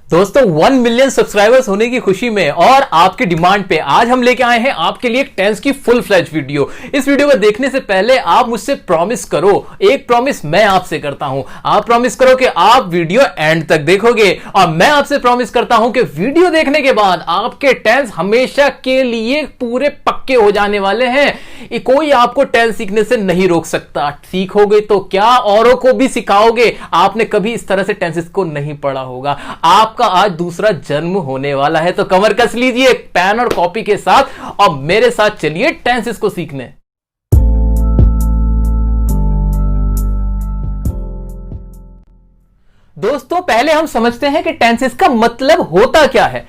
दोस्तों 1 million subscribers होने की खुशी में और आपके डिमांड पे आज हम लेके आए हैं आपके लिए एक टेंस की फुल फ्लैज वीडियो। इस वीडियो को देखने से पहले आप मुझसे प्रॉमिस करो, एक प्रॉमिस मैं आपसे करता हूं। आप प्रॉमिस करो कि आप वीडियो एंड तक देखोगे और मैं आपसे प्रॉमिस करता हूं कि वीडियो देखने के बाद आपके टेंस हमेशा के लिए पूरे पक्के हो जाने वाले हैं। कोई आपको टेंस सीखने से नहीं रोक सकता। सीखोगे तो क्या, औरों को भी सिखाओगे। आपने कभी इस तरह से टेंसेस को नहीं पढ़ा होगा। आपका आज दूसरा जन्म होने वाला है, तो कमर कस लीजिए पेन और कॉपी के साथ और मेरे साथ चलिए टेंसेस को सीखने। दोस्तों पहले हम समझते हैं कि टेंसेस का मतलब होता क्या है।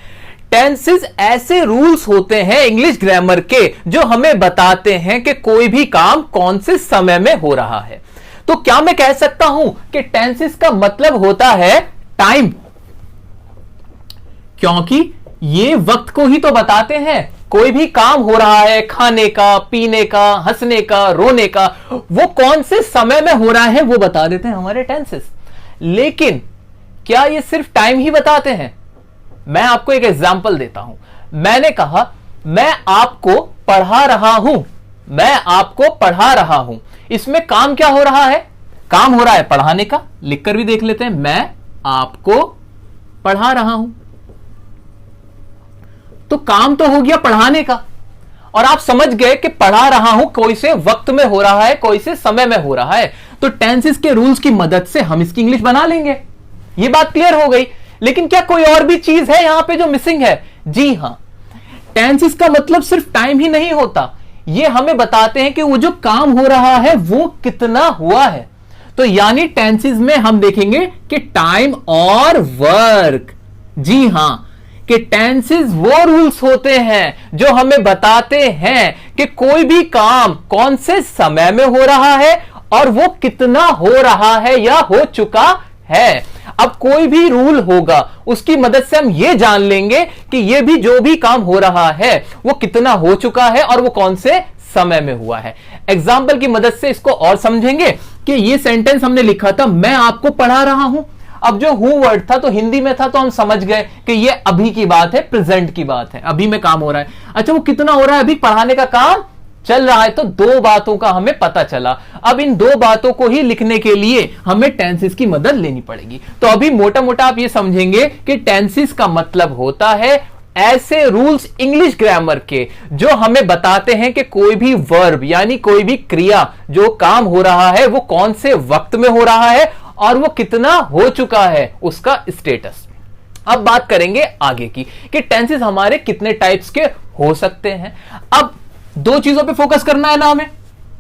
टेंसेस ऐसे रूल्स होते हैं इंग्लिश ग्रामर के जो हमें बताते हैं कि कोई भी काम कौन से समय में हो रहा है। तो क्या मैं कह सकता हूं कि टेंसेस का मतलब होता है टाइम, क्योंकि ये वक्त को ही तो बताते हैं। कोई भी काम हो रहा है, खाने का, पीने का, हंसने का, रोने का, वो कौन से समय में हो रहा है वो बता देते हैं हमारे टेंसेस। लेकिन क्या ये सिर्फ टाइम ही बताते हैं? मैं आपको एक एग्जांपल देता हूं। मैंने कहा मैं आपको पढ़ा रहा हूं, मैं आपको पढ़ा रहा हूं। इसमें काम क्या हो रहा है? काम हो रहा है पढ़ाने का। लिखकर भी देख लेते हैं, मैं आपको पढ़ा रहा हूं। तो काम तो हो गया पढ़ाने का, और आप समझ गए कि पढ़ा रहा हूं कोई से वक्त में हो रहा है, कोई से समय में हो रहा है। तो टेंसेस के रूल्स की मदद से हम इसकी इंग्लिश बना लेंगे। ये बात क्लियर हो गई। लेकिन क्या कोई और भी चीज है यहां पे जो मिसिंग है? जी हां, टेंसेस का मतलब सिर्फ टाइम ही नहीं होता। ये हमें बताते हैं कि वो जो काम हो रहा है वो कितना हुआ है। तो यानी टेंसेस में हम देखेंगे कि टाइम और वर्क। जी हां, कि टेंसेस वो रूल्स होते हैं जो हमें बताते हैं कि कोई भी काम कौन से समय में हो रहा है और वो कितना हो रहा है या हो चुका है। अब कोई भी रूल होगा उसकी मदद से हम ये जान लेंगे कि ये भी जो भी काम हो रहा है वो कितना हो चुका है और वो कौन से समय में हुआ है। एग्जाम्पल की मदद से इसको और समझेंगे कि ये सेंटेंस हमने लिखा था, मैं आपको पढ़ा रहा हूं। अब जो हूं वर्ड था तो हिंदी में था, तो हम समझ गए कि ये अभी की बात है, प्रेजेंट की बात है, अभी में काम हो रहा है। अच्छा, वो कितना हो रहा है? अभी पढ़ाने का काम चल रहा है। तो दो बातों का हमें पता चला। अब इन दो बातों को ही लिखने के लिए हमें टेंसेस की मदद लेनी पड़ेगी। तो अभी मोटा मोटा आप ये समझेंगे कि टेंसेस का मतलब होता है ऐसे रूल्स इंग्लिश ग्रामर के जो हमें बताते हैं कि कोई भी वर्ब यानी कोई भी क्रिया जो काम हो रहा है वो कौन से वक्त में हो रहा है और वो कितना हो चुका है, उसका स्टेटस। अब बात करेंगे आगे की कि टेंसेस हमारे कितने टाइप्स के हो सकते हैं। अब दो चीजों पे फोकस करना है ना हमें,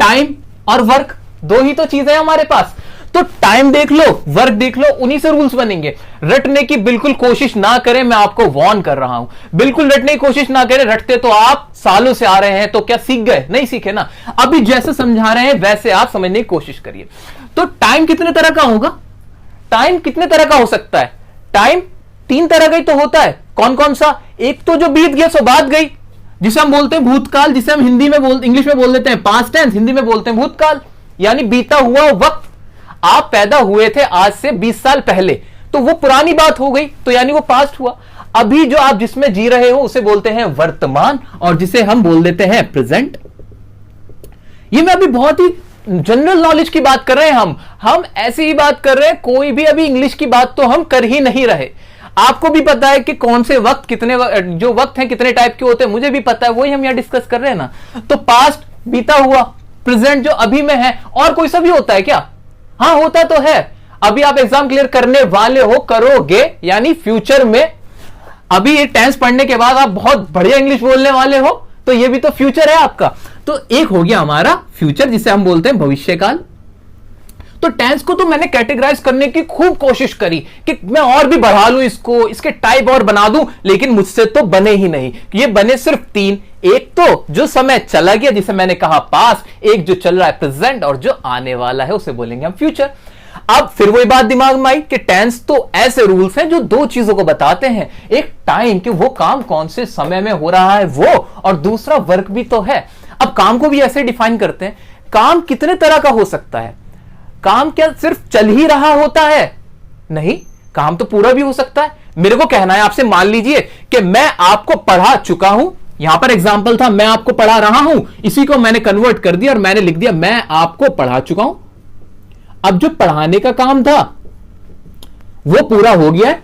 टाइम और वर्क। दो ही तो चीजें हैं हमारे पास। तो टाइम देख लो, वर्क देख लो, उन्हीं से रूल्स बनेंगे। रटने की बिल्कुल कोशिश ना करें, मैं आपको वार्न कर रहा हूं। बिल्कुल रटने की कोशिश ना करें। रटते तो आप सालों से आ रहे हैं, तो क्या सीख गए? नहीं सीखे ना। अभी जैसे समझा रहे हैं वैसे आप समझने की कोशिश करिए। तो टाइम कितने तरह का होगा? टाइम कितने तरह का हो सकता है? टाइम 3 तरह का ही तो होता है। कौन कौन सा? एक तो जो बीत गया सो बात गई, जिसे हम बोलते हैं भूतकाल, जिसे हम हिंदी में इंग्लिश में बोल देते हैं पास्ट टेंस, हिंदी में बोलते हैं भूतकाल, यानी बीता हुआ वक्त। आप पैदा हुए थे आज से 20 साल पहले, तो वो पुरानी बात हो गई, तो यानी वो पास्ट हुआ। अभी जो आप जिसमें जी रहे हो उसे बोलते हैं वर्तमान, और जिसे हम बोल देते हैं प्रेजेंट। ये मैं अभी बहुत ही जनरल नॉलेज की बात कर रहे हैं। हम ऐसी ही बात कर रहे हैं, कोई भी अभी इंग्लिश की बात तो हम कर ही नहीं रहे। आपको भी पता है कि कौन से वक्त, कितने जो वक्त हैं कितने टाइप के होते हैं, मुझे भी पता है, वही हम यहां डिस्कस कर रहे हैं ना। तो पास्ट बीता हुआ, प्रेजेंट जो अभी में है, और कोई सा भी होता है क्या? हाँ होता तो है। अभी आप एग्जाम क्लियर करने वाले हो, करोगे, यानी फ्यूचर में। अभी ये टेंस पढ़ने के बाद आप बहुत बढ़िया इंग्लिश बोलने वाले हो, तो ये भी तो फ्यूचर है आपका। तो एक हो गया हमारा फ्यूचर, जिसे हम बोलते हैं भविष्यकाल। तो टेंस को तो मैंने कैटेगराइज करने की खूब कोशिश करी कि मैं और भी बढ़ा लूं इसको, इसके टाइप और बना दूं, लेकिन मुझसे तो बने ही नहीं। ये बने सिर्फ 3। एक तो जो समय चला गया जिसे मैंने कहा पास्ट, एक जो चल रहा है प्रेजेंट, और जो आने वाला है उसे बोलेंगे हम फ्यूचर। अब फिर वही बात दिमाग में आई कि टेंस तो ऐसे रूल्स हैं जो दो चीजों को बताते हैं। एक टाइम कि वो काम कौन से समय में हो रहा है वो, और दूसरा वर्क भी तो है। अब काम को भी ऐसे डिफाइन करते हैं। काम कितने तरह का हो सकता है? काम क्या सिर्फ चल ही रहा होता है? नहीं, काम तो पूरा भी हो सकता है। मेरे को कहना है आपसे, मान लीजिए कि मैं आपको पढ़ा चुका हूं, यहां पर एग्जांपल था मैं आपको पढ़ा रहा हूं, इसी को मैंने कन्वर्ट कर दिया और मैंने लिख दिया मैं आपको पढ़ा चुका हूं। अब जो पढ़ाने का काम था वो पूरा हो गया है,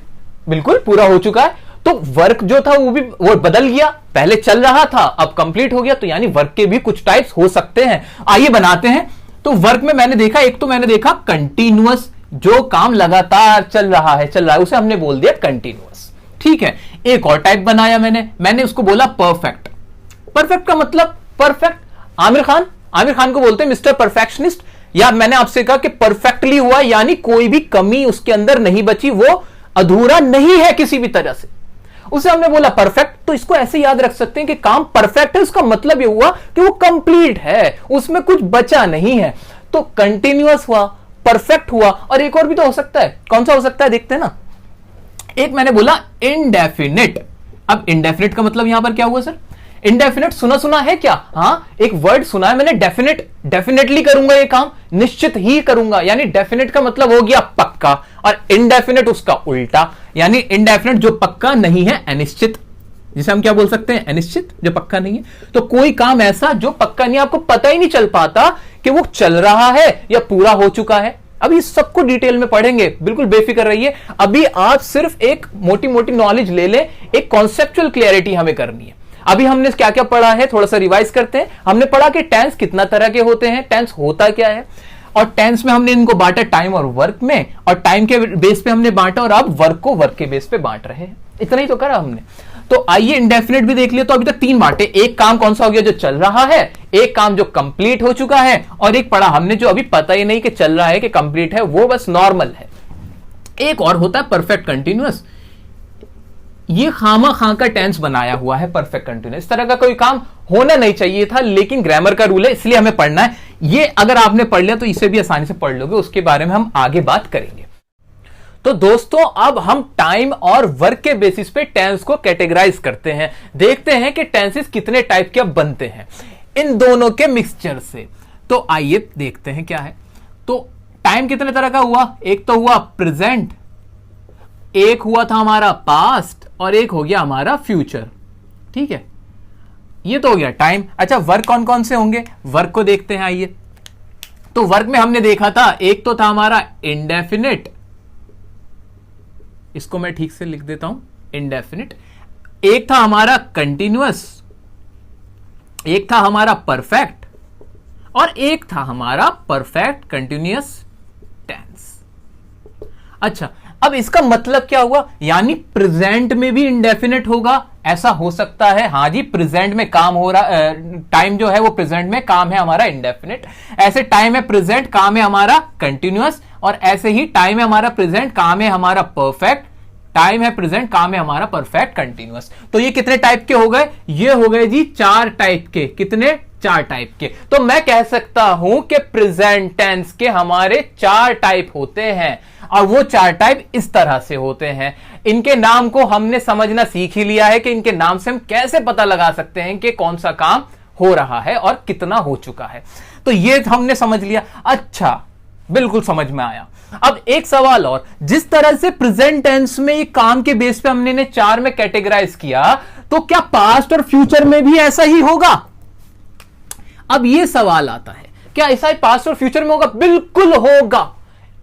बिल्कुल पूरा हो चुका है। तो वर्क जो था वो बदल गया, पहले चल रहा था अब कंप्लीट हो गया। तो यानी वर्क के भी कुछ टाइप्स हो सकते हैं। आइए बनाते हैं। तो वर्क में मैंने देखा, एक तो मैंने देखा कंटिन्यूअस, जो काम लगातार चल रहा है उसे हमने बोल दिया कंटिन्यूअस, ठीक है। एक और टाइप बनाया मैंने उसको बोला परफेक्ट। परफेक्ट का मतलब परफेक्ट, आमिर खान को बोलते हैं मिस्टर परफेक्शनिस्ट। या मैंने आपसे कहा कि परफेक्टली हुआ, यानी कोई भी कमी उसके अंदर नहीं बची, वो अधूरा नहीं है किसी भी तरह से, उसे हमने बोला परफेक्ट। तो इसको ऐसे याद रख सकते हैं कि काम परफेक्ट है, उसका मतलब ये हुआ कि वो कंप्लीट है, उसमें कुछ बचा नहीं है। तो कंटिन्यूअस हुआ, परफेक्ट हुआ, और एक और भी तो हो सकता है। कौन सा हो सकता है देखते हैं ना। एक मैंने बोला इनडेफिनिट। अब इनडेफिनिट का मतलब यहां पर क्या हुआ सर? इनडेफिनिट सुना है क्या? हाँ, एक वर्ड सुना है मैंने, डेफिनेटली करूंगा ये काम, निश्चित ही करूंगा। यानी डेफिनेट का मतलब हो गया पक्का, और इनडेफिनेट उसका उल्टा, यानी इनडेफिनेट जो पक्का नहीं है, अनिश्चित, जिसे हम क्या बोल सकते हैं? अनिश्चित, जो पक्का नहीं है। तो कोई काम ऐसा जो पक्का नहीं, आपको पता ही नहीं चल पाता कि वो चल रहा है या पूरा हो चुका है। अभी सबको डिटेल में पढ़ेंगे, बिल्कुल बेफिक्र रहिए। अभी आप सिर्फ एक मोटी मोटी नॉलेज ले लें, एक कॉन्सेप्चुअल क्लियरिटी हमें करनी है। अभी हमने क्या क्या पढ़ा है, थोड़ा सा रिवाइज करते हैं। हमने पढ़ा कि टेंस कितना तरह के होते हैं, टेंस होता क्या है, और टेंस में हमने इनको बांटा टाइम और वर्क में, और टाइम के बेस पे हमने बांटा, और अब वर्क को वर्क के बेस पे बांट रहे हैं। इतना ही तो करा हमने। तो आइए इंडेफिनिट भी देख लिया। तो अभी तक तीन बांटे, एक काम कौन सा हो गया जो चल रहा है, एक काम जो कंप्लीट हो चुका है, और एक पढ़ा हमने जो अभी पता ही नहीं कि चल रहा है कि कंप्लीट है, वो बस नॉर्मल है। एक और होता है परफेक्ट कंटिन्यूअस। ये खामा खां का टेंस बनाया हुआ है परफेक्ट कंटिन्यूअस। इस तरह का कोई काम होना नहीं चाहिए था, लेकिन ग्रामर का रूल है इसलिए हमें पढ़ना है। ये अगर आपने पढ़ लिया तो इसे भी आसानी से पढ़ लोगे, उसके बारे में हम आगे बात करेंगे। तो दोस्तों अब हम टाइम और वर्क के बेसिस पे टेंस को कैटेगराइज करते हैं, देखते हैं कि टेंसेस कितने टाइप के बनते हैं इन दोनों के मिक्सचर से। तो आइए देखते हैं क्या है। तो टाइम कितने तरह का हुआ? एक तो हुआ प्रेजेंट, एक हुआ था हमारा पास्ट, और एक हो गया हमारा फ्यूचर, ठीक है। ये तो हो गया टाइम। अच्छा, वर्क कौन कौन से होंगे, वर्क को देखते हैं आइए। तो वर्क में हमने देखा था, एक तो था हमारा इंडेफिनिट, इसको मैं ठीक से लिख देता हूं, इंडेफिनिट। एक था हमारा कंटिन्यूअस, एक था हमारा परफेक्ट, और एक था हमारा परफेक्ट कंटिन्यूअस टेंस। अच्छा, अब इसका मतलब क्या हुआ? यानी प्रेजेंट में भी इंडेफिनिट होगा, ऐसा हो सकता है। हाँ जी, प्रेजेंट में काम हो रहा, टाइम जो है वो प्रेजेंट में, काम है हमारा इंडेफिनिट। ऐसे टाइम है प्रेजेंट, काम है हमारा कंटिन्यूअस, और ऐसे ही टाइम है हमारा प्रेजेंट, काम है हमारा परफेक्ट, टाइम है प्रेजेंट, काम है हमारा परफेक्ट कंटिन्यूअस। तो ये कितने टाइप के हो गए? ये हो गए जी 4 टाइप के। कितने? 4 टाइप के। तो मैं कह सकता हूं कि प्रेजेंट टेंस के हमारे 4 टाइप होते हैं, और वो 4 टाइप इस तरह से होते हैं। इनके नाम को हमने समझना सीख ही लिया है कि इनके नाम से हम कैसे पता लगा सकते हैं कि कौन सा काम हो रहा है और कितना हो चुका है। तो ये हमने समझ लिया। अच्छा, बिल्कुल समझ में आया। अब एक सवाल और, जिस तरह से प्रेजेंट टेंस में एक काम के बेस पे हमने 4 में कैटेगराइज किया, तो क्या पास्ट और फ्यूचर में भी ऐसा ही होगा? अब ये सवाल आता है, क्या ऐसा ही पास्ट और फ्यूचर में होगा? बिल्कुल होगा।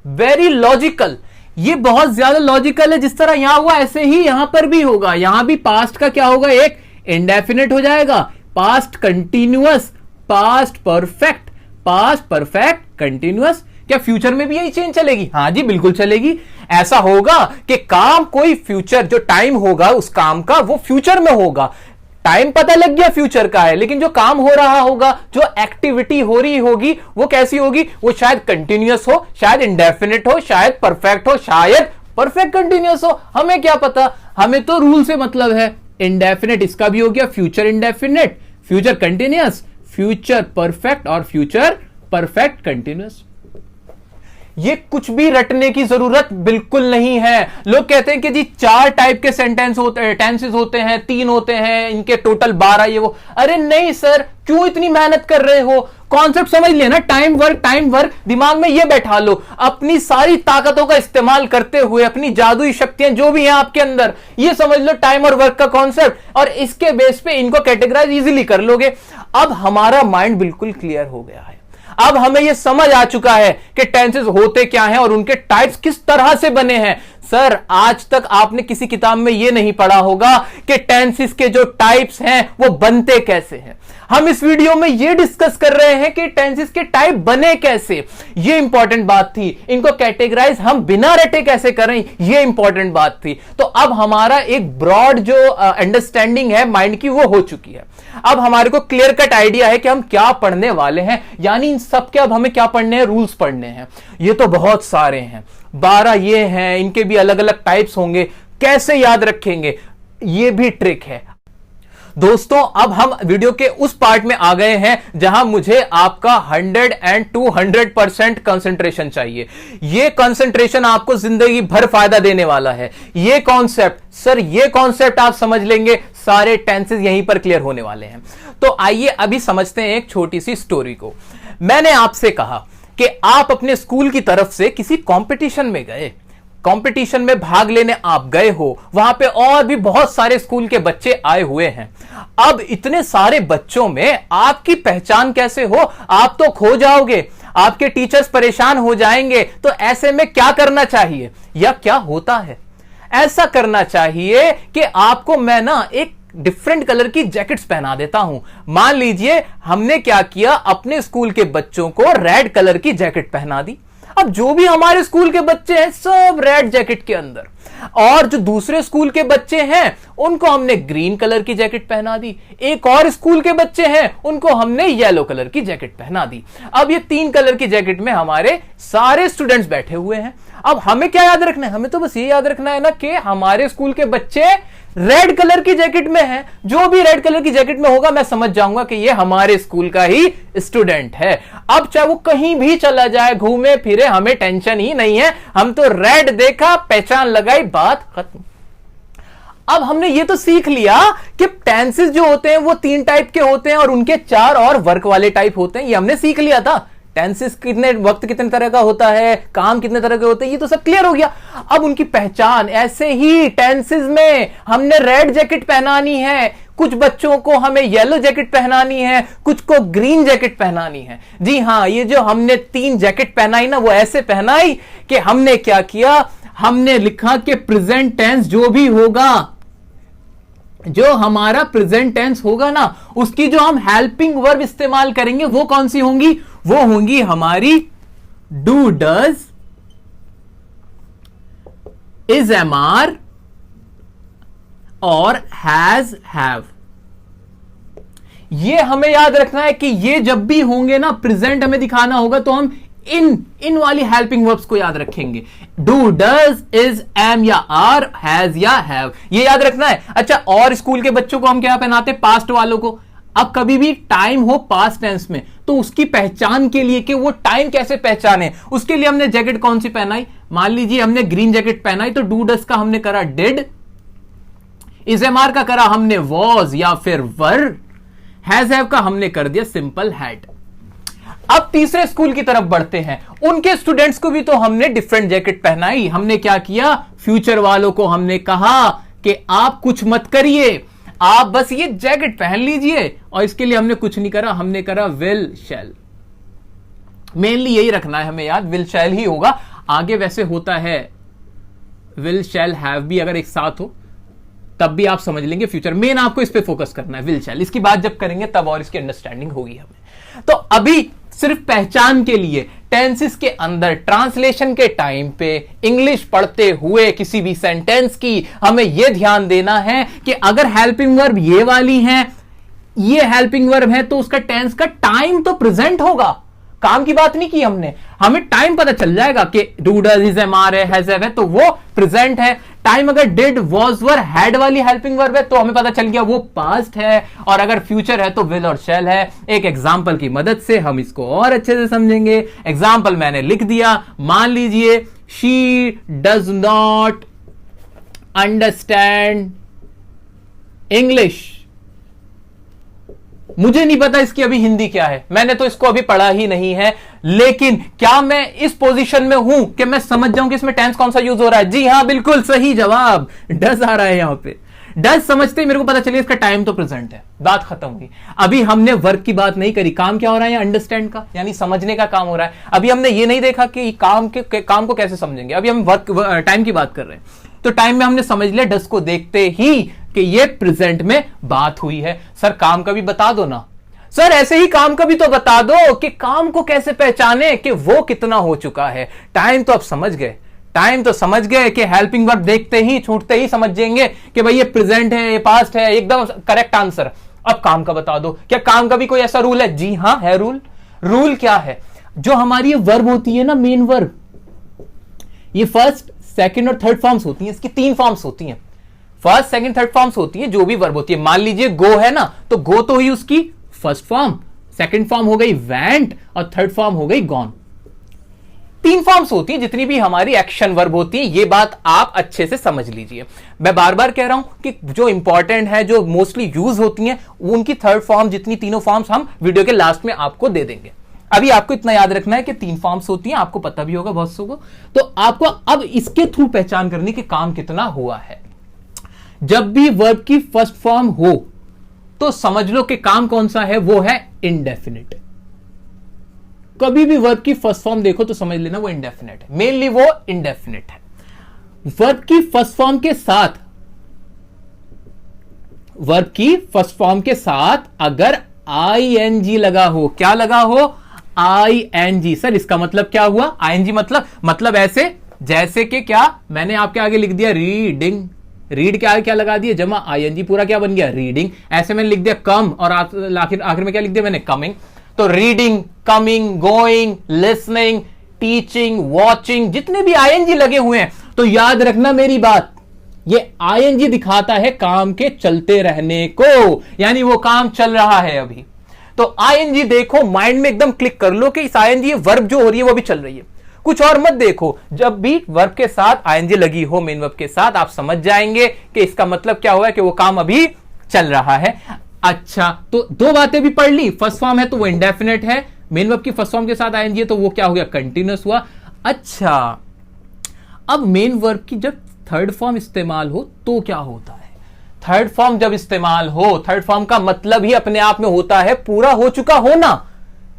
वेरी लॉजिकल, ये बहुत ज्यादा लॉजिकल है। जिस तरह यहां हुआ ऐसे ही यहां पर भी होगा। यहां भी पास्ट का क्या होगा? एक इंडेफिनिट हो जाएगा, past continuous, past perfect, past perfect continuous. क्या फ्यूचर में भी यही चेंज चलेगी? हां जी, बिल्कुल चलेगी। ऐसा होगा कि काम कोई फ्यूचर, जो टाइम होगा उस काम का, वो फ्यूचर में होगा। टाइम पता लग गया फ्यूचर का है, लेकिन जो काम हो रहा होगा, जो एक्टिविटी हो रही होगी, वो कैसी होगी? वो शायद कंटिन्यूअस हो, शायद इंडेफिनिट हो, शायद परफेक्ट हो, शायद परफेक्ट कंटिन्यूअस हो। हमें क्या पता? हमें तो रूल से मतलब है। इंडेफिनिट इसका भी हो गया, future indefinite, future continuous, future perfect, और फ्यूचर परफेक्ट कंटिन्यूअस। ये कुछ भी रटने की जरूरत बिल्कुल नहीं है। लोग कहते हैं कि जी 4 टाइप के सेंटेंस होते हैं, टेंसेस होते हैं, 3 होते हैं, इनके टोटल 12 ये वो। अरे नहीं सर, क्यों इतनी मेहनत कर रहे हो? कॉन्सेप्ट समझ लिया ना, टाइम वर्क दिमाग में ये बैठा लो, अपनी सारी ताकतों का इस्तेमाल करते हुए, अपनी जादुई शक्तियां जो भी हैं आपके अंदर, ये समझ लो टाइम और वर्क का कॉन्सेप्ट, और इसके बेस पे इनको कैटेगराइज इजीली कर लोगे। अब हमारा माइंड बिल्कुल क्लियर हो गया है। अब हमें यह समझ आ चुका है कि टेंसेस होते क्या हैं और उनके टाइप्स किस तरह से बने हैं। सर, आज तक आपने किसी किताब में यह नहीं पढ़ा होगा कि टेंसेस के जो टाइप्स हैं वो बनते कैसे हैं। हम इस वीडियो में यह डिस्कस कर रहे हैं कि टेंसेस के टाइप बने कैसे, यह इंपॉर्टेंट बात थी। इनको कैटेगराइज हम बिना रटे कैसे करें, यह इंपॉर्टेंट बात थी। तो अब हमारा एक ब्रॉड जो अंडरस्टैंडिंग है माइंड की वो हो चुकी है। अब हमारे को क्लियर कट आइडिया है कि हम क्या पढ़ने वाले हैं, यानी इन सब के अब हमें क्या पढ़ने हैं, रूल्स पढ़ने हैं। ये तो बहुत सारे हैं, 12 ये हैं, इनके भी अलग अलग टाइप्स होंगे, कैसे याद रखेंगे ये भी ट्रिक है। दोस्तों, अब हम वीडियो के उस पार्ट में आ गए हैं जहां मुझे आपका 100 and 200% कंसंट्रेशन चाहिए। यह कंसंट्रेशन आपको जिंदगी भर फायदा देने वाला है। यह कॉन्सेप्ट, सर ये कॉन्सेप्ट आप समझ लेंगे, सारे टेंसेस यहीं पर क्लियर होने वाले हैं। तो आइए अभी समझते हैं एक छोटी सी स्टोरी को। मैंने आपसे कहा कि आप अपने स्कूल की तरफ से किसी कंपटीशन में गए, कंपटीशन में भाग लेने आप गए हो, वहां पे और भी बहुत सारे स्कूल के बच्चे आए हुए हैं। अब इतने सारे बच्चों में आपकी पहचान कैसे हो, आप तो खो जाओगे, आपके टीचर्स परेशान हो जाएंगे। तो ऐसे में क्या करना चाहिए या क्या होता है, ऐसा करना चाहिए कि आपको मैं ना एक डिफरेंट कलर की जैकेट्स पहना देता हूं। मान लीजिए हमने क्या किया, अपने स्कूल के बच्चों को रेड कलर की जैकेट पहना दी। अब जो भी हमारे स्कूल के बच्चे हैं सब रेड जैकेट के अंदर, और जो दूसरे स्कूल के बच्चे हैं उनको हमने ग्रीन कलर की जैकेट पहना दी। एक और स्कूल के बच्चे हैं उनको हमने येलो कलर की जैकेट पहना दी। अब ये 3 कलर की जैकेट में हमारे सारे स्टूडेंट्स बैठे हुए हैं। अब हमें क्या याद रखना है, हमें तो बस ये याद रखना है ना कि हमारे स्कूल के बच्चे रेड कलर की जैकेट में है। जो भी रेड कलर की जैकेट में होगा मैं समझ जाऊंगा कि ये हमारे स्कूल का ही स्टूडेंट है। अब चाहे वो कहीं भी चला जाए, घूमे फिरे, हमें टेंशन ही नहीं है। हम तो रेड देखा, पहचान लगाई, बात खत्म। अब हमने ये तो सीख लिया कि टेंसेस जो होते हैं वो 3 टाइप के होते हैं और उनके 4 और वर्क वाले टाइप होते हैं। ये हमने सीख लिया था। टेंसेस कितने वक्त कितने तरह का होता है, काम कितने तरह के होते हैं, ये तो सब क्लियर हो गया। अब उनकी पहचान, ऐसे ही टेंसेस में हमने रेड जैकेट पहनानी है, कुछ बच्चों को हमें येलो जैकेट पहनानी है, कुछ को ग्रीन जैकेट पहनानी है। जी हां, ये जो हमने 3 जैकेट पहनाई ना, वो ऐसे पहनाई कि हमने क्या किया, हमने लिखा कि प्रेजेंट टेंस जो भी होगा, जो हमारा प्रेजेंट टेंस होगा ना, उसकी जो हम हेल्पिंग वर्ब इस्तेमाल करेंगे वो कौन सी होंगी, वो होंगी हमारी do, does, is, am, are और हैज, हैव। ये हमें याद रखना है कि ये जब भी होंगे ना, प्रेजेंट हमें दिखाना होगा तो हम इन वाली हेल्पिंग वर्ब्स को याद रखेंगे। डू, डज, इज, एम या आर, हैज या हैव, ये याद रखना है। अच्छा, और स्कूल के बच्चों को हम क्या पहनाते हैं, पास्ट वालों को। अब कभी भी टाइम हो पास्ट टेंस में तो उसकी पहचान के लिए कि वो टाइम कैसे पहचाने, उसके लिए हमने जैकेट कौन सी पहनाई। मान लीजिए हमने ग्रीन जैकेट पहनाई तो डू डज का हमने करा डिड, इज, एम, आर का करा हमने वॉज या फिर वर, हैज, हैव का हमने कर दिया सिंपल हैड। अब तीसरे स्कूल की तरफ बढ़ते हैं। उनके स्टूडेंट्स को भी तो हमने डिफरेंट जैकेट पहनाई। हमने क्या किया, फ्यूचर वालों को हमने कहा कि आप कुछ मत करिए, आप बस ये जैकेट पहन लीजिए, और इसके लिए हमने कुछ नहीं करा, हमने करा विल शैल। मेनली यही रखना है हमें याद, विल शैल ही होगा। आगे वैसे होता है विल शैल हैव भी, अगर एक साथ हो तब भी आप समझ लेंगे फ्यूचर। मेन आपको इस पे फोकस करना है, विल शैल। इसकी बात जब करेंगे तब और इसकी अंडरस्टैंडिंग होगी हमें। तो अभी सिर्फ पहचान के लिए टेंसेस के अंदर ट्रांसलेशन के टाइम पे इंग्लिश पढ़ते हुए किसी भी सेंटेंस की हमें यह ध्यान देना है कि अगर हेल्पिंग वर्ब ये वाली है, ये हेल्पिंग वर्ब है, तो उसका टेंस का टाइम तो प्रेजेंट होगा। काम की बात नहीं की हमने, हमें टाइम पता चल जाएगा कि do, does, is, am, are है, हैज, हैव है, तो वो प्रेजेंट है। टाइम अगर डिड, वॉज, वर, हैड वाली हेल्पिंग वर्ब है तो हमें पता चल गया वो पास्ट है, और अगर फ्यूचर है तो विल और शैल है। एक एग्जांपल की मदद से हम इसको और अच्छे से समझेंगे। एग्जांपल मैंने लिख दिया। मान लीजिए she does not understand English. मुझे नहीं पता इसकी अभी हिंदी क्या है, मैंने तो इसको अभी पढ़ा ही नहीं है, लेकिन क्या मैं इस पोजीशन में हूं कि मैं समझ जाऊं कि इसमें टेंस कौन सा यूज हो रहा है? जी हां, बिल्कुल सही जवाब, डज आ रहा है यहां पे। डज समझते ही मेरे को पता चलिए इसका टाइम तो प्रेजेंट है, बात खत्म हुई। अभी हमने वर्क की बात नहीं करी, काम क्या हो रहा है? अंडरस्टैंड का, यानी समझने का काम हो रहा है। अभी हमने ये नहीं देखा कि काम को कैसे समझेंगे, अभी हम वर्क टाइम की बात कर रहे हैं। तो टाइम में हमने समझ लिया डज को देखते ही कि ये प्रेजेंट में बात हुई है। सर काम का भी बता दो ना। सर ऐसे ही काम का भी तो बता दो कि काम को कैसे पहचाने कि वो कितना हो चुका है। टाइम तो आप समझ गए, टाइम तो समझ गए कि हेल्पिंग वर्ब देखते ही छूटते ही समझ जाएंगे कि भाई ये प्रेजेंट है, ये पास्ट है, एकदम करेक्ट आंसर। अब काम का बता दो। क्या काम का भी कोई ऐसा रूल है? जी हां है रूल। रूल क्या है? जो हमारी ये वर्ब होती है ना, मेन वर्ब, ये फर्स्ट, सेकंड और थर्ड फॉर्म्स होती हैं। इसकी 3 फॉर्म्स होती हैं, फर्स्ट, सेकंड, थर्ड फॉर्म्स होती हैं जो भी वर्ब होती है। मान लीजिए गो है ना, तो गो तो ही उसकी फर्स्ट फॉर्म, सेकंड फॉर्म हो गई वेंट और थर्ड फॉर्म हो गई गॉन। 3 फॉर्म्स होती हैं जितनी भी हमारी एक्शन वर्ब होती है। ये बात आप अच्छे से समझ लीजिए। मैं बार बार कह रहा हूं कि जो इंपॉर्टेंट है, जो मोस्टली यूज होती हैं, उनकी थर्ड फॉर्म जितनी तीनों फॉर्म्स हम वीडियो के लास्ट में आपको दे देंगे। अभी आपको इतना याद रखना है कि 3 फॉर्म्स होती हैं, आपको पता भी होगा बहुत सो को। तो आपको अब इसके थ्रू पहचान करनी कि काम कितना हुआ है। जब भी वर्ब की फर्स्ट फॉर्म हो तो समझ लो कि काम कौन सा है, वो है इंडेफिनिट। कभी भी वर्ब की फर्स्ट फॉर्म देखो तो समझ लेना वो इंडेफिनिट है, मेनली वो इंडेफिनिट है। वर्ब की फर्स्ट फॉर्म के साथ, वर्ब की फर्स्ट फॉर्म के साथ अगर आईएनजी लगा हो, क्या लगा हो? आईएनजी। सर इसका मतलब क्या हुआ? आईएनजी मतलब ऐसे जैसे कि क्या मैंने आपके आगे लिख दिया रीडिंग, रीड के आगे क्या लगा दिया? जमा आईएनजी, पूरा क्या बन गया? रीडिंग। ऐसे मैंने लिख दिया कम और आखिर में क्या लिख दिया मैंने? कमिंग। तो reading, coming, going, listening, teaching, watching, जितने भी आईएनजी लगे हुए हैं, तो याद रखना मेरी बात, ये आईएनजी दिखाता है काम के चलते रहने को, यानी वो काम चल रहा है अभी। तो आईएनजी देखो, माइंड में एकदम क्लिक कर लो कि इस आईएनजी वर्ब जो हो रही है वो भी चल रही है, कुछ और मत देखो। जब भी वर्ब के साथ आईएनजी लगी हो, मेन वर्ब के साथ, आप समझ जाएंगे कि इसका मतलब क्या हुआ है कि वो काम अभी चल रहा है। अच्छा, तो 2 बातें भी पढ़ ली। फर्स्ट फॉर्म है तो वो इंडेफिनिट है, मेन वर्ब की फर्स्ट फॉर्म के साथ आईएनजी है तो वो क्या हो गया? कंटिन्यूअस हुआ। अच्छा, अब मेन वर्ब की जब थर्ड फॉर्म इस्तेमाल हो तो क्या होता है? थर्ड फॉर्म जब इस्तेमाल हो, थर्ड फॉर्म का मतलब ही अपने आप में होता है पूरा हो चुका होना।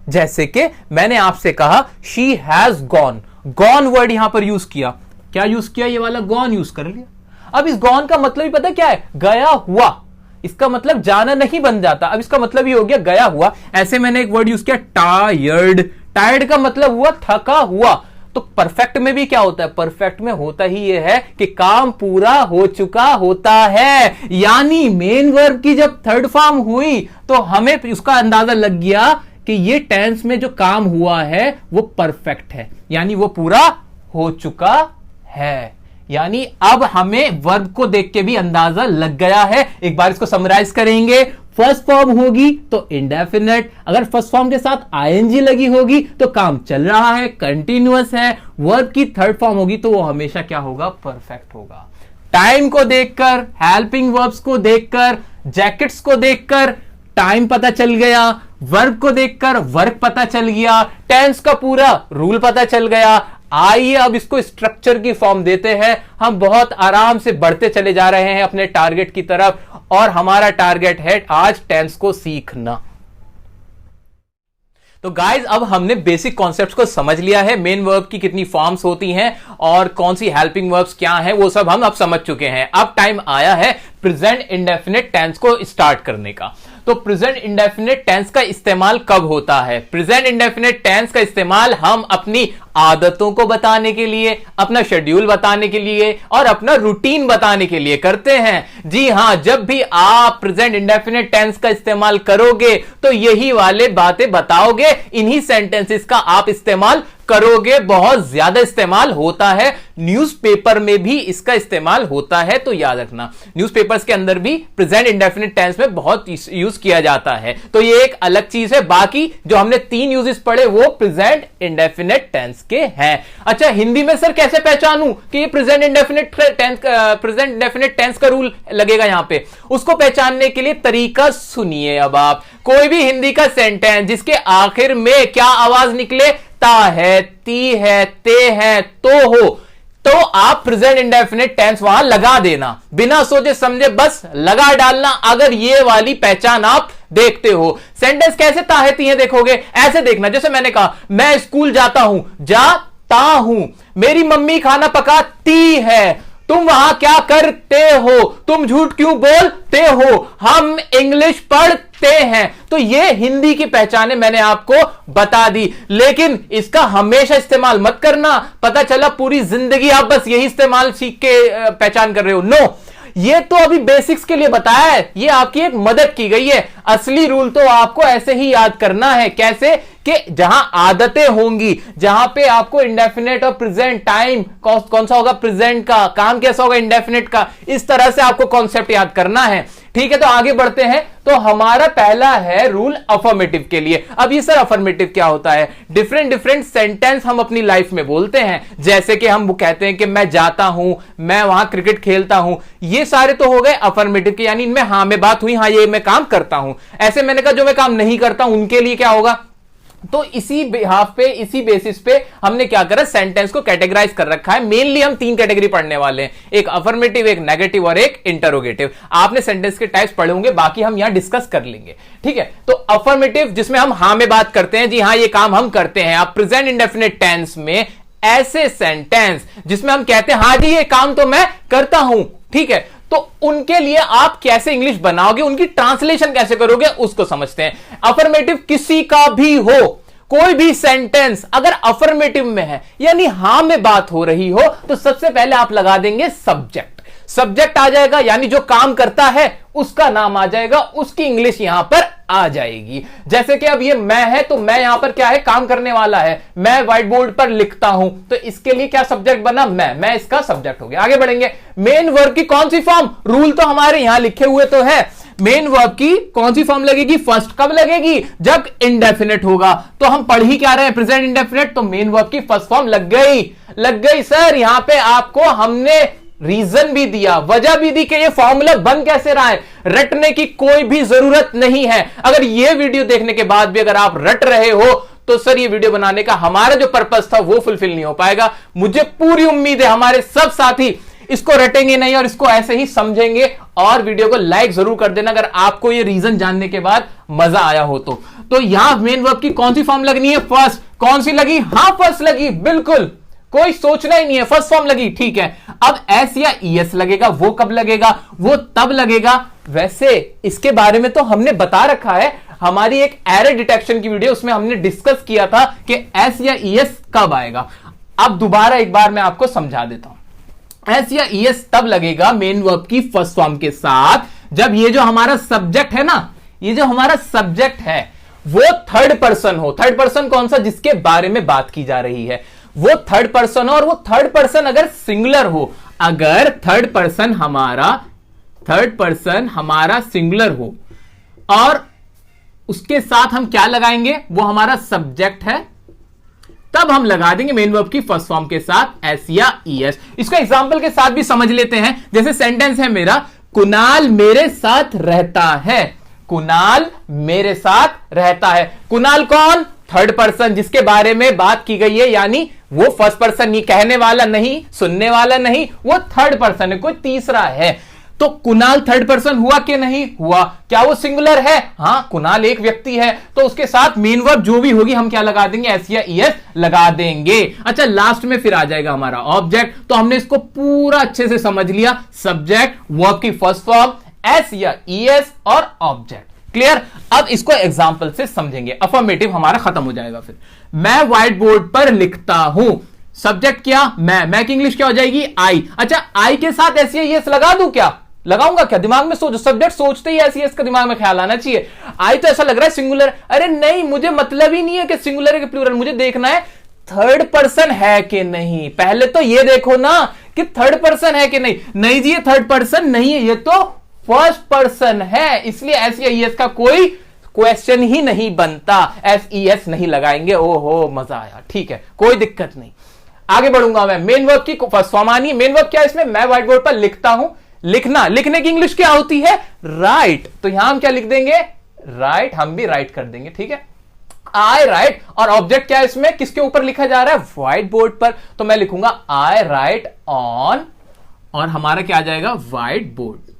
जैसे कि मैंने आपसे कहा she has gone, gone word यहां पर यूज किया, क्या यूज किया? ये वाला गॉन यूज कर लिया। अब इस गॉन का मतलब ही पता क्या है? गया हुआ। इसका मतलब जाना नहीं बन जाता, अब इसका मतलब ही हो गया गया हुआ। ऐसे मैंने एक वर्ड यूज किया टायर्ड, टायर्ड का मतलब हुआ थका हुआ। तो परफेक्ट में भी क्या होता है? परफेक्ट में होता ही यह है कि काम पूरा हो चुका होता है, यानी मेन वर्ब की जब थर्ड फॉर्म हुई तो हमें उसका अंदाजा लग गया कि ये टेंस में जो काम हुआ है वो परफेक्ट है, यानी वो पूरा हो चुका है। यानी अब हमें वर्ब को देख के भी अंदाजा लग गया है। एक बार इसको समराइज करेंगे। फर्स्ट फॉर्म होगी तो इंडेफिनिट, अगर फर्स्ट फॉर्म के साथ आईएनजी लगी होगी तो काम चल रहा है, कंटिन्यूअस है। वर्ब की थर्ड फॉर्म होगी तो वो हमेशा क्या होगा? परफेक्ट होगा। टाइम को देखकर, हेल्पिंग वर्ब्स को देखकर, जैकेट्स को देखकर टाइम पता चल गया, वर्ब को देखकर वर्क पता चल गया, टेंस का पूरा रूल पता चल गया। आइए अब इसको स्ट्रक्चर की फॉर्म देते हैं। हम बहुत आराम से बढ़ते चले जा रहे हैं अपने टारगेट की तरफ, और हमारा टारगेट है आज टेंस को सीखना। तो गाइज अब हमने बेसिक कॉन्सेप्ट्स को समझ लिया है, मेन वर्ब की कितनी फॉर्म्स होती हैं और कौन सी हेल्पिंग वर्ब्स क्या हैं, वो सब हम अब समझ चुके हैं। अब टाइम आया है प्रेजेंट इंडेफिनिट टेंस को स्टार्ट करने का। तो प्रेजेंट इंडेफिनिट टेंस का इस्तेमाल कब होता है? प्रेजेंट इंडेफिनिट टेंस का इस्तेमाल हम अपनी आदतों को बताने के लिए, अपना शेड्यूल बताने के लिए और अपना रूटीन बताने के लिए करते हैं। जी हां, जब भी आप प्रेजेंट इंडेफिनिट टेंस का इस्तेमाल करोगे तो यही वाले बातें बताओगे, इन्हीं सेंटेंसेस का आप इस्तेमाल करोगे। बहुत ज्यादा इस्तेमाल होता है, न्यूज़पेपर में भी इसका इस्तेमाल होता है, तो याद रखना न्यूज़पेपर्स के अंदर भी प्रेजेंट इंडेफिनिट टेंस में बहुत यूज किया जाता है। तो ये एक अलग चीज है। बाकी जो हमने 3 यूजेस पढ़े वो प्रेजेंट इंडेफिनिट टेंस के हैं। अच्छा, हिंदी में सर कैसे पहचानूं कि ये प्रेजेंट इंडेफिनिट टेंस का रूल लगेगा यहां पे? उसको पहचानने के लिए तरीका सुनिए। अब आप कोई भी हिंदी का सेंटेंस जिसके आखिर में क्या आवाज निकले, ता है, ती है, ते है, तो हो, तो आप प्रेजेंट इंडेफिनिट टेंस वहां लगा देना, बिना सोचे समझे बस लगा डालना। अगर ये वाली पहचान आप देखते हो, सेंटेंस कैसे ताहती है देखोगे, ऐसे देखना। जैसे मैंने कहा मैं स्कूल जाता हूं, जाता हूं। मेरी मम्मी खाना पकाती है, तुम वहां क्या करते हो? तुम झूठ क्यों बोलते हो? हम इंग्लिश पढ़ते हैं। तो ये हिंदी की पहचाने मैंने आपको बता दी, लेकिन इसका हमेशा इस्तेमाल मत करना। पता चला पूरी जिंदगी आप बस यही इस्तेमाल सीख के पहचान कर रहे हो। नो, ये तो अभी बेसिक्स के लिए बताया है, ये आपकी एक मदद की गई है। असली रूल तो आपको ऐसे ही याद करना है। कैसे? कि जहां आदतें होंगी, जहां पे आपको इंडेफिनेट और प्रेजेंट टाइम कौन सा होगा, प्रेजेंट का काम कैसा होगा, इंडेफिनेट का, इस तरह से आपको कॉन्सेप्ट याद करना है। ठीक है, तो आगे बढ़ते हैं। तो हमारा पहला है रूल अफर्मेटिव के लिए। अब ये सर अफर्मेटिव क्या होता है? डिफरेंट सेंटेंस हम अपनी लाइफ में बोलते हैं। जैसे कि हम वो कहते हैं कि मैं जाता हूं, मैं वहां क्रिकेट खेलता हूं। ये सारे तो हो गए अफर्मेटिव के, यानी इनमें हां में बात हुई, हां ये मैं काम करता हूं। ऐसे मैंने कहा जो मैं काम नहीं करता हूं उनके लिए क्या होगा? तो इसी बिहाफ पे, इसी बेसिस पे हमने क्या करा, सेंटेंस को कैटेगराइज कर रखा है। मेनली हम 3 कैटेगरी पढ़ने वाले हैं, एक अफर्मेटिव, एक नेगेटिव और एक इंटरोगेटिव। आपने सेंटेंस के टाइप्स पढ़े होंगे, बाकी हम यहां डिस्कस कर लेंगे। ठीक है, तो अफर्मेटिव जिसमें हम हां में बात करते हैं, जी हां ये काम हम करते हैं। आप प्रेजेंट इंडेफिनिट टेंस में ऐसे सेंटेंस जिसमें हम कहते हैं हां जी ये काम तो मैं करता हूं, ठीक है, तो उनके लिए आप कैसे इंग्लिश बनाओगे, उनकी ट्रांसलेशन कैसे करोगे, उसको समझते हैं। अफर्मेटिव किसी का भी हो, कोई भी सेंटेंस अगर अफर्मेटिव में है यानी हां में बात हो रही हो, तो सबसे पहले आप लगा देंगे सब्जेक्ट। सब्जेक्ट आ जाएगा, यानी जो काम करता है उसका नाम आ जाएगा, उसकी इंग्लिश यहां पर आ जाएगी। जैसे कि अब ये मैं है, तो मैं यहां पर क्या है, काम करने वाला है। मैं व्हाइट बोर्ड पर लिखता हूं, तो इसके लिए क्या सब्जेक्ट बना, मैं इसका सब्जेक्ट हो गया। आगे बढ़ेंगे। मेन वर्ब की कौन सी फॉर्म, रूल तो हमारे यहां लिखे हुए तो है। मेन वर्ब की कौन सी फॉर्म लगेगी, फर्स्ट कब लगेगी, जब इंडेफिनिट होगा। तो हम पढ़ ही क्या रहे हैं, प्रेजेंट इंडेफिनिट, तो मेन वर्ब की फर्स्ट फॉर्म लग गई सर। यहां पे आपको हमने रीजन भी दिया, वजह भी दी कि ये फॉर्मूला बन कैसे रहा है। रटने की कोई भी जरूरत नहीं है। अगर ये वीडियो देखने के बाद भी अगर आप रट रहे हो, तो सर ये वीडियो बनाने का हमारा जो पर्पस था वो फुलफिल नहीं हो पाएगा। मुझे पूरी उम्मीद है हमारे सब साथी इसको रटेंगे नहीं और इसको ऐसे ही समझेंगे। और वीडियो को लाइक जरूर कर देना अगर आपको ये रीजन जानने के बाद मजा आया हो तो यहां मेन वर्ब की कौन सी फॉर्म लगनी है, फर्स्ट। कौन सी लगी, हां फर्स्ट लगी, बिल्कुल कोई सोचना ही नहीं है, फर्स्ट फॉर्म लगी, ठीक है। अब एस या ईएस लगेगा, वो कब लगेगा, वो तब लगेगा। वैसे इसके बारे में तो हमने बता रखा है, हमारी एक एरर डिटेक्शन की वीडियो, उसमें हमने डिस्कस किया था कि एस या ईएस कब आएगा। अब दोबारा एक बार मैं आपको समझा देता हूं। एस या ईएस तब लगेगा मेन वर्ब की फर्स्ट फॉर्म के साथ, जब ये जो हमारा सब्जेक्ट है ना, ये जो हमारा सब्जेक्ट है वो थर्ड पर्सन हो। थर्ड पर्सन कौन सा, जिसके बारे में बात की जा रही है वो थर्ड पर्सन हो, और वो थर्ड पर्सन अगर सिंगुलर हो, अगर थर्ड पर्सन हमारा सिंगुलर हो, और उसके साथ हम क्या लगाएंगे, वो हमारा सब्जेक्ट है, तब हम लगा देंगे मेन वर्ब की फर्स्ट फॉर्म के साथ एस या ईएस। इसको एग्जांपल के साथ भी समझ लेते हैं। जैसे सेंटेंस है मेरा, कुणाल मेरे साथ रहता है। कुणाल मेरे साथ रहता है। कुणाल कौन, थर्ड पर्सन जिसके बारे में बात की गई है, यानी वो फर्स्ट पर्सन नहीं, कहने वाला नहीं, सुनने वाला नहीं, वो थर्ड पर्सन है, कोई तीसरा है। तो कुणाल थर्ड पर्सन हुआ कि नहीं हुआ, क्या वो सिंगुलर है, हां कुणाल एक व्यक्ति है, तो उसके साथ मेन वर्ब जो भी होगी हम क्या लगा देंगे, एस या ईएस लगा देंगे। अच्छा, लास्ट में फिर आ जाएगा हमारा ऑब्जेक्ट। तो हमने इसको पूरा अच्छे से समझ लिया, सब्जेक्ट, वर्ब की फर्स्ट फॉर्म, एस या ईएस और ऑब्जेक्ट। क्लियर। अब इसको एग्जांपल से समझेंगे। अफर्मेटिव हमारा खत्म हो जाएगा। फिर मैं व्हाइट बोर्ड पर लिखता हूं, सब्जेक्ट क्या, मैं की इंग्लिश क्या हो जाएगी, आई। अच्छा, आई के साथ एस या ईएस लगा दूं, क्या लगाऊंगा, क्या दिमाग में सोचो, सब्जेक्ट सोचते ही एस ईएस का दिमाग में ख्याल आना चाहिए। आई तो ऐसा लग रहा है सिंगुलर, अरे नहीं, मुझे मतलब ही नहीं है कि सिंगुलर है कि प्लूरल, मुझे देखना है थर्ड पर्सन है कि नहीं। पहले तो ये देखो ना कि थर्ड पर्सन है कि नहीं। नहीं जी, ये थर्ड पर्सन नहीं है, ये तो फर्स्ट पर्सन है, इसलिए एस या ईएस का कोई क्वेश्चन ही नहीं बनता, SES नहीं लगाएंगे। ओहो मजा आया, ठीक है कोई दिक्कत नहीं। आगे बढ़ूंगा मैं। मेन वर्ब की फर्स्ट फॉर्म आनी है। मेन वर्ब क्या है इसमें? मैं व्हाइट बोर्ड पर लिखता हूं। लिखना, लिखने की इंग्लिश क्या होती है? राइट। तो यहां हम क्या लिख देंगे? राइट। हम भी राइट कर देंगे, ठीक है। आई राइट, और ऑब्जेक्ट क्या है इसमें? किसके ऊपर लिखा जा रहा है? व्हाइट बोर्ड पर। तो मैं लिखूंगा आई राइट ऑन, और हमारा क्या आ जाएगा? White board.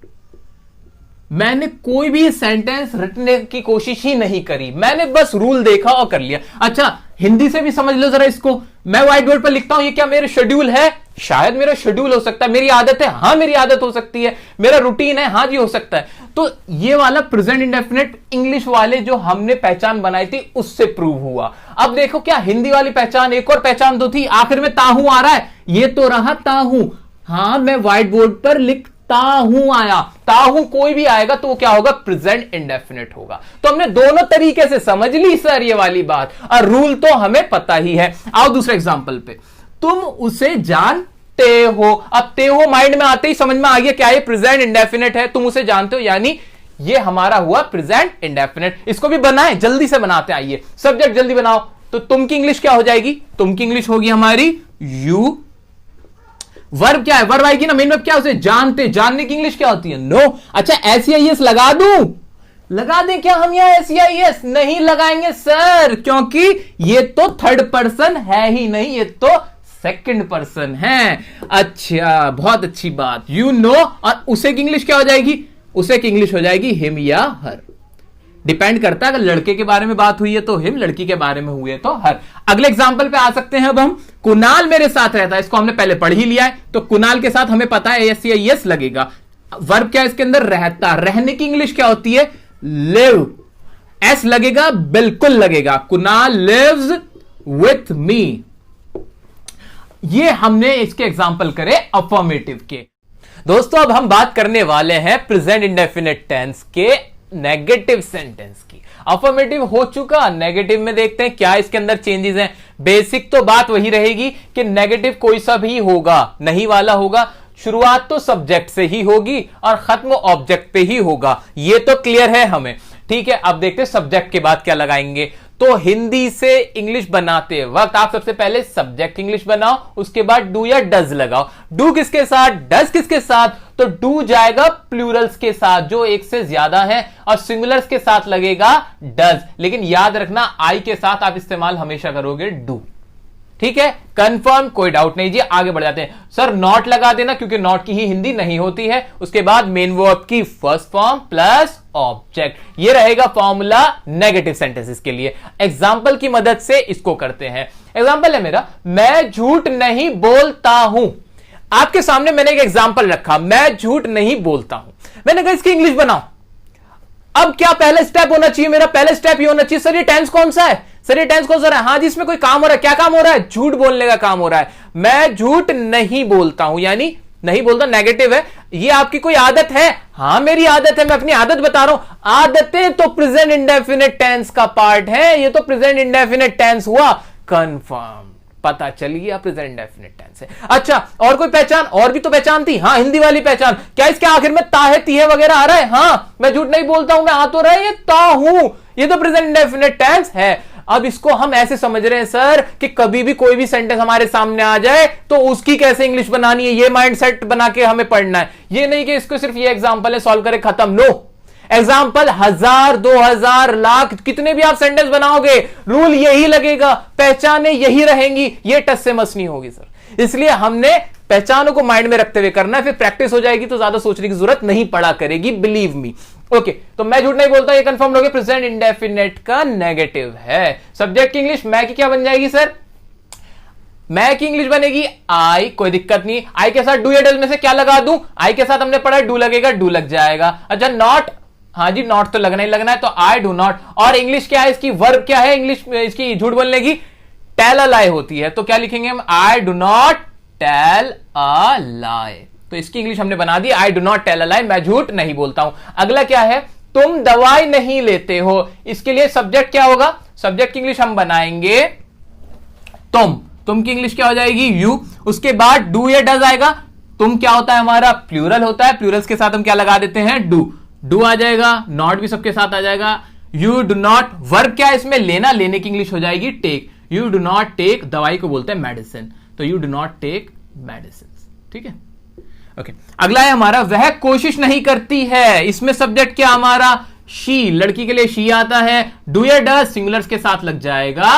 मैंने कोई भी सेंटेंस रटने की कोशिश ही नहीं करी, मैंने बस रूल देखा और कर लिया। अच्छा हिंदी से भी समझ लो जरा इसको। मैं व्हाइट बोर्ड पर लिखता हूं, ये क्या मेरे शेड्यूल है? शायद मेरा शेड्यूल हो सकता है। मेरी आदत है? हां मेरी आदत हो सकती है। मेरा रूटीन है? हां जी हो सकता है। तो ये वाला प्रेजेंट इंडेफिनिट इंग्लिश वाले जो हमने पहचान बनाई थी उससे प्रूव हुआ। अब देखो क्या हिंदी वाली पहचान, एक और पहचान तो थी, आखिर में ताहू आ रहा है, ये तो रहा ताहू। हां मैं व्हाइट बोर्ड पर लिख ताहू आया, ताहू कोई भी आएगा तो वो क्या होगा? प्रेजेंट इंडेफिनिट होगा। तो हमने दोनों तरीके से समझ ली सर ये वाली बात, और रूल तो हमें पता ही है। आओ दूसरे एग्जांपल पे। तुम उसे जानते हो। अब ते हो माइंड में आते ही समझ में आ गया क्या ये प्रेजेंट इंडेफिनिट है। तुम उसे जानते हो यानी ये हमारा हुआ प्रेजेंट इंडेफिनिट। इसको भी बनाएं, जल्दी से बनाते हैं। आइए सब्जेक्ट जल्दी बनाओ। तो तुम की इंग्लिश क्या हो जाएगी? तुम की इंग्लिश होगी हमारी यू। वर्ब क्या है? वर्ब आएगी ना, मेन वर्ब क्या है? उसे जानते। जानने की इंग्लिश क्या होती है? नो। अच्छा SEIS लगा दूं? लगा दें क्या हम यहां SEIS? नहीं लगाएंगे सर, क्योंकि ये तो थर्ड पर्सन है ही नहीं, ये तो सेकंड पर्सन है। अच्छा बहुत अच्छी बात। यू नो, और उसे की इंग्लिश क्या हो जाएगी? उसे की इंग्लिश हो जाएगी हिम या हर। डिपेंड करता है, अगर लड़के के बारे में बात हुई है तो हिम, लड़की के बारे में हुई है तो हर। अगले एग्जांपल पे आ सकते हैं अब हम। कुणाल मेरे साथ रहता है, इसको हमने पहले पढ़ ही लिया है, तो कुणाल के साथ हमें पता है SEIS लगेगा। वर्ब क्या है इसके अंदर? रहता। रहने की इंग्लिश क्या होती है? लिव। S लगेगा? बिल्कुल लगेगा। Kunal lives with me. ये हमने इसके एग्जांपल करे अफर्मेटिव के। दोस्तों अब हम बात करने वाले हैं प्रेजेंट इंडेफिनिट टेंस के नेगेटिव सेंटेंस की। अफर्मेटिव हो चुका, नेगेटिव में देखते हैं क्या इसके अंदर चेंजेस हैं। बेसिक तो बात वही रहेगी कि नेगेटिव कोई सा भी होगा, नहीं वाला होगा। शुरुआत तो सब्जेक्ट से ही होगी और खत्म ऑब्जेक्ट पे ही होगा, ये तो क्लियर है हमें, ठीक है। अब देखते हैं सब्जेक्ट के बाद क्या लगाएंगे। तो हिंदी से इंग्लिश बनाते वक्त आप सबसे पहले सब्जेक्ट इंग्लिश बनाओ, उसके बाद डू या डज लगाओ। डू किसके साथ? डज किसके साथ? तो डू जाएगा प्लूरल्स के साथ जो एक से ज्यादा है, और सिंगुलर्स के साथ लगेगा डज। लेकिन याद रखना आई के साथ आप इस्तेमाल हमेशा करोगे डू, ठीक है। कंफर्म, कोई डाउट नहीं जी। आगे बढ़ जाते हैं। सर नॉट लगा देना, क्योंकि नॉट की ही हिंदी नहीं होती है। उसके बाद मेन वर्ब की फर्स्ट फॉर्म प्लस ऑब्जेक्ट, ये रहेगा फॉर्मूला नेगेटिव सेंटेंसेस के लिए। एग्जांपल की मदद से इसको करते हैं। एग्जांपल है मेरा, मैं झूठ नहीं बोलता हूं। आपके सामने मैंने एक एग्जांपल रखा, मैं झूठ नहीं बोलता हूं। मैंने कहा इसकी इंग्लिश बनाओ। अब क्या पहला स्टेप होना चाहिए मेरा? पहला स्टेप ये होना चाहिए, सर ये टेंस कौन सा है? सर ये टेंस कौन सा है? हाँ जी इसमें कोई काम हो रहा है। क्या काम हो रहा है? झूठ बोलने का काम हो रहा है। मैं झूठ नहीं बोलता हूं, यानी नहीं बोलता नेगेटिव है। ये आपकी कोई आदत है? हां मेरी आदत है, मैं अपनी आदत बता रहा हूं। आदतें तो प्रेजेंट इंडेफिनिट टेंस का पार्ट है, ये तो प्रेजेंट इंडेफिनिट टेंस हुआ। कंफर्म, पता चल गया प्रेजेंट इंडेफिनिट टेंस है। अच्छा और कोई पहचान? और भी तो पहचान थी। हाँ हिंदी वाली पहचान। क्या इसके आखिर में ता है, ती है वगैरह आ रहा है? हाँ मैं झूठ नहीं बोलता हूं, मैं आ तो रहा है, ये ता हूं, ये तो प्रेजेंट इंडेफिनिट टेंस है। अब इसको हम ऐसे समझ रहे हैं सर कि कभी भी कोई भी सेंटेंस हमारे सामने आ जाए तो उसकी कैसे इंग्लिश बनानी है, ये माइंडसेट बना के हमें पढ़ना है। ये नहीं कि इसको सिर्फ ये एग्जांपल है सॉल्व करे खत्म। नो, एग्जाम्पल 1000, 2000, लाख, कितने भी आप सेंटेंस बनाओगे रूल यही लगेगा, पहचाने यही रहेंगी, ये टस से मस नहीं होगी सर। इसलिए हमने पहचानों को माइंड में रखते हुए करना है, फिर प्रैक्टिस हो जाएगी तो ज्यादा सोचने की जरूरत नहीं पड़ा करेगी, बिलीव मी। ओके तो मैं झूठ नहीं बोलता, ये कंफर्म हो गया, प्रेजेंट इंडेफिनिट का नेगेटिव है। सब्जेक्ट की इंग्लिश मैं की क्या बन जाएगी सर? मैं की इंग्लिश बनेगी आई, कोई दिक्कत नहीं। आई के साथ डू या डज में से क्या लगा दूं? आई के साथ हमने पढ़ा डू लगेगा, डू लग जाएगा। अच्छा नॉट, हाँ जी नॉट तो लगना ही लगना है, तो आई डू नॉट। और इंग्लिश क्या है इसकी? वर्ब क्या है इंग्लिश इसकी झूठ बोलने की? टेल अ लाई होती है, तो क्या लिखेंगे हम? I do not tell a lie. तो इसकी इंग्लिश हमने बना दी I do not tell a lie, मैं झूठ नहीं बोलता हूं। अगला क्या है? तुम दवाई नहीं लेते हो। इसके लिए सब्जेक्ट क्या होगा? सब्जेक्ट की इंग्लिश हम बनाएंगे तुम की इंग्लिश क्या हो जाएगी? यू। उसके बाद डू या डज आएगा। तुम क्या होता है हमारा? प्लूरल होता है, प्लूरल्स के साथ हम क्या लगा देते हैं? डू। डू आ जाएगा, नॉट भी सबके साथ आ जाएगा। यू डू नॉट, वर्ब क्या है इसमें, लेना, लेने की इंग्लिश हो जाएगी take. You do not take, दवाई को बोलते हैं मेडिसिन, तो you do not take medicine. ठीक है, ओके। अगला है हमारा, वह कोशिश नहीं करती है। इसमें सब्जेक्ट क्या हमारा, शी, लड़की के लिए शी आता है। डू या डज, सिंगुलर्स के साथ लग जाएगा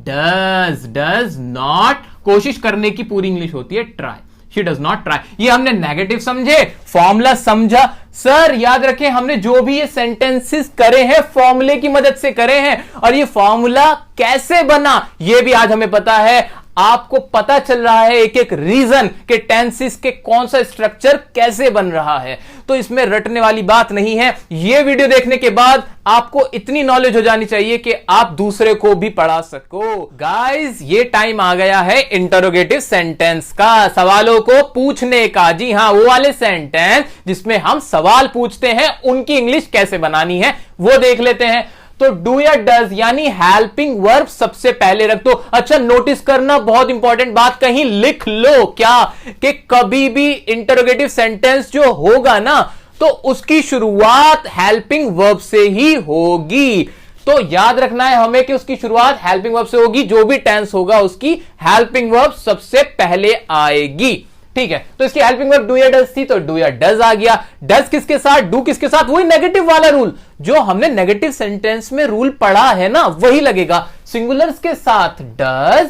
डज। डज नॉट, कोशिश करने की पूरी इंग्लिश होती है try. She does not try. ये हमने नेगेटिव समझे, फॉर्मूला समझा। सर याद रखें, हमने जो भी ये सेंटेंसेस करे हैं फॉर्मूले की मदद से करे हैं, और ये फॉर्मूला कैसे बना ये भी आज हमें पता है। आपको पता चल रहा है एक एक रीजन के टेंसेस के कौन सा स्ट्रक्चर कैसे बन रहा है, तो इसमें रटने वाली बात नहीं है। यह वीडियो देखने के बाद आपको इतनी नॉलेज हो जानी चाहिए कि आप दूसरे को भी पढ़ा सको। गाइस, ये टाइम आ गया है इंटरोगेटिव सेंटेंस का, सवालों को पूछने का। जी हां, वो वाले सेंटेंस जिसमें हम सवाल पूछते हैं उनकी इंग्लिश कैसे बनानी है वो देख लेते हैं। तो डू या डज यानी हेल्पिंग वर्ब सबसे पहले रख दो। अच्छा, नोटिस करना, बहुत इंपॉर्टेंट बात कहीं लिख लो क्या, कि कभी भी इंटरोगेटिव सेंटेंस जो होगा ना तो उसकी शुरुआत हेल्पिंग वर्ब से ही होगी। तो याद रखना है हमें कि उसकी शुरुआत हेल्पिंग वर्ब से होगी। जो भी टेंस होगा उसकी हेल्पिंग वर्ब सबसे पहले आएगी। ठीक है, तो इसकी हेल्पिंग वर्ब डू या डज थी, तो डू या डज आ गया। डज किसके साथ, डू किसके साथ, वही नेगेटिव वाला रूल जो हमने नेगेटिव सेंटेंस में रूल पढ़ा है ना, वही लगेगा। सिंगुलर्स के साथ डज,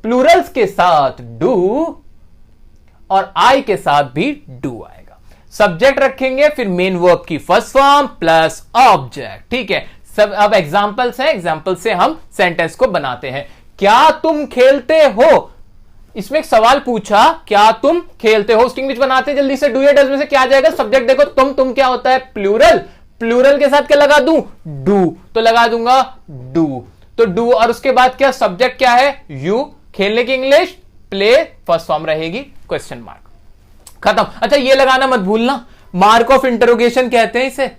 प्लूरल्स के साथ डू, और आई के साथ भी डू आएगा। सब्जेक्ट रखेंगे, फिर मेन वर्ब की फर्स्ट फॉर्म प्लस ऑब्जेक्ट। ठीक है, सब अब एग्जांपल्स हैं, एग्जांपल से हम सेंटेंस को बनाते हैं। क्या तुम खेलते हो, इसमें एक सवाल पूछा, क्या तुम खेलते हो, उसकी इंग्लिश बनाते हैं जल्दी से। डू या डज में से क्या आ जाएगा, सब्जेक्ट देखो, तुम क्या होता है, प्लूरल। प्लूरल के साथ क्या लगा दूं, डू, तो लगा दूंगा डू, तो डू, और उसके बाद क्या, सब्जेक्ट क्या है, यू, खेलने की इंग्लिश प्ले, फर्स्ट फॉर्म रहेगी क्वेश्चन मार्क, खत्म। अच्छा, ये लगाना मत भूलना, मार्क ऑफ इंटरोगेशन कहते हैं इसे,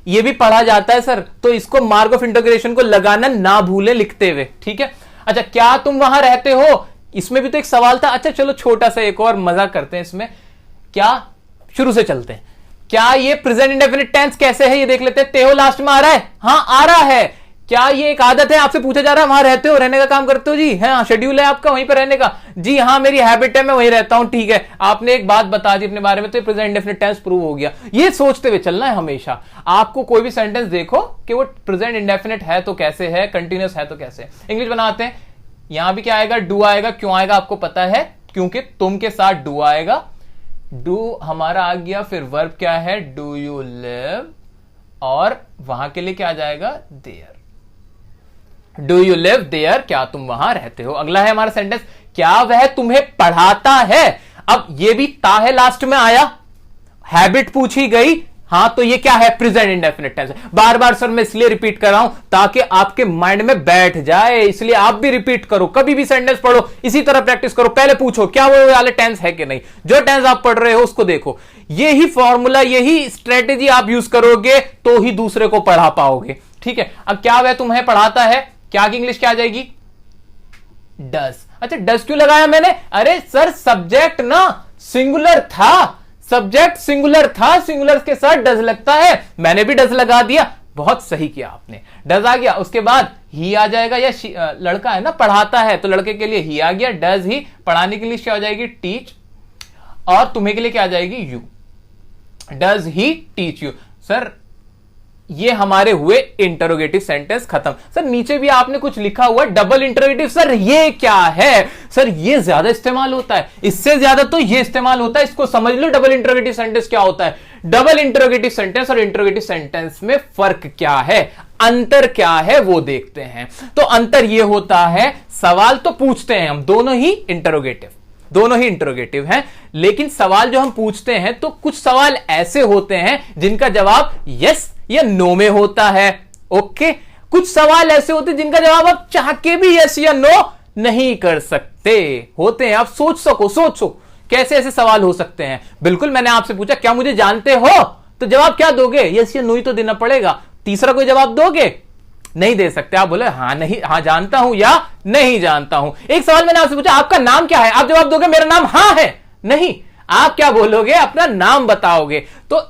ये भी पढ़ा जाता है सर, तो इसको मार्क ऑफ इंटरोगेशन को लगाना ना भूले लिखते हुए। ठीक है, अच्छा, क्या तुम वहां रहते हो, इसमें भी तो एक सवाल था। अच्छा चलो, छोटा सा एक और मजा करते हैं इसमें, क्या, शुरू से चलते हैं। क्या ये प्रेजेंट इंडेफिनिट टेंस कैसे है ये देख लेते हैं। ते हो लास्ट में आ रहा है, हाँ आ रहा है। क्या ये एक आदत है, आपसे पूछा जा रहा है वहां रहते हो, रहने का काम करते हो जी, हाँ शेड्यूल है आपका वहीं पर रहने का, जी हाँ मेरी हैबिट है, मैं वहीं रहता हूं। ठीक है, आपने एक बात बता दी अपने बारे में, तो प्रेजेंट इंडेफिनिट टेंस प्रूव हो गया। ये सोचते हुए चलना है हमेशा। आपको कोई भी सेंटेंस देखो कि वो प्रेजेंट इंडेफिनिट है तो कैसे है, कंटिन्यूस है तो कैसे। इंग्लिश बनाते हैं, यहां भी क्या आएगा, डू आएगा। क्यों आएगा आपको पता है, क्योंकि तुम के साथ डू आएगा। डू हमारा आ गया, फिर वर्ब क्या है, डू यू लिव, और वहां के लिए क्या आ जाएगा, there. Do you live there, क्या तुम वहां रहते हो। अगला है हमारा सेंटेंस, क्या वह तुम्हें पढ़ाता है। अब ये भी ता है लास्ट में आया, हैबिट पूछी गई, हाँ तो ये क्या है, प्रेजेंट इंडेफिनिट टेंस। बार बार सर मैं इसलिए रिपीट कर रहा हूं ताकि आपके माइंड में बैठ जाए, इसलिए आप भी रिपीट करो, कभी भी सेंटेंस पढ़ो इसी तरह प्रैक्टिस करो। पहले पूछो क्या वो वाले टेंस है कि नहीं, जो टेंस आप पढ़ रहे हो उसको देखो। यही फॉर्मूला, यही स्ट्रेटेजी आप यूज करोगे तो ही दूसरे को पढ़ा पाओगे। ठीक है, अब क्या वह तुम्हें पढ़ाता है, क्या की इंग्लिश क्या आ जाएगी, डज। अच्छा, डज क्यों लगाया मैंने, अरे सर सब्जेक्ट ना सिंगुलर था, सब्जेक्ट सिंगुलर था, सिंगुलर के साथ डज लगता है, मैंने भी डज लगा दिया, बहुत सही किया आपने, डज आ गया। उसके बाद ही आ जाएगा, या लड़का है ना पढ़ाता है तो लड़के के लिए ही आ गया, डज ही। पढ़ाने के लिए क्या हो जाएगी, टीच, और तुम्हें के लिए क्या आ जाएगी, you. Does he teach you. Sir ये हमारे हुए इंटरोगेटिव सेंटेंस खत्म। सर नीचे भी आपने कुछ लिखा हुआ डबल इंटरोगेटिव, सर ये क्या है, सर ये ज्यादा इस्तेमाल होता है, इससे ज्यादा तो ये इस्तेमाल होता है, इसको समझ लो डबल इंटरोगेटिव सेंटेंस क्या होता है। डबल इंटरोगेटिव सेंटेंस और इंटरोगेटिव सेंटेंस में फर्क क्या है, अंतर क्या है वो देखते हैं। तो अंतर ये होता है, सवाल तो पूछते हैं हम, दोनों ही इंटरोगेटिव हैं, लेकिन सवाल जो हम पूछते हैं तो कुछ सवाल ऐसे होते हैं जिनका जवाब यस या नो में होता है। ओके, कुछ सवाल ऐसे होते हैं जिनका जवाब आप चाह के भी यस या नो नहीं कर सकते होते हैं। आप सोचो कैसे ऐसे सवाल हो सकते हैं। बिल्कुल, मैंने आपसे पूछा क्या मुझे जानते हो, तो जवाब क्या दोगे, यस या नो ही तो देना पड़ेगा। तीसरा कोई जवाब दोगे, नहीं दे सकते। आप बोले हाँ नहीं, हाँ जानता हूं या नहीं जानता हूं। एक सवाल मैंने आपसे पूछा आपका नाम क्या है, आप जवाब दोगे मेरा नाम हाँ है, नहीं, आप क्या बोलोगे, अपना नाम बताओगे। तो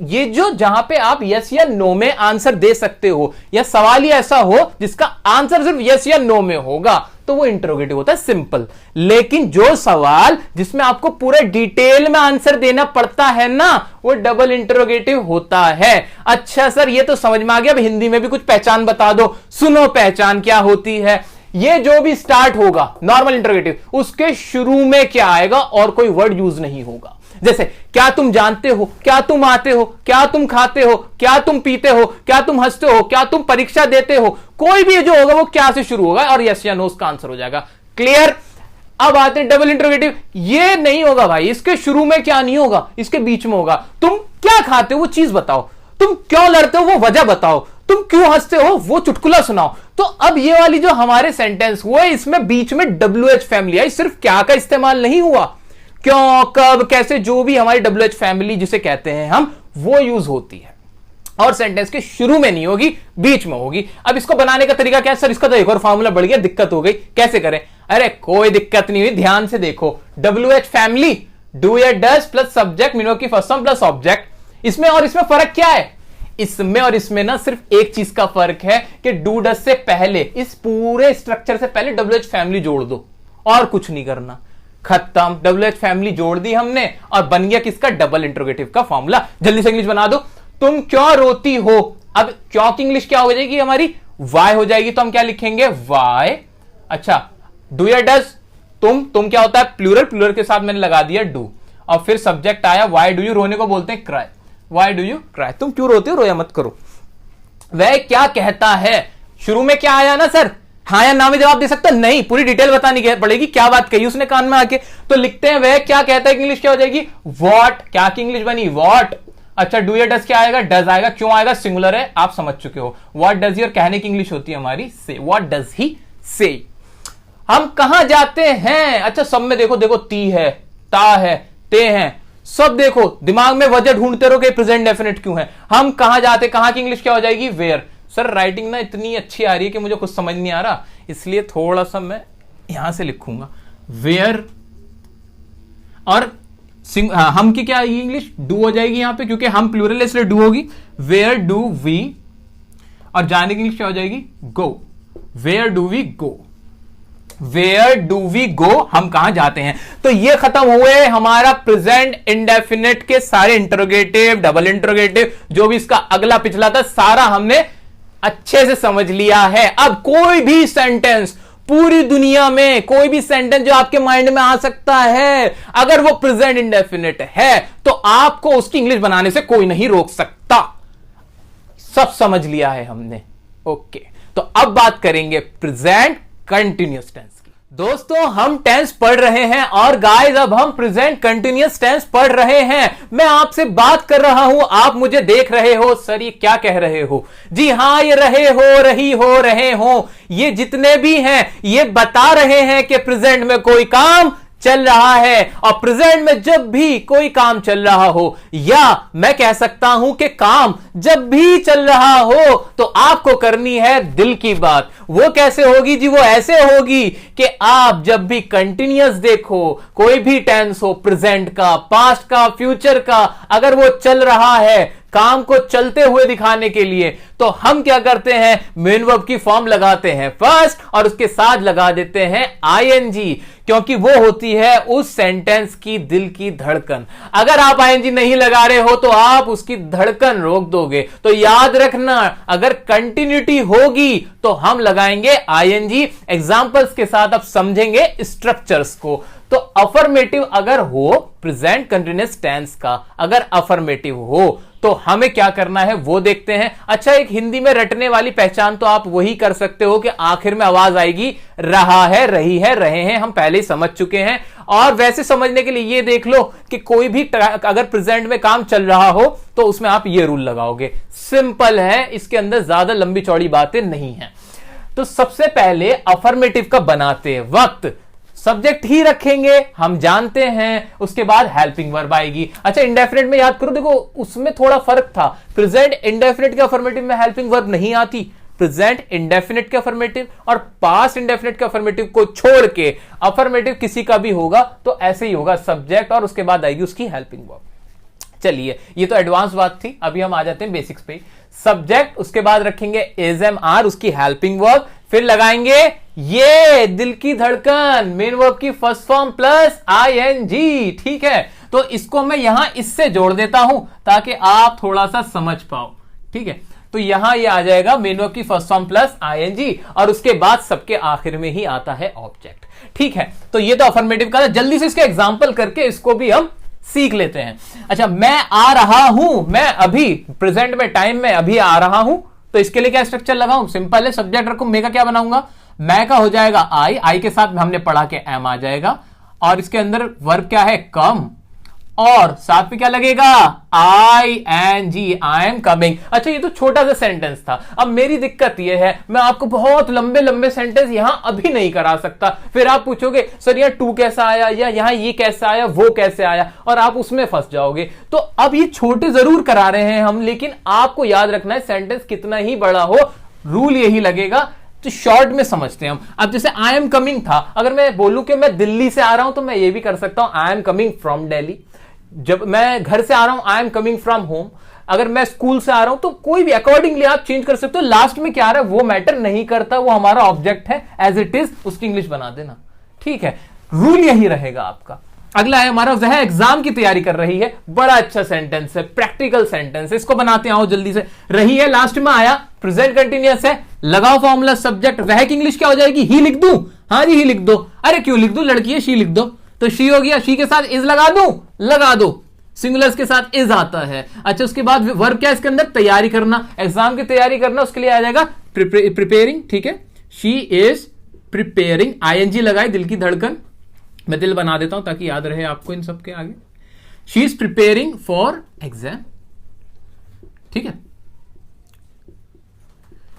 ये जो जहां पे आप यस या नो में आंसर दे सकते हो, या सवाल ही ऐसा हो जिसका आंसर सिर्फ यस या नो में होगा, तो वो इंटरोगेटिव होता है, सिंपल। लेकिन जो सवाल जिसमें आपको पूरे डिटेल में आंसर देना पड़ता है ना, वो डबल इंटरोगेटिव होता है। अच्छा सर, ये तो समझ में आ गया, अब हिंदी में भी कुछ पहचान बता दो। सुनो, पहचान क्या होती है। ये जो भी स्टार्ट होगा नॉर्मल इंटरोगेटिव, उसके शुरू में क्या आएगा और कोई वर्ड यूज नहीं होगा। जैसे क्या तुम जानते हो, क्या तुम आते हो, क्या तुम खाते हो, क्या तुम पीते हो, क्या तुम हंसते हो, क्या तुम परीक्षा देते हो, कोई भी जो होगा वो क्या से शुरू होगा और यस या नो उसका आंसर हो जाएगा। क्लियर। अब आते हैं डबल इंटरोगेटिव। ये नहीं होगा भाई, इसके शुरू में क्या नहीं होगा, इसके बीच में होगा। तुम क्या खाते हो वो चीज बताओ, तुम क्यों लड़ते हो वो वजह बताओ, तुम क्यों हंसते हो वो चुटकुला सुनाओ। तो अब ये वाली जो हमारे सेंटेंस हुए, इसमें बीच में WH फैमिली आई, सिर्फ क्या का इस्तेमाल नहीं हुआ, क्यों, कब, कैसे, जो भी हमारी WH फैमिली जिसे कहते हैं हम, वो यूज होती है। और सेंटेंस के शुरू में नहीं होगी, बीच में होगी। अब इसको बनाने का तरीका क्या है सर, इसका तो एक और फॉर्मूला बढ़ गया, दिक्कत हो गई, कैसे करें। अरे कोई दिक्कत नहीं हुई, ध्यान से देखो। WH फैमिली, डू या डज प्लस सब्जेक्ट मीनो की फर्स्ट फॉर्म प्लस ऑब्जेक्ट। इसमें और इसमें फर्क क्या है, इसमें और इसमें ना सिर्फ एक चीज का फर्क है कि डू डज से पहले, इस पूरे स्ट्रक्चर से पहले WH फैमिली जोड़ दो, और कुछ नहीं करना, खत्म। WH फैमिली जोड़ दी हमने और बन गया किसका, डबल इंटरोगेटिव का फॉर्मूला। जल्दी से इंग्लिश बना दो। तुम क्यों रोती हो, अब क्यों की इंग्लिश क्या हो जाएगी हमारी, वाई हो जाएगी, तो हम क्या लिखेंगे, वाई। अच्छा, डू या डज, तुम क्या होता है, प्लूरल, प्लूरल के साथ मैंने लगा दिया डू, और फिर सब्जेक्ट आया वाई डू यू, रोने को बोलते हैं cry, why do you cry, तुम क्यों रोते हो, रोया मत करो। वह क्या कहता है, शुरू में क्या आया ना सर, हाँ या ना में जवाब दे सकते नहीं, पूरी डिटेल बतानी पड़ेगी, क्या बात कही उसने कान में आके। तो लिखते हैं वह क्या कहता है, इंग्लिश क्या हो जाएगी, वॉट। क्या की इंग्लिश बनी, वॉट। अच्छा, डू या डज क्या आएगा, डज आएगा, क्यों आएगा, सिंगुलर है, आप समझ चुके हो। व्हाट डज ही, और कहने की इंग्लिश होती है हमारी से, व्हाट डज ही से। हम कहां जाते हैं, अच्छा सब में देखो, देखो ती है, ता है, ते हैं, सब देखो, दिमाग में वजह ढूंढते रहो कि प्रेजेंट डेफिनेट क्यों है। हम कहां जाते, कहां की इंग्लिश क्या हो जाएगी, वेयर। सर राइटिंग ना इतनी अच्छी आ रही है कि मुझे कुछ समझ नहीं आ रहा, इसलिए थोड़ा सा मैं यहां से लिखूंगा, वेयर। और हम की क्या आएगी इंग्लिश, डू हो जाएगी यहां पे, क्योंकि हम प्लूरल है इसलिए डू होगी, वेयर डू वी। और जाने की इंग्लिश क्या हो जाएगी, go, where do we go, where do we go, हम कहां जाते हैं। तो ये खत्म हुए हमारा प्रेजेंट इंडेफिनिट के सारे इंटरोगेटिव, डबल इंटरोगेटिव, जो भी इसका अगला पिछला था, सारा हमने अच्छे से समझ लिया है। अब कोई भी सेंटेंस, पूरी दुनिया में कोई भी सेंटेंस जो आपके माइंड में आ सकता है, अगर वो प्रेजेंट इंडेफिनिट है, तो आपको उसकी इंग्लिश बनाने से कोई नहीं रोक सकता। सब समझ लिया है हमने, ओके। तो अब बात करेंगे प्रेजेंट कंटिन्यूअस टेंस की। दोस्तों हम टेंस पढ़ रहे हैं, और गाइस अब हम प्रेजेंट कंटिन्यूअस टेंस पढ़ रहे हैं। मैं आपसे बात कर रहा हूं, आप मुझे देख रहे हो, सर ये क्या कह रहे हो। जी हां, ये रहे हो, रही हो, रहे हो, ये जितने भी हैं ये बता रहे हैं कि प्रेजेंट में कोई काम चल रहा है। और प्रेजेंट में जब भी कोई काम चल रहा हो, या मैं कह सकता हूं कि काम जब भी चल रहा हो, तो आपको करनी है दिल की बात। वो कैसे होगी जी, वो ऐसे होगी कि आप जब भी कंटिन्यूअस देखो, कोई भी टेंस हो, प्रेजेंट का, पास्ट का, फ्यूचर का, अगर वो चल रहा है, काम को चलते हुए दिखाने के लिए, तो हम क्या करते हैं, मेन वर्ब की फॉर्म लगाते हैं फर्स्ट, और उसके साथ लगा देते हैं आईएनजी, क्योंकि वो होती है उस सेंटेंस की दिल की धड़कन। अगर आप आईएनजी नहीं लगा रहे हो तो आप उसकी धड़कन रोक दोगे। तो याद रखना, अगर कंटिन्यूटी होगी तो हम लगाएंगे आईएनजी। एग्जांपल्स के साथ आप समझेंगे स्ट्रक्चर्स को। तो अफर्मेटिव अगर हो, प्रेजेंट कंटिन्यूअस टेंस का अगर अफर्मेटिव हो, तो हमें क्या करना है वो देखते हैं। अच्छा, एक हिंदी में रटने वाली पहचान तो आप वही कर सकते हो कि आखिर में आवाज आएगी रहा है, रही है, रहे हैं, हम पहले ही समझ चुके हैं। और वैसे समझने के लिए ये देख लो कि कोई भी अगर प्रेजेंट में काम चल रहा हो तो उसमें आप ये रूल लगाओगे। सिंपल है, इसके अंदर ज्यादा लंबी चौड़ी बातें नहीं है। तो सबसे पहले अफर्मेटिव का बनाते वक्त सब्जेक्ट ही रखेंगे, हम जानते हैं। उसके बाद हेल्पिंग वर्ब आएगी। अच्छा, इंडेफिनिट में याद करो, देखो उसमें थोड़ा फर्क था। प्रेजेंट इंडेफिनिट के अफर्मेटिव में हेल्पिंग वर्ब नहीं आती। प्रेजेंट इंडेफिनिट के अफर्मेटिव और पास्ट इंडेफिनिट के अफर्मेटिव को छोड़ के अफर्मेटिव किसी का भी होगा तो ऐसे ही होगा, सब्जेक्ट और उसके बाद आएगी उसकी हेल्पिंग वर्ब। चलिए ये तो एडवांस बात थी, अभी हम आ जाते हैं बेसिक्स पे। सब्जेक्ट, उसके बाद रखेंगे इज एम आर, उसकी हेल्पिंग वर्ब, फिर लगाएंगे ये दिल की धड़कन, मेन वर्ब की फर्स्ट फॉर्म प्लस आईएनजी। ठीक है, तो इसको मैं यहां इससे जोड़ देता हूं ताकि आप थोड़ा सा समझ पाओ। ठीक है, तो यहां ये आ जाएगा मेन वर्ब की फर्स्ट फॉर्म प्लस आईएनजी, और उसके बाद सबके आखिर में ही आता है ऑब्जेक्ट। ठीक है, तो ये तो अफर्मेटिव का था। जल्दी से इसके एग्जांपल करके इसको भी हम सीख लेते हैं। अच्छा, मैं आ रहा हूं, मैं अभी प्रेजेंट में टाइम में अभी आ रहा हूं, तो इसके लिए क्या स्ट्रक्चर लगाऊं? सिंपल है, सब्जेक्ट रखूं, मैं का क्या बनाऊंगा? मैं का हो जाएगा आई के साथ हमने पढ़ा के एम आ जाएगा, और इसके अंदर वर्ब क्या है? कम, और साथ में क्या लगेगा? I N G, I am coming. अच्छा, ये तो छोटा सा सेंटेंस था। अब मेरी दिक्कत ये है, मैं आपको बहुत लंबे लंबे सेंटेंस यहां अभी नहीं करा सकता। फिर आप पूछोगे सर यहाँ टू कैसा आया, या यहां ये कैसा आया, वो कैसे आया, और आप उसमें फंस जाओगे। तो अब ये छोटे जरूर करा रहे हैं हम, लेकिन आपको याद रखना है सेंटेंस कितना ही बड़ा हो, रूल यही लगेगा। तो शॉर्ट में समझते हैं हम। अब जैसे आई एम कमिंग था, अगर मैं बोलूं कि मैं दिल्ली से आ रहा हूं, तो मैं ये भी कर सकता हूं आई एम कमिंग फ्रॉम दिल्ली। जब मैं घर से आ रहा हूं, आई एम कमिंग फ्रॉम होम। अगर मैं स्कूल से आ रहा हूं, तो कोई भी अकॉर्डिंगली आप चेंज कर सकते हो। लास्ट में क्या आ रहा है वो मैटर नहीं करता, वो हमारा ऑब्जेक्ट है, एज इट इज उसकी इंग्लिश बना देना। ठीक है, रूल यही रहेगा आपका। अगला है हमारा, वह एग्जाम की तैयारी कर रही है। बड़ा अच्छा सेंटेंस है, प्रैक्टिकल सेंटेंस है, इसको बनाते हैं। आओ जल्दी से। रही है लास्ट में आया, प्रेजेंट कंटिन्यूअस है, लगाओ फॉर्मूला सब्जेक्ट। वह की इंग्लिश क्या हो जाएगी? ही लिख दूं? हाँ जी, ही लिख दो। अरे क्यों लिख दूं, लड़की है, शी लिख दो। तो शी हो गया, शी के साथ इज लगा दूं? लगा दो, सिंगुलर्स के साथ इज आता है। अच्छा, उसके बाद वर्ब क्या इसके अंदर? तैयारी करना, एग्जाम की तैयारी करना, उसके लिए आ जाएगा प्रिपेयरिंग। ठीक है, शी इज प्रिपेयरिंग, आईएनजी लगाए, दिल की धड़कन, मैं दिल बना देता हूं ताकि याद रहे आपको इन सबके आगे। She is preparing for exam. ठीक है,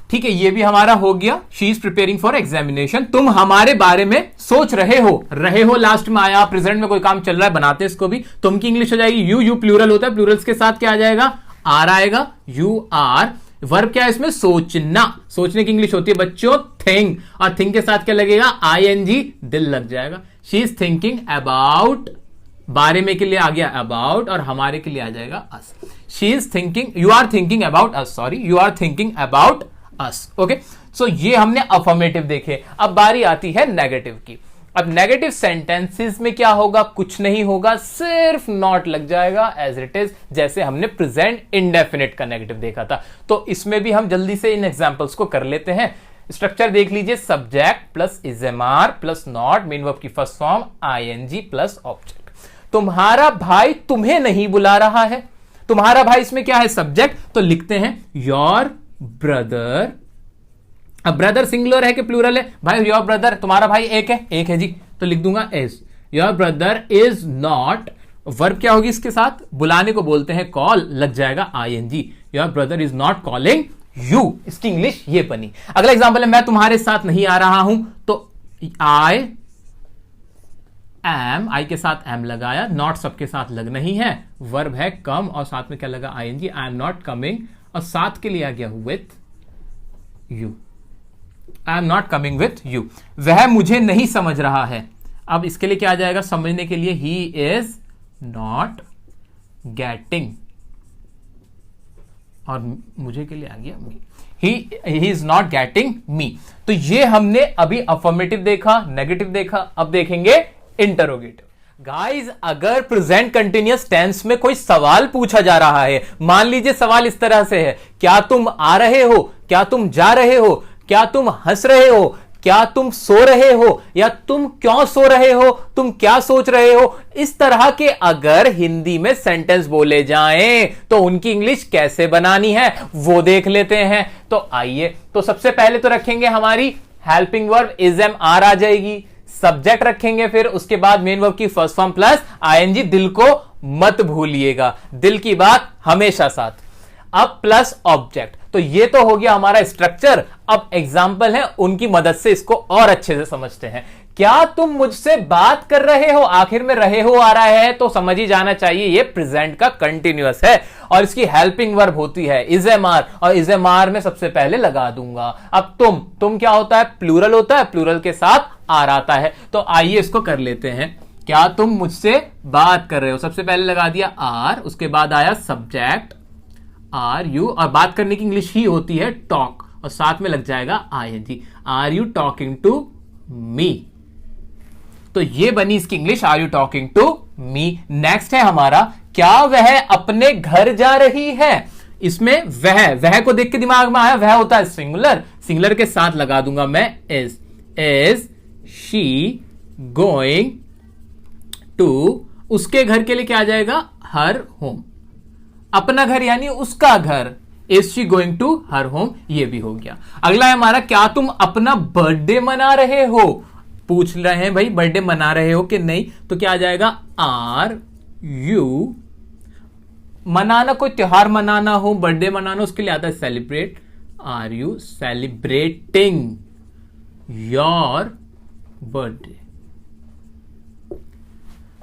ठीक है, ये भी हमारा हो गया। She is preparing for examination. तुम हमारे बारे में सोच रहे हो लास्ट में आया, प्रेजेंट में कोई काम चल रहा है, बनाते हैं इसको भी। तुम की इंग्लिश हो जाएगी यू, यू प्लूरल होता है, प्लूरल्स के साथ क्या आ जाएगा? आर आएगा, यू आर। वर्ब क्या है इसमें? सोचना, सोचने की इंग्लिश होती है बच्चों थिंक, और थिंक के साथ क्या लगेगा? आईएनजी, दिल लग जाएगा। शी इज थिंकिंग अबाउट, बारे में के लिए आ गया अबाउट, और हमारे के लिए आ जाएगा us. She is thinking, you are thinking about us, sorry, you are thinking about us. Okay, so ये हमने अफर्मेटिव देखे। अब बारी आती है नेगेटिव की। अब नेगेटिव सेंटेंसेस में क्या होगा? कुछ नहीं होगा, सिर्फ नॉट लग जाएगा एज इट इज, जैसे हमने प्रेजेंट इंडेफिनिट का नेगेटिव देखा था। तो इसमें भी हम जल्दी से इन एग्जांपल्स को कर लेते हैं। स्ट्रक्चर देख लीजिए, subject plus is am are plus not, main verb की first form ING plus object. तुम्हारा भाई तुम्हें नहीं बुला रहा है। तुम्हारा भाई इसमें क्या है? सब्जेक्ट, तो लिखते हैं योर ब्रदर। अब ब्रदर सिंगुलर है कि प्लूरल है? भाई योर ब्रदर, तुम्हारा भाई एक है जी, तो लिख दूंगा is. Your brother is not, verb क्या होगी इसके साथ? बुलाने को बोलते हैं कॉल, लग जाएगा ING. Your brother is not calling you, इसकी इंग्लिश ये बनी। अगला एग्जांपल है, मैं तुम्हारे साथ नहीं आ रहा हूं, तो आई एम, आई के साथ एम लगाया, नॉट सबके साथ लग नहीं है, वर्ब है कम, और साथ में क्या लगा? ING. I am not coming, और साथ के लिए आ गया with you. I am not coming with you. वह मुझे नहीं समझ रहा है। अब इसके लिए क्या आ जाएगा? समझने के लिए ही इज नॉट गेटिंग, और मुझे के लिए आ गया me. He is not getting me. तो ये हमने अभी अफर्मेटिव देखा, नेगेटिव देखा, अब देखेंगे इंटरोगेटिव। गाइज, अगर प्रेजेंट कंटिन्यूअस टेंस में कोई सवाल पूछा जा रहा है, मान लीजिए सवाल इस तरह से है, क्या तुम आ रहे हो, क्या तुम जा रहे हो, क्या तुम हंस रहे हो, क्या तुम सो रहे हो, या तुम क्यों सो रहे हो, तुम क्या सोच रहे हो, इस तरह के अगर हिंदी में सेंटेंस बोले जाएं तो उनकी इंग्लिश कैसे बनानी है वो देख लेते हैं। तो आइए, तो सबसे पहले तो रखेंगे हमारी helping verb is am are आ जाएगी, सब्जेक्ट रखेंगे, फिर उसके बाद मेन वर्ब की फर्स्ट फॉर्म प्लस आईएनजी। दिल को मत भूलिएगा, दिल की बात हमेशा साथ। अब प्लस ऑब्जेक्ट, तो ये तो हो गया हमारा स्ट्रक्चर। अब एग्जाम्पल है, उनकी मदद से इसको और अच्छे से समझते हैं। क्या तुम मुझसे बात कर रहे हो, आखिर में रहे हो आ रहा है, तो समझ ही जाना चाहिए ये प्रेजेंट का कंटिन्यूअस है, और इसकी हेल्पिंग वर्ब होती है इज एम आर, और इज एम आर में सबसे पहले लगा दूंगा। अब तुम क्या होता है? प्लूरल होता है, प्लूरल के साथ आर आता है। तो आइए इसको कर लेते हैं। क्या तुम मुझसे बात कर रहे हो? सबसे पहले लगा दिया आर, उसके बाद आया सब्जेक्ट आर यू, और बात करने की इंग्लिश ही होती है टॉक, और साथ में लग जाएगा ING. Are you talking to me? तो ये बनी इसकी English, are you talking to me. Next है हमारा, क्या वह अपने घर जा रही है? इसमें वह को देख के दिमाग में आया, वह होता है सिंगुलर, सिंगुलर के साथ लगा दूंगा मैं इज शी गोइंग टू, उसके घर के लिए क्या आ जाएगा? Her home. अपना घर यानी उसका घर, is she going to her home, ये भी हो गया। अगला है हमारा, क्या तुम अपना बर्थडे मना रहे हो? पूछ रहे हैं भाई बर्थडे मना रहे हो कि नहीं, तो क्या आ जाएगा? आर यू, मनाना कोई त्योहार मनाना हो, बर्थडे मनाना, उसके लिए आता है celebrate. Are you celebrating your birthday?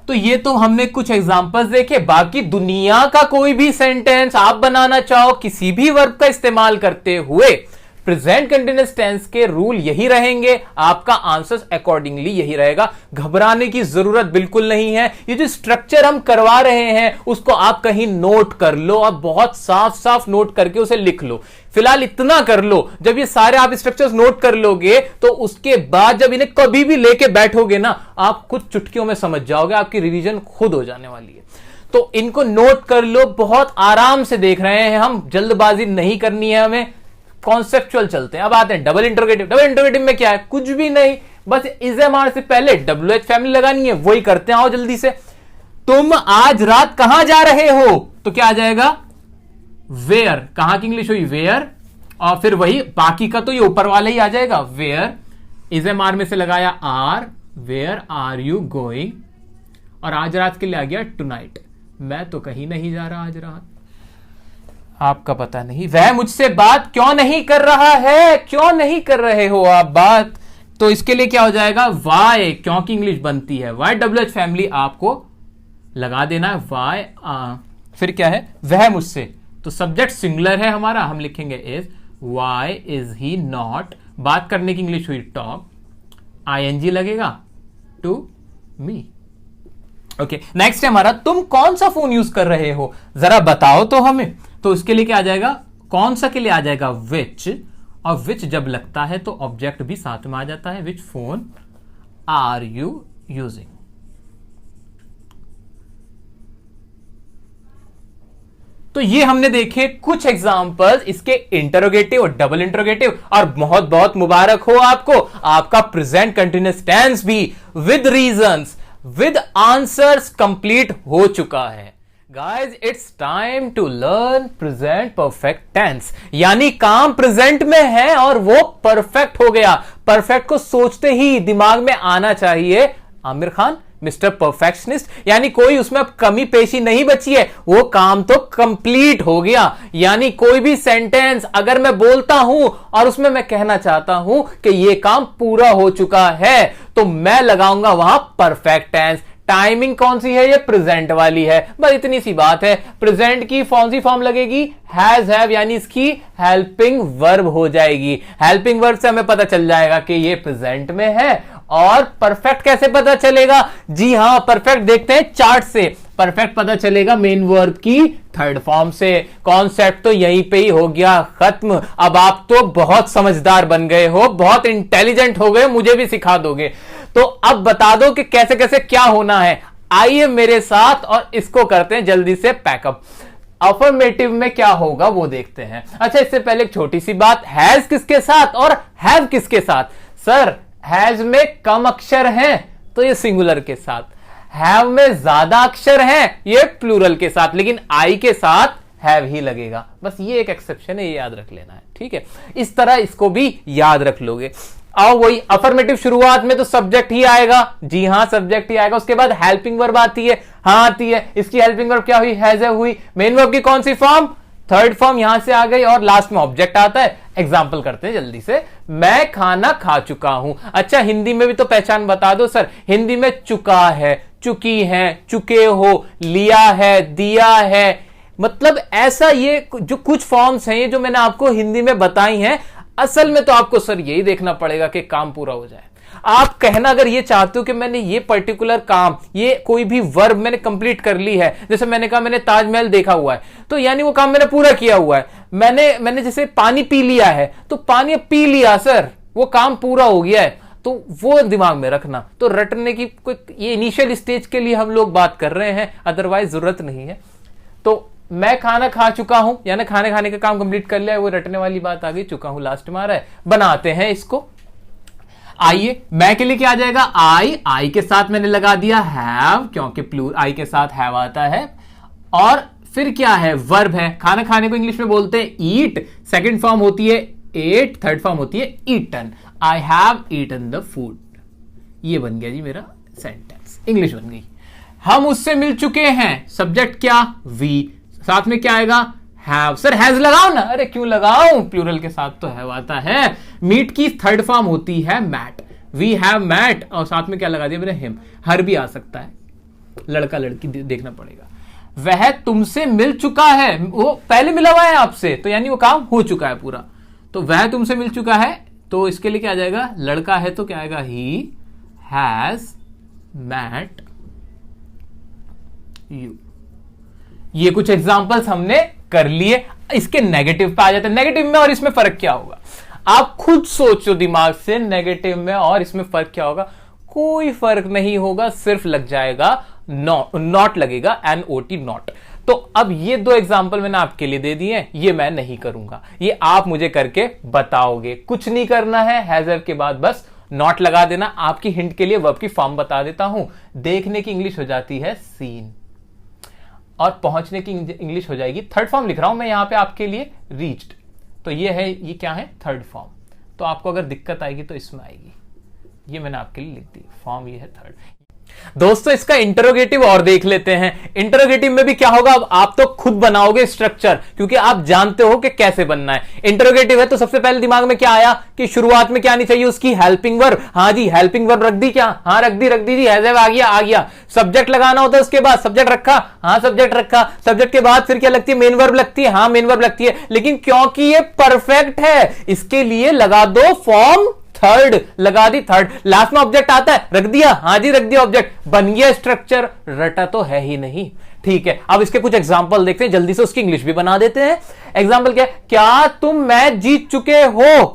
तो ये तो हमने कुछ एग्जांपल्स देखे। बाकी दुनिया का कोई भी सेंटेंस आप बनाना चाहो किसी भी वर्ब का इस्तेमाल करते हुए, प्रेजेंट कंटीन्यूअस टेंस के रूल यही रहेंगे, आपका आंसर अकॉर्डिंगली यही रहेगा। घबराने की जरूरत बिल्कुल नहीं है। ये जो स्ट्रक्चर हम करवा रहे हैं उसको आप कहीं नोट कर लो और बहुत साफ साफ नोट करके उसे लिख लो। फिलहाल इतना कर लो, जब ये सारे आप स्ट्रक्चर्स नोट कर लोगे तो उसके बाद जब इन्हें कभी भी लेके बैठोगे ना, आप कुछ चुटकियों में समझ जाओगे, आपकी रिवीजन खुद हो जाने वाली है। तो इनको नोट कर लो, बहुत आराम से देख रहे हैं हम, जल्दबाजी नहीं करनी है हमें, कॉन्सेप्चुअल चलते हैं। अब आते हैं डबल इंटरोगेटिव। डबल इंटरोगेटिव में क्या है? कुछ भी नहीं, बस इज एम आर से पहले WH फैमिली लगानी है, वही करते हैं। आओ जल्दी से, तुम आज रात कहां जा रहे हो? तो क्या आ जाएगा? वेयर। कहां की इंग्लिश हुई? वेयर। और फिर वही बाकी का तो ये ऊपर वाला ही आ जाएगा, वेयर। इज एम आर में से लगाया are, where are you going, और आज रात के लिए आ गया टुनाइट। मैं तो कहीं नहीं जा रहा आज रात। आपका पता नहीं वह मुझसे बात क्यों नहीं कर रहा है? क्यों नहीं कर रहे हो आप बात? तो इसके लिए क्या हो जाएगा? वाई। क्यों की इंग्लिश बनती है वाई, WH फैमिली आपको लगा देना है, वाई। फिर क्या है? वह मुझसे, तो सब्जेक्ट सिंगुलर है हमारा, हम लिखेंगे is. Why is he not, बात करने की इंग्लिश हुई टॉक, ING लगेगा टू मी। ओके, नेक्स्ट है हमारा, तुम कौन सा फोन यूज कर रहे हो? जरा बताओ तो हमें। तो उसके लिए क्या आ जाएगा? कौन सा के लिए आ जाएगा? विच, और विच जब लगता है तो ऑब्जेक्ट भी साथ में आ जाता है। Which phone are you using? तो ये हमने देखे कुछ एग्जांपल्स इसके इंटरोगेटिव और डबल इंटरोगेटिव, और बहुत बहुत मुबारक हो आपको, आपका प्रेजेंट कंटीन्यूअस टेंस भी with reasons, with answers complete हो चुका है। Guys, it's time to learn present perfect tense, यानी काम प्रेजेंट में है और वो परफेक्ट हो गया। परफेक्ट को सोचते ही दिमाग में आना चाहिए आमिर खान मिस्टर परफेक्शनिस्ट, यानी कोई उसमें अब कमी पेशी नहीं बची है, वो काम तो कंप्लीट हो गया। यानी कोई भी सेंटेंस अगर मैं बोलता हूं और उसमें मैं कहना चाहता हूं कि ये काम पूरा हो चुका है, तो मैं लगाऊंगा वहां परफेक्ट टेंस। टाइमिंग कौन सी है? ये प्रेजेंट वाली है, बस इतनी सी बात है। प्रेजेंट की कौन सी फॉर्म लगेगी? हैज हैव, यानी इसकी हेल्पिंग वर्ब हो जाएगी। हेल्पिंग वर्ब से हमें पता चल जाएगा कि ये प्रेजेंट में है। और परफेक्ट कैसे पता चलेगा? जी हां, परफेक्ट देखते हैं चार्ट से। परफेक्ट पता चलेगा मेन वर्ब की थर्ड फॉर्म से। कॉन्सेप्ट तो यहीं पे ही हो गया खत्म। अब आप तो बहुत समझदार बन गए हो, बहुत इंटेलिजेंट हो गए, मुझे भी सिखा दोगे। तो अब बता दो कि कैसे कैसे क्या होना है। आइए मेरे साथ और इसको करते हैं जल्दी से पैकअप। अफर्मेटिव में क्या होगा वो देखते हैं। अच्छा, इससे पहले एक छोटी सी बात, हैज किसके साथ और हैव किसके साथ? सर, हैज में कम अक्षर हैं तो ये सिंगुलर के साथ, हैव में ज्यादा अक्षर हैं ये प्लूरल के साथ, लेकिन आई के साथ हैव ही लगेगा। बस ये एक एक्सेप्शन है, ये याद रख लेना है, ठीक है? इस तरह इसको भी याद रख लोगे। और वही अफर्मेटिव शुरुआत में तो सब्जेक्ट ही आएगा, जी हां सब्जेक्ट ही आएगा। उसके बाद हेल्पिंग वर्ब आती है, हां आती है। इसकी हेल्पिंग वर्ब क्या हुई? हैज हुई। मेन वर्ब की कौन सी फॉर्म? थर्ड फॉर्म यहां से आ गई, और लास्ट में ऑब्जेक्ट आता है। एग्जाम्पल करते हैं जल्दी से। मैं खाना खा चुका हूं। अच्छा, हिंदी में भी तो पहचान बता दो सर। हिंदी में चुका है, चुकी है, चुके हो, लिया है, दिया है, मतलब ऐसा ये जो कुछ फॉर्म्स हैं, ये जो मैंने आपको हिंदी में बताई हैं, असल में तो आपको सर यही देखना पड़ेगा कि काम पूरा हो जाए। आप कहना अगर ये चाहते हो कि मैंने ये पर्टिकुलर काम, ये कोई भी वर्ब मैंने कंप्लीट कर ली है, जैसे मैंने कहा मैंने ताजमहल देखा हुआ है, तो यानी वो काम मैंने पूरा किया हुआ है। मैंने जैसे पानी पी लिया है, तो पानी पी लिया सर, वो काम पूरा हो गया है, तो वो दिमाग में रखना। तो रटने की कोई, ये इनिशियल स्टेज के लिए हम लोग बात कर रहे हैं, अदरवाइज जरूरत नहीं है। तो मैं खाना खा चुका हूं, यानी खाने खाने का काम कंप्लीट कर लिया है, वो रटने वाली बात आ गई, चुका हूं लास्ट में आ रहा है। बनाते हैं इसको। आइए, मैं के लिए क्या आ जाएगा, आई के साथ मैंने लगा दिया हैव, क्योंकि आई के साथ हैव आता है। और फिर क्या है, वर्ब है। खाना खाने को इंग्लिश में बोलते हैं ईट, सेकंड फॉर्म होती है एट, थर्ड फॉर्म होती है eaten. I have eaten the food. ये बन गया जी मेरा सेंटेंस, इंग्लिश बन गई। हम उससे मिल चुके हैं, सब्जेक्ट क्या, वी, साथ में क्या आएगा, हैव। सर हैज लगाओ ना, अरे क्यों लगाऊं, प्लूरल के साथ तो हैव आता है। मीट की थर्ड फॉर्म होती है मैट, वी हैव मैट, और साथ में क्या लगा दिया मैंने, हिम। हर भी आ सकता है, लड़का लड़की देखना पड़ेगा। वह तुमसे मिल चुका है, वो पहले मिला हुआ है आपसे, तो यानी वो काम हो चुका है पूरा। तो वह तुमसे मिल चुका है, तो इसके लिए क्या आ जाएगा, लड़का है तो क्या आएगा, ही हैज मैट यू। ये कुछ एग्जांपल्स हमने कर लिए। इसके नेगेटिव पे आ जाते हैं। नेगेटिव में और इसमें फर्क क्या होगा, आप खुद सोचो दिमाग से, नेगेटिव में और इसमें फर्क क्या होगा। कोई फर्क नहीं होगा, सिर्फ लग जाएगा नॉट लगेगा, NOT नॉट। तो अब ये दो एग्जाम्पल मैंने आपके लिए दे दिए, ये मैं नहीं करूंगा, ये आप मुझे करके बताओगे। कुछ नहीं करना है, हैजर के बाद बस नॉट लगा देना। आपकी हिंट के लिए वर्ब की फॉर्म बता देता हूं। देखने की इंग्लिश हो जाती है सीन, और पहुंचने की इंग्लिश हो जाएगी, थर्ड फॉर्म लिख रहा हूं मैं यहां पे आपके लिए, रीच्ड। तो ये है, ये क्या है, थर्ड फॉर्म। तो आपको अगर दिक्कत आएगी तो इसमें आएगी, ये मैंने आपके लिए लिख दी फॉर्म, ये है थर्ड। दोस्तों इसका इंटरोगेटिव और देख लेते हैं। इंटरोगेटिव में भी क्या होगा, अब आप तो खुद बनाओगे स्ट्रक्चर, क्योंकि आप जानते हो कि कैसे बनना है। इंटरोगेटिव है तो सबसे पहले दिमाग में क्या आया कि शुरुआत में क्या आनी चाहिए, उसकी हेल्पिंग वर्ब। हाँ जी, हेल्पिंग वर्ब रख दी क्या, हाँ रख दी जी, हैव आ गया। सब्जेक्ट लगाना होता है, उसके बाद सब्जेक्ट रखा, हाँ सब्जेक्ट रखा। सब्जेक्ट के बाद फिर क्या लगती है, मेन वर्ब लगती है, हाँ मेन वर्ब लगती है। लेकिन क्योंकि ये परफेक्ट है, इसके लिए लगा दो फॉर्म थर्ड, लगा दी थर्ड। लास्ट में ऑब्जेक्ट आता है, रख दिया, हाँ जी रख दिया ऑब्जेक्ट, बन गया स्ट्रक्चर। रटा तो है ही नहीं। ठीक है, अब इसके कुछ एग्जांपल देखते हैं, जल्दी से उसकी इंग्लिश भी बना देते हैं। एग्जांपल क्या है, क्या तुम मैच जीत चुके हो,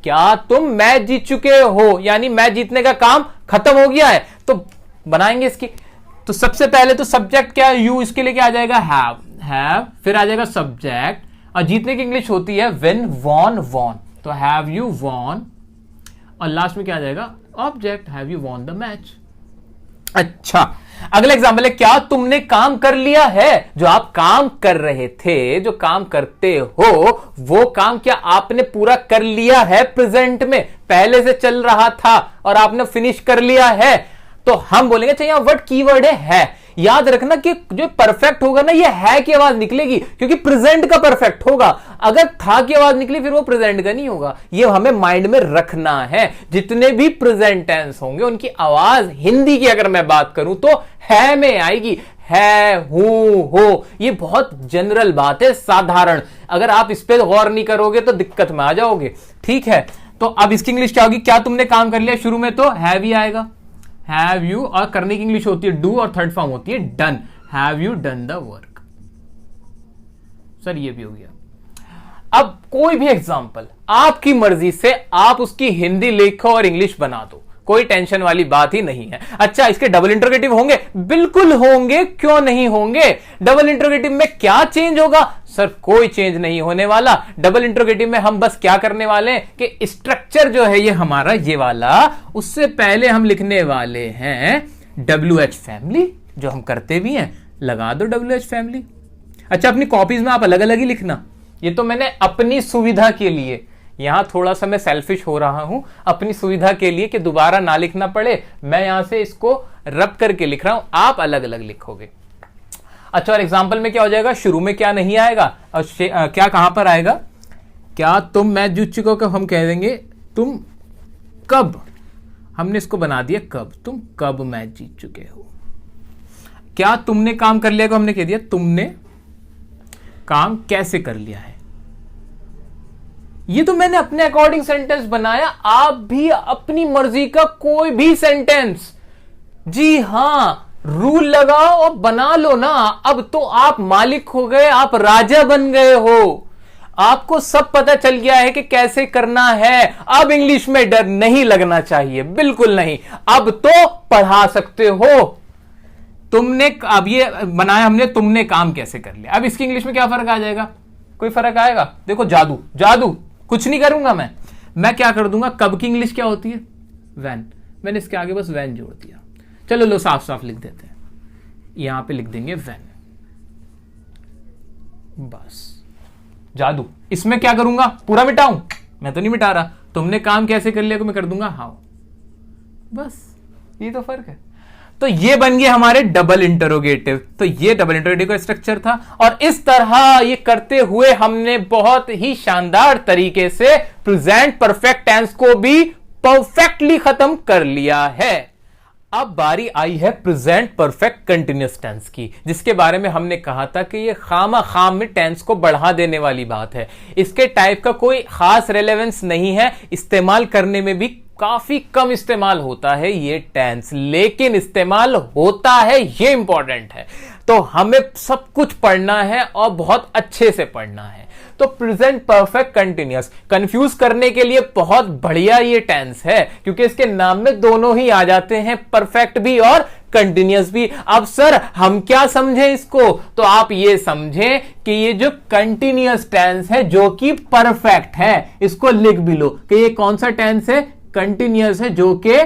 क्या तुम मैच जीत चुके हो, यानी मैच जीतने का काम खत्म हो गया है। तो बनाएंगे इसकी। तो सबसे पहले तो सब्जेक्ट क्या है, यू, इसके लिए क्या आ जाएगा, हैव, फिर आ जाएगा सब्जेक्ट, और जीतने की इंग्लिश होती है विन, वॉन, तो हैव यू वॉन, और लास्ट में क्या आ जाएगा, object, have you won the match. अच्छा, अगला एग्जांपल है, क्या तुमने काम कर लिया है, जो आप काम कर रहे थे, जो काम करते हो, वो काम क्या आपने पूरा कर लिया है, प्रेजेंट में पहले से चल रहा था और आपने फिनिश कर लिया है। तो हम बोलेंगे, अच्छा यहां वर्ड कीवर्ड है। याद रखना कि जो परफेक्ट होगा ना, ये है की आवाज निकलेगी, क्योंकि प्रेजेंट का परफेक्ट होगा। अगर था की आवाज निकली फिर वो प्रेजेंट का नहीं होगा। ये हमें माइंड में रखना है। जितने भी प्रेजेंट टेंस होंगे उनकी आवाज, हिंदी की अगर मैं बात करूं तो है में आएगी, है, हूं, हो। ये बहुत जनरल बात है, साधारण। अगर आप इस पे गौर नहीं करोगे तो दिक्कत में आ जाओगे। ठीक है, तो अब इसकी इंग्लिश क्या होगी, क्या तुमने काम कर लिया, शुरू में तो हैव ही आएगा, हैव यू, और करने की इंग्लिश होती है डू, और थर्ड फॉर्म होती है done, have you done the work. Sir ये भी हो गया। अब कोई भी एग्जांपल आपकी मर्जी से आप उसकी हिंदी लिखो और इंग्लिश बना दो, कोई टेंशन वाली बात ही नहीं है। अच्छा, इसके डबल इंटरोगेटिव होंगे, बिल्कुल होंगे, क्यों नहीं होंगे। डबल इंटरोगेटिव में क्या चेंज होगा, सर कोई चेंज नहीं होने वाला। डबल इंटरोगेटिव में हम बस क्या करने वाले हैं कि स्ट्रक्चर जो है ये हमारा ये वाला, उससे पहले हम लिखने वाले हैं WH फैमिली, जो हम करते भी हैं, लगा दो WH फैमिली। अच्छा, अपनी कॉपीज में आप अलग अलग ही लिखना, ये तो मैंने अपनी सुविधा के लिए, यहां थोड़ा सा मैं सेल्फिश हो रहा हूं, अपनी सुविधा के लिए कि दोबारा ना लिखना पड़े, मैं यहां से इसको रब करके लिख रहा हूं, आप अलग अलग लिखोगे। अच्छा, और एग्जांपल में क्या हो जाएगा, शुरू में क्या नहीं आएगा और क्या कहां पर आएगा, क्या तुम मैच जीत चुके हो, हम कह देंगे तुम कब, हमने इसको बना दिया कब, तुम कब मैच जीत चुके हो। क्या तुमने काम कर लिया को हमने कह दिया तुमने काम कैसे कर लिया है। ये तो मैंने अपने अकॉर्डिंग सेंटेंस बनाया, आप भी अपनी मर्जी का कोई भी सेंटेंस, जी हां, रूल लगाओ और बना लो ना। अब तो आप मालिक हो गए, आप राजा बन गए हो, आपको सब पता चल गया है कि कैसे करना है। अब इंग्लिश में डर नहीं लगना चाहिए, बिल्कुल नहीं। अब तो पढ़ा सकते हो। तुमने अब ये बनाया हमने, तुमने काम कैसे कर लिया। अब इसकी इंग्लिश में क्या फर्क आ जाएगा, कोई फर्क आएगा। देखो जादू, जादू कुछ नहीं करूंगा मैं क्या कर दूंगा, कब की इंग्लिश क्या होती है, वैन। मैंने इसके आगे बस वैन जोड़ दिया। चलो लो साफ साफ लिख देते हैं, यहां पे लिख देंगे वैन, बस। जादू, इसमें क्या करूंगा, पूरा मिटाऊं, मैं तो नहीं मिटा रहा। तुमने काम कैसे कर लिया को मैं कर दूंगा हाउ, बस। ये तो फर्क है। तो ये बन गए हमारे डबल इंटरोगेटिव। तो ये डबल इंटरोगेटिव का स्ट्रक्चर था, और इस तरह ये करते हुए हमने बहुत ही शानदार तरीके से प्रेजेंट परफेक्ट टेंस को भी परफेक्टली खत्म कर लिया है। अब बारी आई है प्रेजेंट परफेक्ट कंटिन्यूअस टेंस की, जिसके बारे में हमने कहा था कि ये खाम में टेंस को बढ़ा देने वाली बात है। इसके टाइप का कोई खास रेलेवेंस नहीं है, इस्तेमाल करने में भी काफी कम इस्तेमाल होता है ये टेंस, लेकिन इस्तेमाल होता है, ये इंपॉर्टेंट है। तो हमें सब कुछ पढ़ना है और बहुत अच्छे से पढ़ना है। तो प्रेजेंट परफेक्ट कंटिन्यूअस कंफ्यूज करने के लिए बहुत बढ़िया ये टेंस है, क्योंकि इसके नाम में दोनों ही आ जाते हैं, परफेक्ट भी और कंटिन्यूअस भी। अब सर हम क्या समझें इसको, तो आप ये समझें कि ये जो कंटिन्यूअस टेंस है जो कि परफेक्ट है, इसको लिख भी लो कि ये कौन सा टेंस है, कंटिन्यूअस है जो कि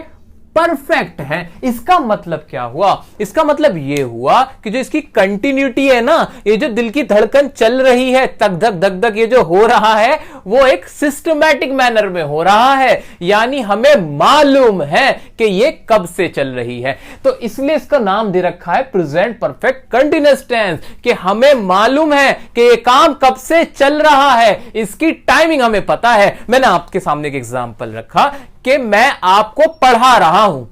परफेक्ट है। इसका मतलब क्या हुआ, इसका मतलब यह हुआ कि जो इसकी कंटिन्यूटी है ना, ये जो दिल की धड़कन चल रही है, तक धक धक धक ये जो हो रहा है, वो एक सिस्टमैटिक मैनर में हो रहा है, यानी हमें मालूम है कि ये कब से चल रही है। तो इसलिए इसका नाम दे रखा है प्रेजेंट परफेक्ट कंटिन्यूअस टेंस, कि हमें मालूम है कि ये काम कब से चल रहा है, इसकी टाइमिंग हमें पता है। मैंने आपके सामने एक एग्जांपल रखा कि मैं आपको पढ़ा रहा हूं,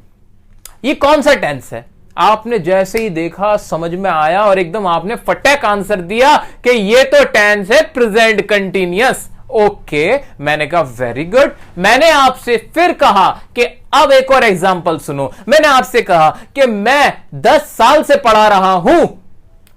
ये कौन सा टेंस है। आपने जैसे ही देखा समझ में आया और एकदम आपने फटाक आंसर दिया कि ये तो टेंस है प्रेजेंट कंटिन्यूअस। ओके, मैंने कहा वेरी गुड। मैंने आपसे फिर कहा कि अब एक और एग्जांपल सुनो। मैंने आपसे कहा कि मैं 10 साल से पढ़ा रहा हूं,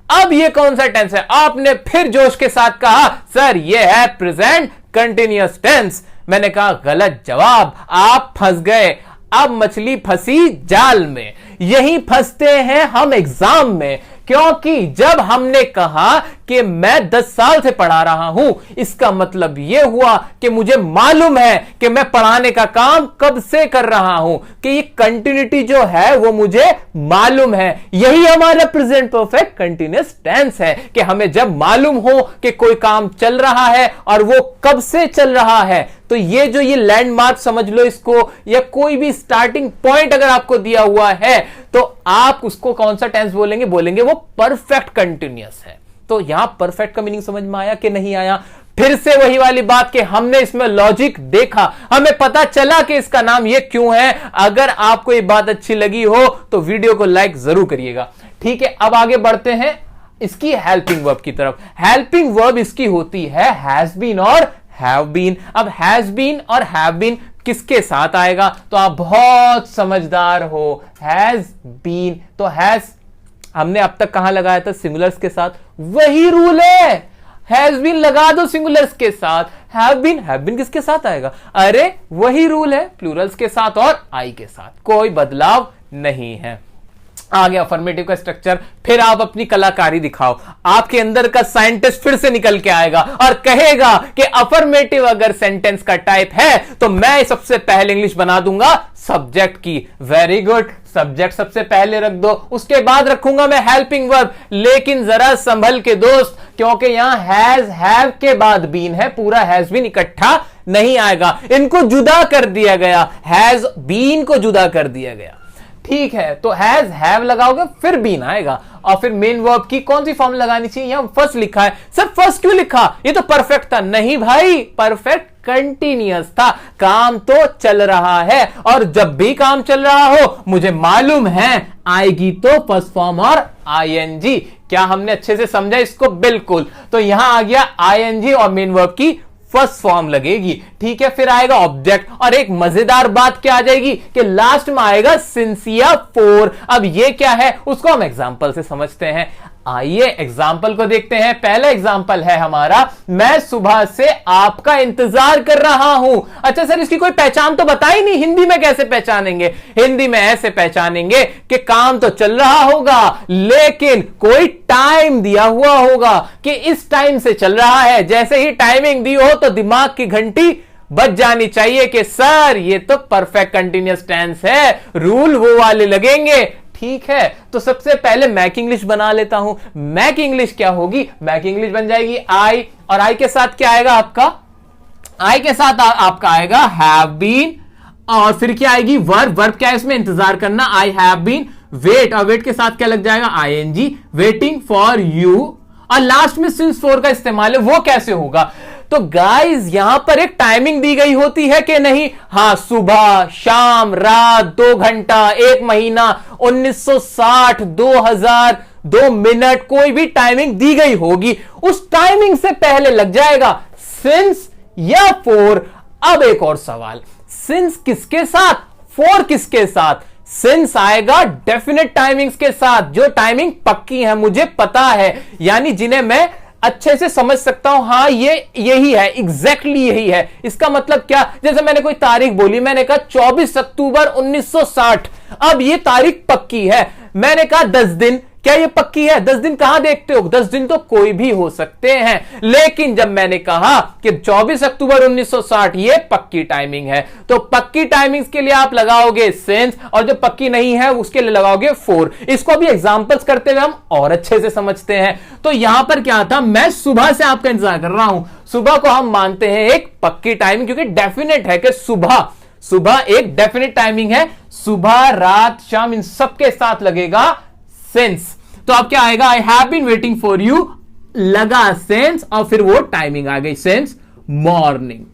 अब ये कौन सा टेंस है। आपने फिर जोश के साथ कहा सर ये है प्रेजेंट कंटिन्यूअस टेंस। मैंने कहा गलत जवाब, आप फंस गए। अब मछली फंसी जाल में, यही फंसते हैं हम एग्जाम में, क्योंकि जब हमने कहा कि मैं 10 साल से पढ़ा रहा हूं, इसका मतलब यह हुआ कि मुझे मालूम है कि मैं पढ़ाने का काम कब से कर रहा हूं, कि ये कंटिन्यूटी जो है वो मुझे मालूम है। यही हमारा प्रेजेंट परफेक्ट कंटिन्यूअस टेंस है, कि हमें जब मालूम हो कि कोई काम चल रहा है और वो कब से चल रहा है। तो ये जो ये लैंडमार्क समझ लो इसको, या कोई भी स्टार्टिंग पॉइंट अगर आपको दिया हुआ है तो आप उसको कौन सा टेंस बोलेंगे, बोलेंगे वो परफेक्ट कंटिन्यूअस है। तो यहां परफेक्ट का मीनिंग समझ में आया कि नहीं आया। फिर से वही वाली बात कि हमने इसमें लॉजिक देखा, हमें पता चला कि इसका नाम ये क्यों है। अगर आपको ये बात अच्छी लगी हो तो वीडियो को लाइक जरूर करिएगा। ठीक है, अब आगे बढ़ते हैं इसकी हेल्पिंग वर्ब की तरफ। हेल्पिंग वर्ब इसकी होती है हैज बीन और हैव बीन। अब हैज बीन और हैव बीन किसके साथ आएगा, तो आप बहुत समझदार हो। हैज बीन तो हैज हमने अब तक कहां लगाया था, सिंगुलर्स के साथ। वही रूल है, हैज बीन लगा दो सिंगुलर्स के साथ। हैव बीन किसके साथ आएगा, अरे वही रूल है, प्लूरल्स के साथ और आई के साथ, कोई बदलाव नहीं है। आ गया अफर्मेटिव का स्ट्रक्चर। फिर आप अपनी कलाकारी दिखाओ, आपके अंदर का साइंटिस्ट फिर से निकल के आएगा और कहेगा कि अफर्मेटिव अगर सेंटेंस का टाइप है तो मैं सबसे पहले इंग्लिश बना दूंगा सब्जेक्ट की। वेरी गुड, सब्जेक्ट सबसे पहले रख दो, उसके बाद रखूंगा मैं हेल्पिंग वर्ब। लेकिन जरा संभल के दोस्त, क्योंकि यहां हैज हैव के बाद बीन है, पूरा हैज बीन इकट्ठा नहीं आएगा, इनको जुदा कर दिया गया, हैज बीन को जुदा कर दिया गया। ठीक है, तो हैज हैव लगाओगे फिर बीन आएगा, और फिर मेन वर्ब की कौन सी फॉर्म लगानी चाहिए, यहां फर्स्ट लिखा है। सर फर्स्ट क्यों लिखा, ये तो परफेक्ट था। नहीं भाई, परफेक्ट कंटिन्यूअस था, काम तो चल रहा है, और जब भी काम चल रहा हो मुझे मालूम है आएगी तो फर्स्ट फॉर्म और आईएनजी। क्या हमने अच्छे से समझा इसको, बिल्कुल। तो यहां आ गया आईएनजी और मेन वर्ब की फर्स्ट फॉर्म लगेगी, ठीक है। फिर आएगा ऑब्जेक्ट, और एक मजेदार बात क्या आ जाएगी कि लास्ट में आएगा सिंस या फॉर। अब ये क्या है उसको हम एग्जांपल से समझते हैं। आइए एग्जाम्पल को देखते हैं। पहला एग्जाम्पल है हमारा, मैं सुबह से आपका इंतजार कर रहा हूं। अच्छा सर, इसकी कोई पहचान तो बताई नहीं, हिंदी में कैसे पहचानेंगे? हिंदी में ऐसे पहचानेंगे कि काम तो चल रहा होगा लेकिन कोई टाइम दिया हुआ होगा कि इस टाइम से चल रहा है। जैसे ही टाइमिंग दी हो तो दिमाग की घंटी बज जानी चाहिए कि सर ये तो परफेक्ट कंटिन्यूअस टेंस है, रूल वो वाले लगेंगे, ठीक है। तो सबसे पहले मैक इंग्लिश बना लेता हूं। मैक इंग्लिश क्या होगी? मैक इंग्लिश बन जाएगी आई, और आई के साथ क्या आएगा आपका? आई के साथ आपका आएगा हैव बीन, और फिर क्या आएगी? वर्ब। वर्ब क्या है इसमें? इंतजार करना, आई हैव बीन। वेट, और वेट के साथ क्या लग जाएगा? ING, waiting for you. और लास्ट में सिंस फॉर का इस्तेमाल है, वो कैसे होगा? तो गाइस यहां पर एक टाइमिंग दी गई होती है कि नहीं? हां, सुबह, शाम, रात, 2 घंटा, 1 महीना, 1960, 2000, 2 मिनट, कोई भी टाइमिंग दी गई होगी, उस टाइमिंग से पहले लग जाएगा सिंस या फॉर। अब एक और सवाल, सिंस किसके साथ, फॉर किसके साथ? सिंस आएगा डेफिनेट टाइमिंग्स के साथ, जो टाइमिंग पक्की है, मुझे पता है, यानी जिन्हें मैं अच्छे से समझ सकता हूं। हां, ये यही है, एग्जैक्टली यही है। इसका मतलब क्या? जैसे मैंने कोई तारीख बोली, मैंने कहा 24 अक्टूबर 1960। अब ये तारीख पक्की है। मैंने कहा 10 दिन, क्या ये पक्की है? 10 दिन कहां देखते हो? 10 दिन तो कोई भी हो सकते हैं। लेकिन जब मैंने कहा कि 24 अक्टूबर 1960 ये पक्की टाइमिंग है, तो पक्की टाइमिंग्स के लिए आप लगाओगे सिंस, और जो पक्की नहीं है उसके लिए लगाओगे फॉर। इसको भी एग्जांपल्स करते हुए हम और अच्छे से समझते हैं। तो यहां पर क्या था? मैं सुबह से आपका इंतजार कर रहा हूं। सुबह को हम मानते हैं एक पक्की टाइमिंग, क्योंकि डेफिनेट है कि सुबह एक डेफिनेट टाइमिंग है। सुबह, रात, शाम, इन सबके साथ लगेगा सिंस। तो अब क्या आएगा? I have been waiting for you, लगा सिंस, और फिर वो टाइमिंग आ गई सिंस मॉर्निंग।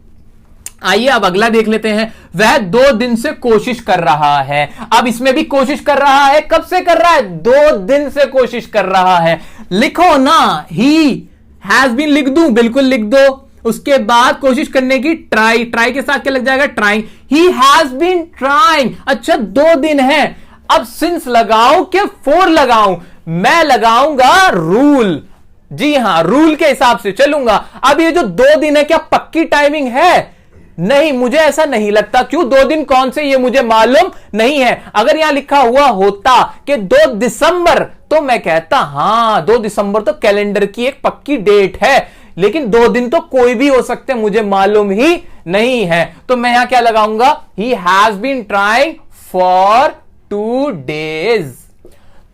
आइए अब अगला देख लेते हैं। वह 2 दिन से कोशिश कर रहा है। अब इसमें भी कोशिश कर रहा है, कब से कर रहा है? 2 दिन से कोशिश कर रहा है। लिखो ना, ही हैज बीन लिख दूं, बिल्कुल लिख दो। उसके बाद कोशिश करने की ट्राई, ट्राई के साथ क्या लग जाएगा? Trying. He has been trying. अच्छा 2 दिन है, अब सिंस लगाऊं कि फॉर लगाऊं? मैं लगाऊंगा रूल, जी हां, रूल के हिसाब से चलूंगा। अब ये जो 2 दिन है, क्या पक्की टाइमिंग है? नहीं, मुझे ऐसा नहीं लगता। क्यों? 2 दिन कौन से, ये मुझे मालूम नहीं है। अगर यहां लिखा हुआ होता कि 2 दिसंबर, तो मैं कहता हां 2 दिसंबर तो कैलेंडर की एक पक्की डेट है, लेकिन 2 दिन तो कोई भी हो सकते, मुझे मालूम ही नहीं है। तो मैं यहां क्या लगाऊंगा? He has been trying for 2 days।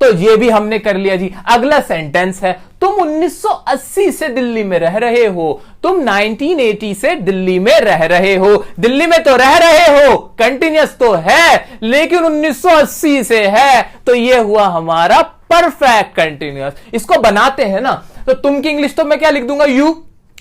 तो ये भी हमने कर लिया जी। अगला सेंटेंस है, तुम 1980 से दिल्ली में रह रहे हो। तुम 1980 से दिल्ली में रह रहे हो। दिल्ली में तो रह रहे हो, कंटिन्यूअस तो है, लेकिन 1980 से है, तो ये हुआ हमारा परफेक्ट कंटिन्यूअस। इसको बनाते हैं ना, तो तुम की इंग्लिश तो मैं क्या लिख दूंगा?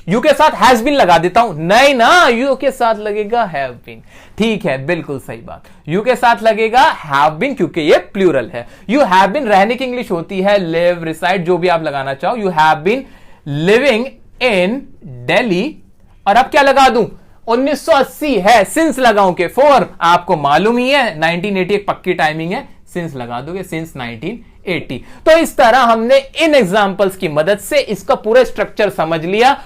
यू के साथ हैज बीन लगा देता हूं। नहीं ना, यू के साथ लगेगा हैव बीन। ठीक है, बिल्कुल सही बात, यू के साथ लगेगा हैव बीन, क्योंकि ये प्लूरल है। यू हैव बीन रहने की इंग्लिश होती है लिव, रिसाइड, जो भी आप लगाना चाहो। You have been living in Delhi, और अब क्या लगा दूं? 1980 है, सिंस लगाऊं के फॉर? आपको मालूम ही है 1980 एक पक्की टाइमिंग है, सिंस लगा दोगे, सिंस 1980। तो इस तरह हमने इन एग्जांपल्स की मदद से इसका पूरा स्ट्रक्चर समझ लिया।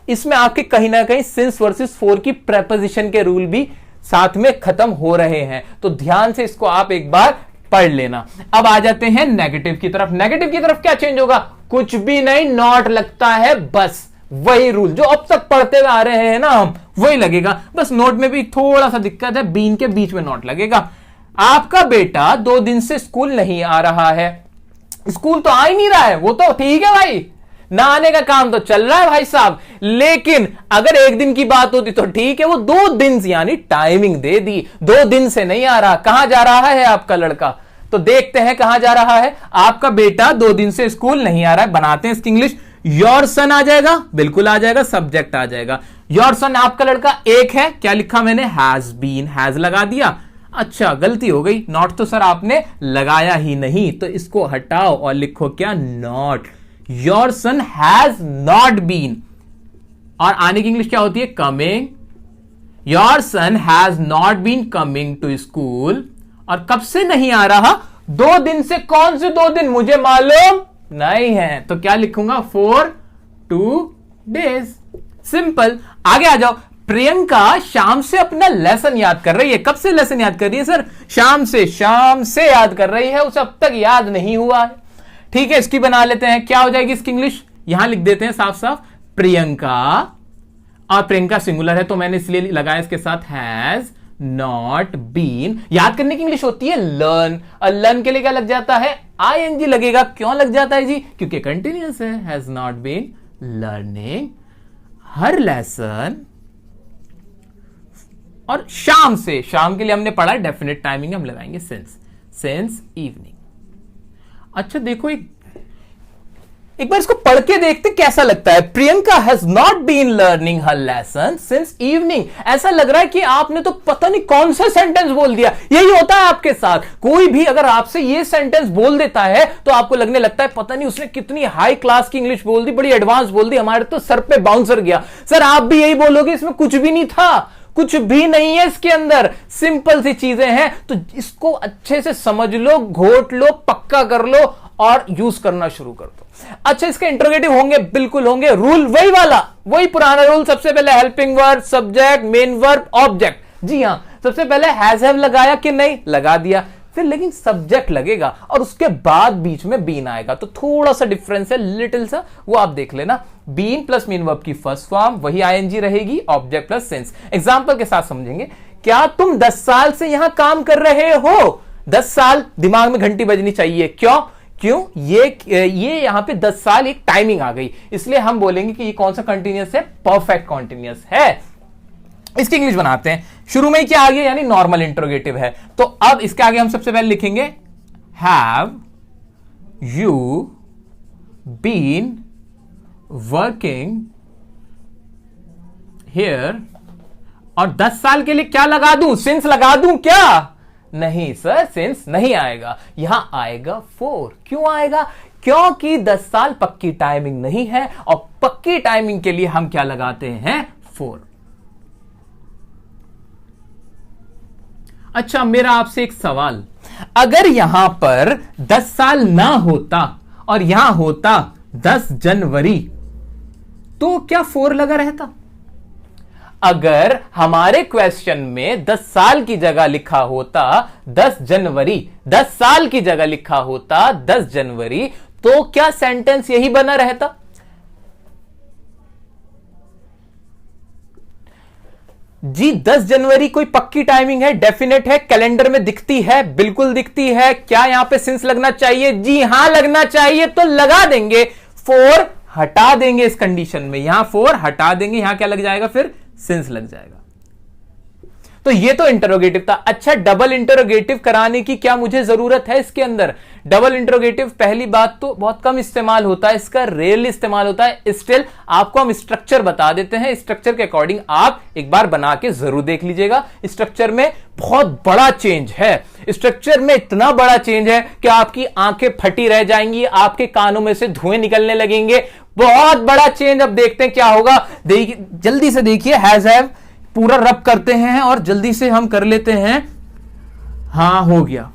इसमें आपके कहीं ना कहीं सिंस वर्सेस फॉर की प्रेपोजिशन के रूल भी साथ में खत्म हो रहे हैं, तो ध्यान से इसको आप एक बार पढ़ लेना। अब आ जाते हैं नेगेटिव की तरफ। नेगेटिव की तरफ क्या चेंज होगा? कुछ भी नहीं, नॉट लगता है, बस वही रूल जो अब तक पढ़ते हुए आ रहे हैं ना हम, वही लगेगा। बस नोट में भी थोड़ा सा दिक्कत है, बीन के बीच में नॉट लगेगा। आपका बेटा 2 दिन से स्कूल नहीं आ रहा है। स्कूल तो आ ही नहीं रहा है, वो तो ठीक है भाई, ना आने का काम तो चल रहा है भाई साहब, लेकिन अगर 1 दिन की बात होती तो ठीक है, वो 2 दिन यानी टाइमिंग दे दी। 2 दिन से नहीं आ रहा। कहां जा रहा है आपका लड़का? तो देखते हैं कहां जा रहा है। आपका बेटा 2 दिन से स्कूल नहीं आ रहा है। बनाते हैं इसकी इंग्लिश। योर सन आ जाएगा, बिल्कुल आ जाएगा, सब्जेक्ट आ जाएगा। योर सन, आपका लड़का 1 है। क्या लिखा मैंने? हैज बीन, हैज लगा दिया। अच्छा, गलती हो गई, नॉट तो सर आपने लगाया ही नहीं, तो इसको हटाओ और लिखो क्या? Not. Your son has not been. और आने की इंग्लिश क्या होती है? Coming. Your son has not been coming to school. और कब से नहीं आ रहा? 2 दिन से। कौन से 2 दिन मुझे मालूम नहीं है, तो क्या लिखूंगा? 4 2 days। सिंपल। आगे आ जाओ। प्रियंका शाम से अपना लेसन याद कर रही है। कब से लेसन याद कर रही है सर? शाम से। शाम से याद कर रही है, उसे अब तक याद नहीं हुआ है। ठीक है, इसकी बना लेते हैं। क्या हो जाएगी इसकी इंग्लिश? यहां लिख देते हैं साफ साफ, प्रियंका, और प्रियंका सिंगुलर है तो मैंने इसलिए लगाया इसके साथ हैज नॉट बीन। याद करने की इंग्लिश होती है लर्न, और लर्न के लिए क्या लग जाता है? आईएनजी लगेगा। क्यों लग जाता है जी? क्योंकि कंटिन्यूअस है। Has not been learning her lesson. और शाम से, शाम के लिए हमने पढ़ा डेफिनेट टाइमिंग हम लगाएंगे सिंस इवनिंग। अच्छा देखो, एक बार इसको पढ़ के देखते कैसा लगता है। Priyanka has not been learning her lesson since evening. ऐसा लग रहा है कि आपने तो पता नहीं कौन सा सेंटेंस बोल दिया। यही होता है आपके साथ। कोई भी अगर आपसे ये सेंटेंस बोल देता है तो आपको लगने लगता है पता नहीं उसने कितनी हाई क्लास की इंग्लिश बोल दी, बड़ी एडवांस बोल दी, हमारे तो सर पे बाउंसर गया। सर आप भी यही बोलोगे, इसमें कुछ भी नहीं था, कुछ भी नहीं है इसके अंदर, सिंपल सी चीजें हैं। तो इसको अच्छे से समझ लो, घोट लो, पक्का कर लो और यूज करना शुरू कर दो। अच्छा, इसके इंटरोगेटिव होंगे? बिल्कुल होंगे। रूल वही वाला, वही पुराना रूल। सबसे पहले helping verb, subject, main verb, object. जी हां, सबसे पहले हैज हैव लगाया कि नहीं? लगा दिया। फिर लेकिन सब्जेक्ट लगेगा और उसके बाद बीच में बीन आएगा, तो थोड़ा सा डिफरेंस है, लिटिल सा, वो आप देख लेना। बीन प्लस मेन वर्ब की फर्स्ट फॉर्म वही आईएनजी रहेगी, ऑब्जेक्ट प्लस सिंस। एग्जांपल के साथ समझेंगे। क्या तुम 10 साल से यहां काम कर रहे हो? 10 साल, दिमाग में घंटी बजनी चाहिए। क्यों? ये यहां पे 10 साल एक टाइमिंग आ गई, इसलिए हम बोलेंगे कि ये कौन सा कंटिन्यूअस है? परफेक्ट कंटिन्यूअस है। इसकी इंग्लिश बनाते हैं। शुरू में ही क्या आ गया? यानी नॉर्मल इंटरोगेटिव है। तो अब इसके आगे हम सबसे पहले लिखेंगे have you been working here, और 10 साल के लिए क्या लगा दूं? सिंस लगा दूं क्या? नहीं सर, सिंस नहीं आएगा, यहां आएगा 4। क्यों आएगा? क्योंकि 10 साल पक्की टाइमिंग नहीं है, और पक्की टाइमिंग के लिए हम क्या लगाते हैं? 4। अच्छा, मेरा आपसे एक सवाल, अगर यहां पर 10 साल ना होता और यहां होता 10 जनवरी, तो क्या 4 लगा रहता? अगर हमारे क्वेश्चन में 10 साल की जगह लिखा होता 10 जनवरी, 10 साल की जगह लिखा होता 10 जनवरी, तो क्या सेंटेंस यही बना रहता? जी 10 जनवरी कोई पक्की टाइमिंग है, डेफिनेट है, कैलेंडर में दिखती है, बिल्कुल दिखती है। क्या यहां पे सिंस लगना चाहिए? जी हां लगना चाहिए, तो लगा देंगे। 4 हटा देंगे इस कंडीशन में, यहां 4 हटा देंगे, यहां क्या लग जाएगा? फिर सिंस लग जाएगा। तो ये तो इंटरोगेटिव था। अच्छा, डबल इंटरोगेटिव कराने की क्या मुझे जरूरत है इसके अंदर? डबल इंटरोगेटिव पहली बात तो बहुत कम इस्तेमाल होता है, इसका रेयरली इस्तेमाल होता है। स्टिल आपको हम स्ट्रक्चर बता देते हैं, स्ट्रक्चर के अकॉर्डिंग आप एक बार बना के जरूर देख लीजिएगा। स्ट्रक्चर में बहुत बड़ा चेंज है, स्ट्रक्चर में इतना बड़ा चेंज है कि आपकी आंखें फटी रह जाएंगी, आपके कानों में से धुएं निकलने लगेंगे। बहुत बड़ा चेंज। अब देखते हैं क्या होगा। देखिए, जल्दी से देखिए, हैज हैव पूरा रब करते हैं और जल्दी से हम कर लेते हैं। हां, हो गया,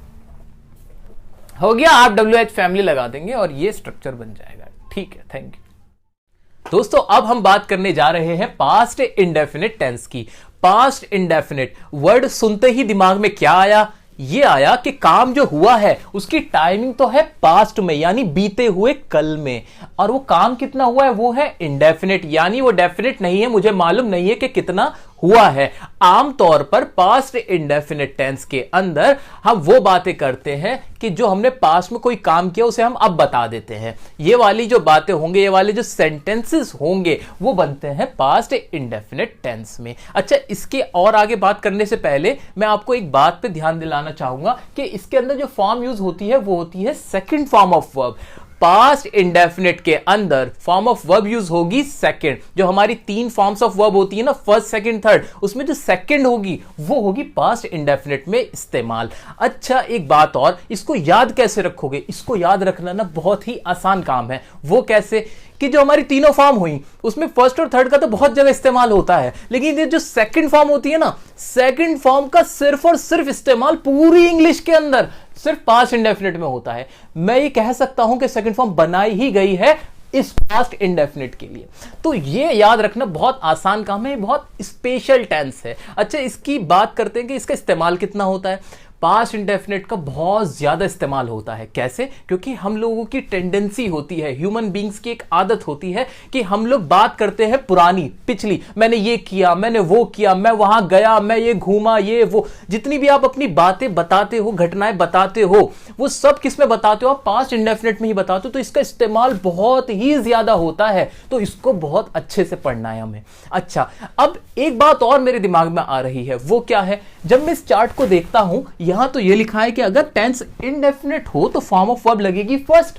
हो गया। आप WH फैमिली लगा देंगे और ये स्ट्रक्चर बन जाएगा। ठीक है, थैंक यू। दोस्तों, अब हम बात करने जा रहे हैं पास्ट इंडेफिनिट टेंस की। पास्ट इंडेफिनिट वर्ड सुनते ही दिमाग में क्या आया? ये आया कि काम जो हुआ है उसकी टाइमिंग तो है पास्ट में, यानी बीते हुए कल में, और वो काम कितना हुआ है? वो है इंडेफिनिट, यानी वो डेफिनिट नहीं है, मुझे मालूम नहीं है कि कितना हुआ है। आमतौर पर पास्ट इंडेफिनिट टेंस के अंदर हम वो बातें करते हैं कि जो हमने पास्ट में कोई काम किया उसे हम अब बता देते हैं। ये वाली जो बातें होंगे, ये वाले जो सेंटेंसेस होंगे, वो बनते हैं पास्ट इंडेफिनिट टेंस में। अच्छा, इसके और आगे बात करने से पहले मैं आपको एक बात पे ध्यान दिलाना चाहूंगा कि इसके अंदर जो फॉर्म यूज होती है वो होती है second form of verb. Past indefinite के अंदर फॉर्म ऑफ वर्ब यूज होगी सेकंड। जो हमारी 3 फॉर्म्स ऑफ वर्ब होती है ना, फर्स्ट सेकंड थर्ड, उसमें जो सेकंड होगी वो होगी पास्ट इंडेफिनिट में इस्तेमाल। अच्छा एक बात और, इसको याद कैसे रखोगे? इसको याद रखना ना बहुत ही आसान काम है। वो कैसे कि जो हमारी तीनों फॉर्म हुई उसमें फर्स्ट और थर्ड का तो बहुत जगह इस्तेमाल होता है, लेकिन ये जो सेकंड फॉर्म होती है ना, सेकंड फॉर्म का सिर्फ और सिर्फ इस्तेमाल पूरी इंग्लिश के अंदर सिर्फ पास्ट इंडेफिनिट में होता है। मैं ये कह सकता हूं कि सेकंड फॉर्म बनाई ही गई है इस पास्ट इंडेफिनिट के लिए। तो ये याद रखना बहुत आसान काम है, बहुत स्पेशल टेंस है। अच्छा इसकी बात करते हैं कि इसका इस्तेमाल कितना होता है। पास्ट इंडेफिनिट का बहुत ज्यादा इस्तेमाल होता है। कैसे? क्योंकि हम लोगों की टेंडेंसी होती है, ह्यूमन बींग्स की एक आदत होती है कि हम लोग बात करते हैं पुरानी, पिछली, मैंने ये किया, मैंने वो किया, मैं वहां गया, मैं ये घूमा, ये वो, जितनी भी आप अपनी बातें बताते हो, घटनाएं बताते हो, वो सब किस में बताते हो? आप पास्ट इंडेफिनिट में ही बताते हो। तो इसका इस्तेमाल बहुत ही ज्यादा होता है, तो इसको बहुत अच्छे से पढ़ना है हमें। अच्छा अब एक बात और मेरे दिमाग में आ रही है, वो क्या है? जब मैं इस चार्ट को देखता हूं, यहां तो ये लिखा है कि अगर टेंस इंडेफिनिट हो तो फॉर्म ऑफ वर्ब लगेगी फर्स्ट।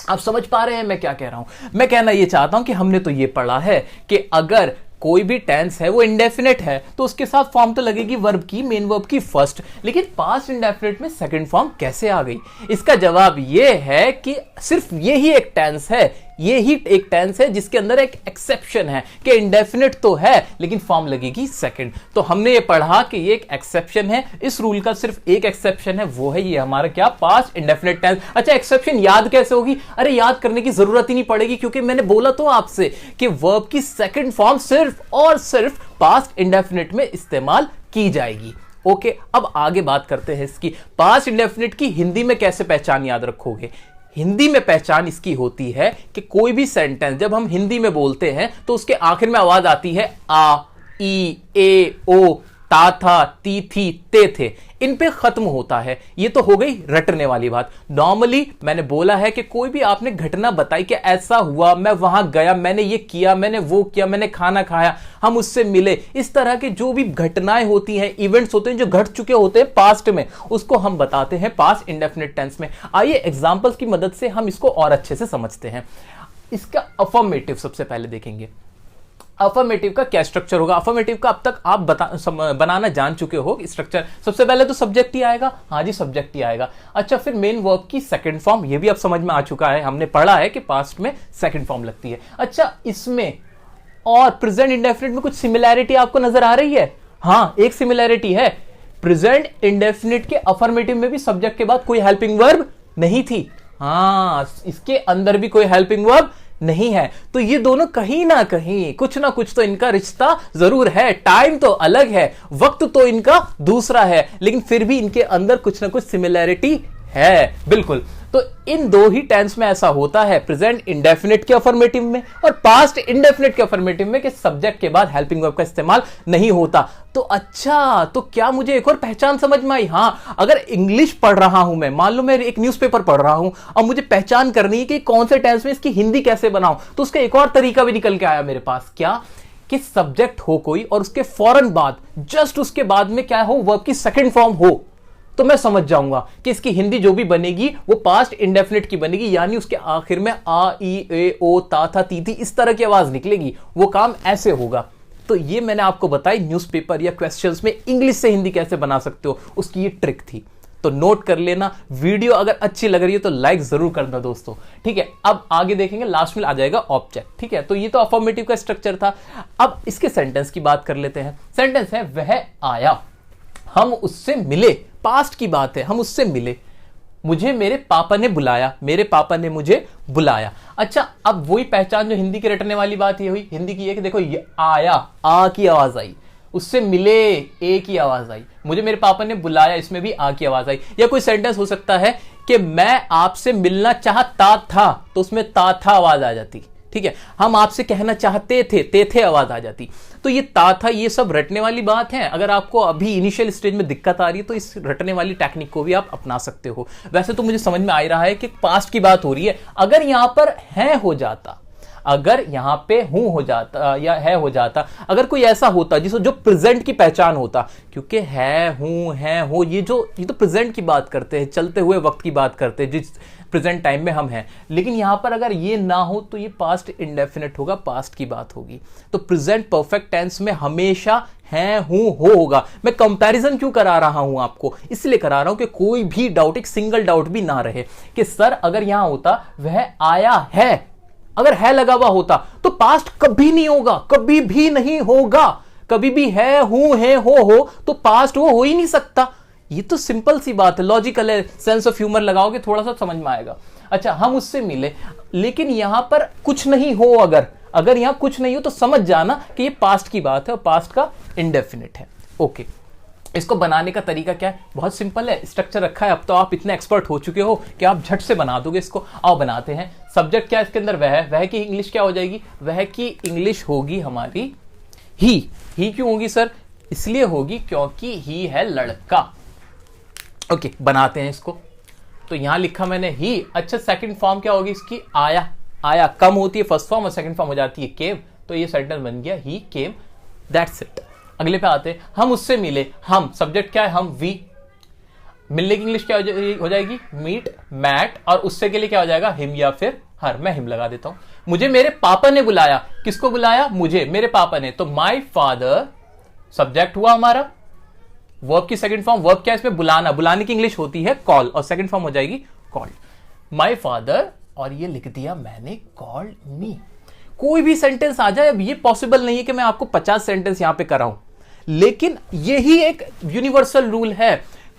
आप समझ पा रहे हैं मैं क्या कह रहा हूं? मैं कहना ये चाहता हूं कि हमने तो ये पढ़ा है कि अगर कोई भी टेंस है वो इंडेफिनिट है तो उसके साथ फॉर्म तो लगेगी वर्ब की, मेन वर्ब की फर्स्ट। लेकिन पास्ट इंडेफिनिट में सेकंड फॉर्म कैसे आ गई? इसका जवाब ये है कि सिर्फ यही एक टेंस है, ये ही एक टेंस है जिसके अंदर एक एक्सेप्शन है कि इंडेफिनिट तो है लेकिन फॉर्म लगेगी सेकंड। तो हमने ये पढ़ा कि ये एक एक्सेप्शन है, इस रूल का सिर्फ एक एक्सेप्शन है, वो है ये हमारा क्या? Past indefinite tense. अच्छा एक्सेप्शन याद कैसे होगी? अरे याद करने की जरूरत ही नहीं पड़ेगी, क्योंकि मैंने बोला तो आपसे कि वर्ब की सेकंड फॉर्म सिर्फ और सिर्फ पास्ट इंडेफिनिट में इस्तेमाल की जाएगी। ओके अब आगे बात करते हैं इसकी। पास्ट इंडेफिनिट की हिंदी में कैसे पहचान याद रखोगे? हिंदी में पहचान इसकी होती है कि कोई भी सेंटेंस जब हम हिंदी में बोलते हैं तो उसके आखिर में आवाज आती है आ, ई, ए, ओ, ता था, ती थी, ते थे, इन पे खत्म होता है। ये तो हो गई रटने वाली बात। नॉर्मली मैंने बोला है कि कोई भी आपने घटना बताई कि ऐसा हुआ, मैं वहां गया, मैंने ये किया, मैंने वो किया, मैंने खाना खाया, हम उससे मिले, इस तरह की जो भी घटनाएं होती हैं, इवेंट्स होते हैं जो घट चुके होते हैं पास्ट में, उसको हम बताते हैं पास्ट इंडेफिनिट टेंस में। आइए एग्जांपल्स की मदद से हम इसको और अच्छे से समझते हैं। इसका अफर्मेटिव सबसे पहले देखेंगे। अफर्मेटिव का क्या स्ट्रक्चर होगा? अफर्मेटिव का अब तक आप बनाना जान चुके हो स्ट्रक्चर। सबसे पहले तो सब्जेक्ट ही आएगा, हाँ जी सब्जेक्ट ही आएगा। अच्छा फिर मेन वर्ब की सेकंड फॉर्म, ये भी अब समझ में आ चुका है, हमने पढ़ा है कि पास्ट में सेकंड फॉर्म लगती है। अच्छा इसमें और प्रेजेंट इंडेफिनिट में कुछ सिमिलैरिटी आपको नजर आ रही है? हाँ एक सिमिलैरिटी है, प्रेजेंट इंडेफिनिट के अफर्मेटिव में भी सब्जेक्ट के बाद कोई हेल्पिंग वर्ब नहीं थी। हाँ इसके अंदर भी कोई हेल्पिंग वर्ब नहीं है। तो ये दोनों कहीं ना कहीं कुछ ना कुछ तो इनका रिश्ता जरूर है। टाइम तो अलग है, वक्त तो इनका दूसरा है, लेकिन फिर भी इनके अंदर कुछ ना कुछ सिमिलैरिटी है। बिल्कुल। तो इन दो ही टेंस में ऐसा होता है, प्रेजेंट इंडेफिनिट के अफर्मेटिव में और पास्ट इंडेफिनिट के अफर्मेटिव में, कि सब्जेक्ट के बाद हेल्पिंग वर्ब का इस्तेमाल नहीं होता। तो अच्छा तो क्या मुझे एक और पहचान समझ में आई? हाँ अगर इंग्लिश पढ़ रहा हूं मैं, मान लो मैं एक न्यूज़पेपर पढ़ रहा हूं और मुझे पहचान करनी है कि कौन से टेंस में इसकी हिंदी कैसे बनाऊं, तो उसका एक और तरीका भी निकल के आया मेरे पास। क्या? कि सब्जेक्ट हो कोई और उसके फौरन बाद, जस्ट उसके बाद में क्या हो, वर्ब की सेकंड फॉर्म हो, तो मैं समझ जाऊंगा कि इसकी हिंदी जो भी बनेगी वो पास्ट इंडेफिनिट की बनेगी, यानी उसके आखिर में आ, ई, ए, ओ, ता था, ती थी, इस तरह की आवाज निकलेगी। वो काम ऐसे होगा। तो ये मैंने आपको बताई न्यूज़पेपर या क्वेश्चंस में इंग्लिश से हिंदी कैसे बना सकते हो, उसकी ये ट्रिक थी। तो नोट कर लेना। वीडियो अगर अच्छी लग रही है तो लाइक जरूर करना दोस्तों, ठीक है। अब आगे देखेंगे, लास्ट में आ जाएगा ऑब्जेक्ट, ठीक है। तो ये तो अफर्मेटिव का स्ट्रक्चर था। अब इसके सेंटेंस की बात कर लेते हैं। सेंटेंस है वह आया, हम उससे मिले, पास्ट की बात है, हम उससे मिले, मुझे मेरे पापा ने बुलाया, मेरे पापा ने मुझे बुलाया। अच्छा अब वही पहचान जो हिंदी की रटने वाली बात ये हुई, हिंदी की ये कि देखो ये आया, आ की आवाज आई, उससे मिले, ए की आवाज आई, मुझे मेरे पापा ने बुलाया, इसमें भी आ की आवाज आई। या कोई सेंटेंस हो सकता है कि मैं आपसे मिलना चाहता था, तो उसमें ता था आवाज आ जाती, ठीक है। हम आपसे कहना चाहते थे, ते थे आवाज आ जाती। तो ये ता था, ये सब रटने वाली बात है। अगर आपको अभी इनिशियल स्टेज में दिक्कत आ रही है तो इस रटने वाली टेक्निक को भी आप अपना सकते हो। वैसे तो मुझे समझ में आ रहा है कि पास्ट की बात हो रही है। अगर यहां पर है हो जाता, अगर यहां पे हूं हो जाता या है हो जाता, अगर कोई ऐसा होता जिसको जो प्रेजेंट की पहचान होता, क्योंकि है, हूं, है, हो, ये तो प्रेजेंट की बात करते हैं, चलते हुए वक्त की बात करते हैं, प्रेजेंट टाइम में हम हैं। लेकिन यहां पर अगर ये ना हो तो ये पास्ट इंडेफिनिट होगा, पास्ट की बात होगी। तो प्रेजेंट परफेक्ट टेंस में हमेशा है, हूं, होगा। मैं कंपैरिजन क्यों करा रहा हूं आपको, इसलिए करा रहा हूं कि कोई भी डाउट, एक सिंगल डाउट भी ना रहे कि सर अगर यहां होता वह आया है, अगर है लगा हुआ होता तो पास्ट कभी नहीं होगा, कभी भी नहीं होगा। कभी भी है, हूं, है, हो तो पास्ट वो हो ही नहीं सकता। ये तो सिंपल सी बात है, लॉजिकल है। सेंस ऑफ ह्यूमर लगाओगे थोड़ा सा समझ में आएगा। अच्छा, हम उससे मिले, लेकिन यहां पर कुछ नहीं हो, अगर यहां कुछ नहीं हो तो समझ जाना कि ये पास्ट की बात है और पास्ट का इंडेफिनिट है। ओके, इसको बनाने का तरीका क्या है? बहुत सिंपल है, स्ट्रक्चर रखा है। अब तो आप इतने एक्सपर्ट हो चुके हो कि आप झट से बना दोगे इसको। आओ बनाते हैं। सब्जेक्ट क्या है इसके अंदर? वह की इंग्लिश क्या हो जाएगी? वह की इंग्लिश होगी हमारी ही क्यों होगी सर? इसलिए होगी क्योंकि ही है लड़का। ओके, बनाते हैं इसको। तो यहां लिखा मैंने ही। अच्छा, सेकंड फॉर्म क्या होगी इसकी? आया कम होती है फर्स्ट फॉर्म और सेकंड फॉर्म हो जाती है केम। तो ये सेंटेंस बन गया ही केम, दैट्स इट। अगले पे आते हैं। हम उससे मिले। हम सब्जेक्ट क्या है? हम वी। मिलने की इंग्लिश क्या हो जाएगी? Meet, mat. और उससे के लिए क्या हो जाएगा? हिम या फिर हर। मैं हिम लगा देता हूं। मुझे मेरे पापा ने बुलाया। किसको बुलाया? मुझे, मेरे पापा ने। तो माय फादर सब्जेक्ट हुआ हमारा। वर्ब की सेकंड फॉर्म, वर्ब क्या है इसमें? बुलाना। बुलाने की इंग्लिश होती है कॉल और सेकंड फॉर्म हो जाएगी कॉल्ड। माय फादर, और ये लिख दिया मैंने, कॉल्ड मी। कोई भी सेंटेंस आ जाए। अब ये पॉसिबल नहीं है कि मैं आपको 50 सेंटेंस यहां पे कराऊं, लेकिन यही एक यूनिवर्सल रूल है।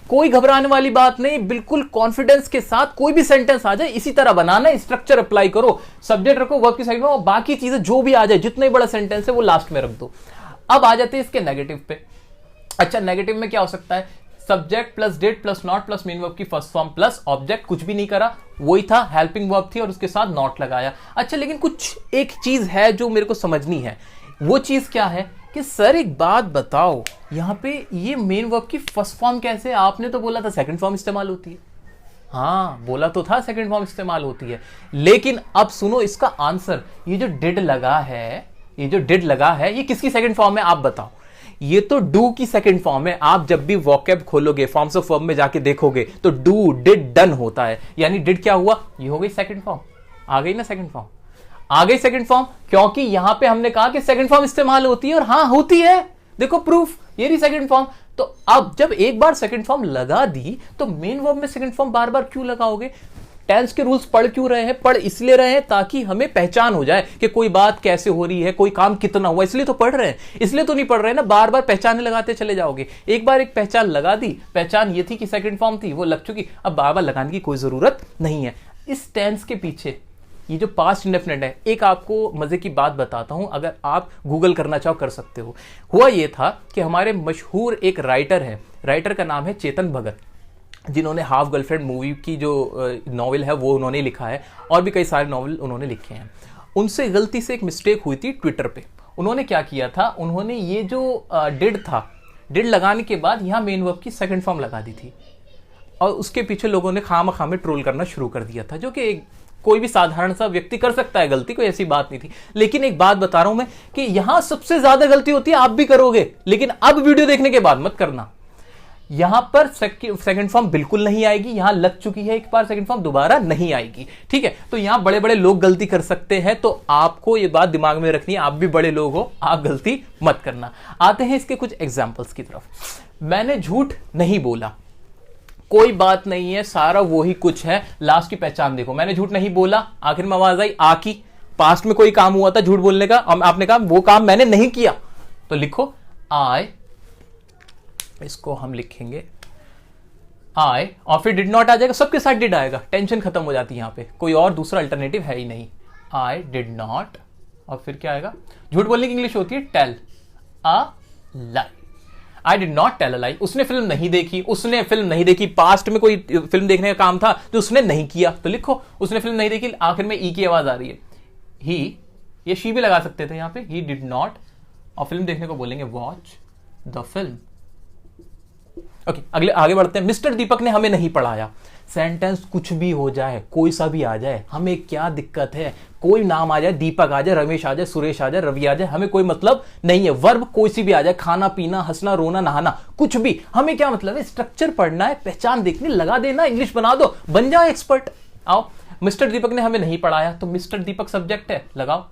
कोई घबराने वाली बात नहीं, बिल्कुल कॉन्फिडेंस के साथ कोई भी सेंटेंस आ जाए इसी तरह बनाना है। स्ट्रक्चर अप्लाई करो, सब्जेक्ट रखो वर्ब की साइड में, और बाकी चीजें जो भी आ जाए, जितना ही बड़ा सेंटेंस है वो लास्ट में रख दो। अब आ जाते हैं इसके नेगेटिव पे। अच्छा, नेगेटिव में क्या हो सकता है? Subject plus did plus not plus main verb की फर्स्ट फॉर्म प्लस ऑब्जेक्ट, कुछ भी नहीं करा, वही था, हेल्पिंग वर्ब थी और उसके साथ नॉट लगाया। अच्छा, लेकिन कुछ एक चीज है जो मेरे को समझनी है। वो चीज क्या है कि सर एक बात बताओ, यहां पे ये मेन वर्ब की फर्स्ट फॉर्म कैसे? आपने तो बोला था सेकंड फॉर्म इस्तेमाल होती है। हाँ, बोला तो था सेकंड फॉर्म इस्तेमाल होती है, लेकिन अब सुनो इसका आंसर। ये जो डिड लगा है, ये किसकी सेकंड फॉर्म है आप बताओ? ये तो डू की सेकंड फॉर्म है। आप जब भी वोकैब खोलोगे, फॉर्म्स ऑफ वर्ब में जाके देखोगे तो डू, डिड, डन होता है। यानी डिड क्या हुआ? ये हो गई सेकंड फॉर्म। आ गई ना सेकंड फॉर्म? आ गई सेकंड फॉर्म, क्योंकि यहां पे हमने कहा कि सेकंड फॉर्म इस्तेमाल होती है, और हां होती है। देखो प्रूफ, ये रही सेकंड फॉर्म। तो अब जब एक बार सेकंड फॉर्म लगा दी तो मेन वर्ब में सेकंड फॉर्म बार बार क्यों लगाओगे? टेंस के रूल्स पढ़ क्यों रहे हैं? पढ़ इसलिए रहे हैं ताकि हमें पहचान हो जाए कि कोई बात कैसे हो रही है, कोई काम कितना हुआ, इसलिए तो पढ़ रहे हैं। इसलिए तो नहीं पढ़ रहे हैं ना बार बार पहचान लगाते चले जाओगे। एक बार एक पहचान लगा दी, पहचान ये थी कि सेकंड फॉर्म थी, वो लग चुकी, अब बार बार लगाने की कोई जरूरत नहीं है। इस टेंस के पीछे ये जो पास्ट इंडेफिनिट है, एक आपको मजे की बात बताता हूं, अगर आप गूगल करना चाहो कर सकते हो। हुआ ये था कि हमारे मशहूर एक राइटर है, राइटर का नाम है चेतन भगत, जिन्होंने हाफ गर्लफ्रेंड मूवी की जो नॉवल है वो उन्होंने लिखा है, और भी कई सारे नॉवल उन्होंने लिखे हैं। उनसे गलती से एक मिस्टेक हुई थी ट्विटर पे। उन्होंने क्या किया था, उन्होंने ये जो डिड था, डिड लगाने के बाद यहां मेन वर्ब की सेकंड फॉर्म लगा दी थी, और उसके पीछे लोगों ने खामखामे ट्रोल करना शुरू कर दिया था, जो कि कोई भी साधारण सा व्यक्ति कर सकता है गलती, कोई ऐसी बात नहीं थी। लेकिन एक बात बता रहा हूं मैं कि यहां सबसे ज्यादा गलती होती है, आप भी करोगे, लेकिन अब वीडियो देखने के बाद मत करना। यहां पर सेकंड फॉर्म बिल्कुल नहीं आएगी, यहां लग चुकी है एक बार सेकंड फॉर्म, दोबारा नहीं आएगी। ठीक है, तो यहां बड़े बड़े लोग गलती कर सकते हैं, तो आपको यह बात दिमाग में रखनी है, आप भी बड़े लोग हो, आप गलती मत करना। आते हैं इसके कुछ एग्जाम्पल्स की तरफ। मैंने झूठ नहीं बोला, कोई बात नहीं है, सारा वही कुछ है। लास्ट की पहचान देखो, मैंने झूठ नहीं बोला, आखिर में आवाज आई आ की। पास्ट में कोई काम हुआ था झूठ बोलने का, आपने कहा वो काम मैंने नहीं किया, तो लिखो आई, इसको हम लिखेंगे आई, और फिर डिड नॉट आ जाएगा, सबके साथ डिड आएगा, टेंशन खत्म हो जाती है। यहां पे कोई और दूसरा अल्टरनेटिव है ही नहीं। आई डिड नॉट, और फिर क्या आएगा? झूठ बोलने की इंग्लिश होती है tell a lie. I did not tell a lie. उसने फिल्म नहीं देखी, पास्ट में कोई फिल्म देखने का काम था जो उसने नहीं किया, तो लिखो उसने फिल्म नहीं देखी, आखिर में ई की आवाज आ रही है। ही, ये शी भी लगा सकते थे यहां पे, ही डिड नॉट, और फिल्म देखने को बोलेंगे वॉच द फिल्म। ओके, आगे बढ़ते हैं। मिस्टर दीपक ने हमें नहीं पढ़ाया। सेंटेंस कुछ भी हो जाए, कोई सा भी आ जाए, हमें क्या दिक्कत है? कोई नाम आ जाए, दीपक आ जाए, रमेश आ जाए, सुरेश आ जाए, रवि आ जाए, हमें कोई मतलब नहीं है। वर्ब कोई सी भी आ जाए, खाना पीना, हंसना रोना नहाना, कुछ भी, हमें क्या मतलब है? स्ट्रक्चर पढ़ना है, पहचान देखनी, लगा देना, इंग्लिश बना दो, बन जाओ एक्सपर्ट। आओ, मिस्टर दीपक ने हमें नहीं पढ़ाया, तो मिस्टर दीपक सब्जेक्ट है, लगाओ।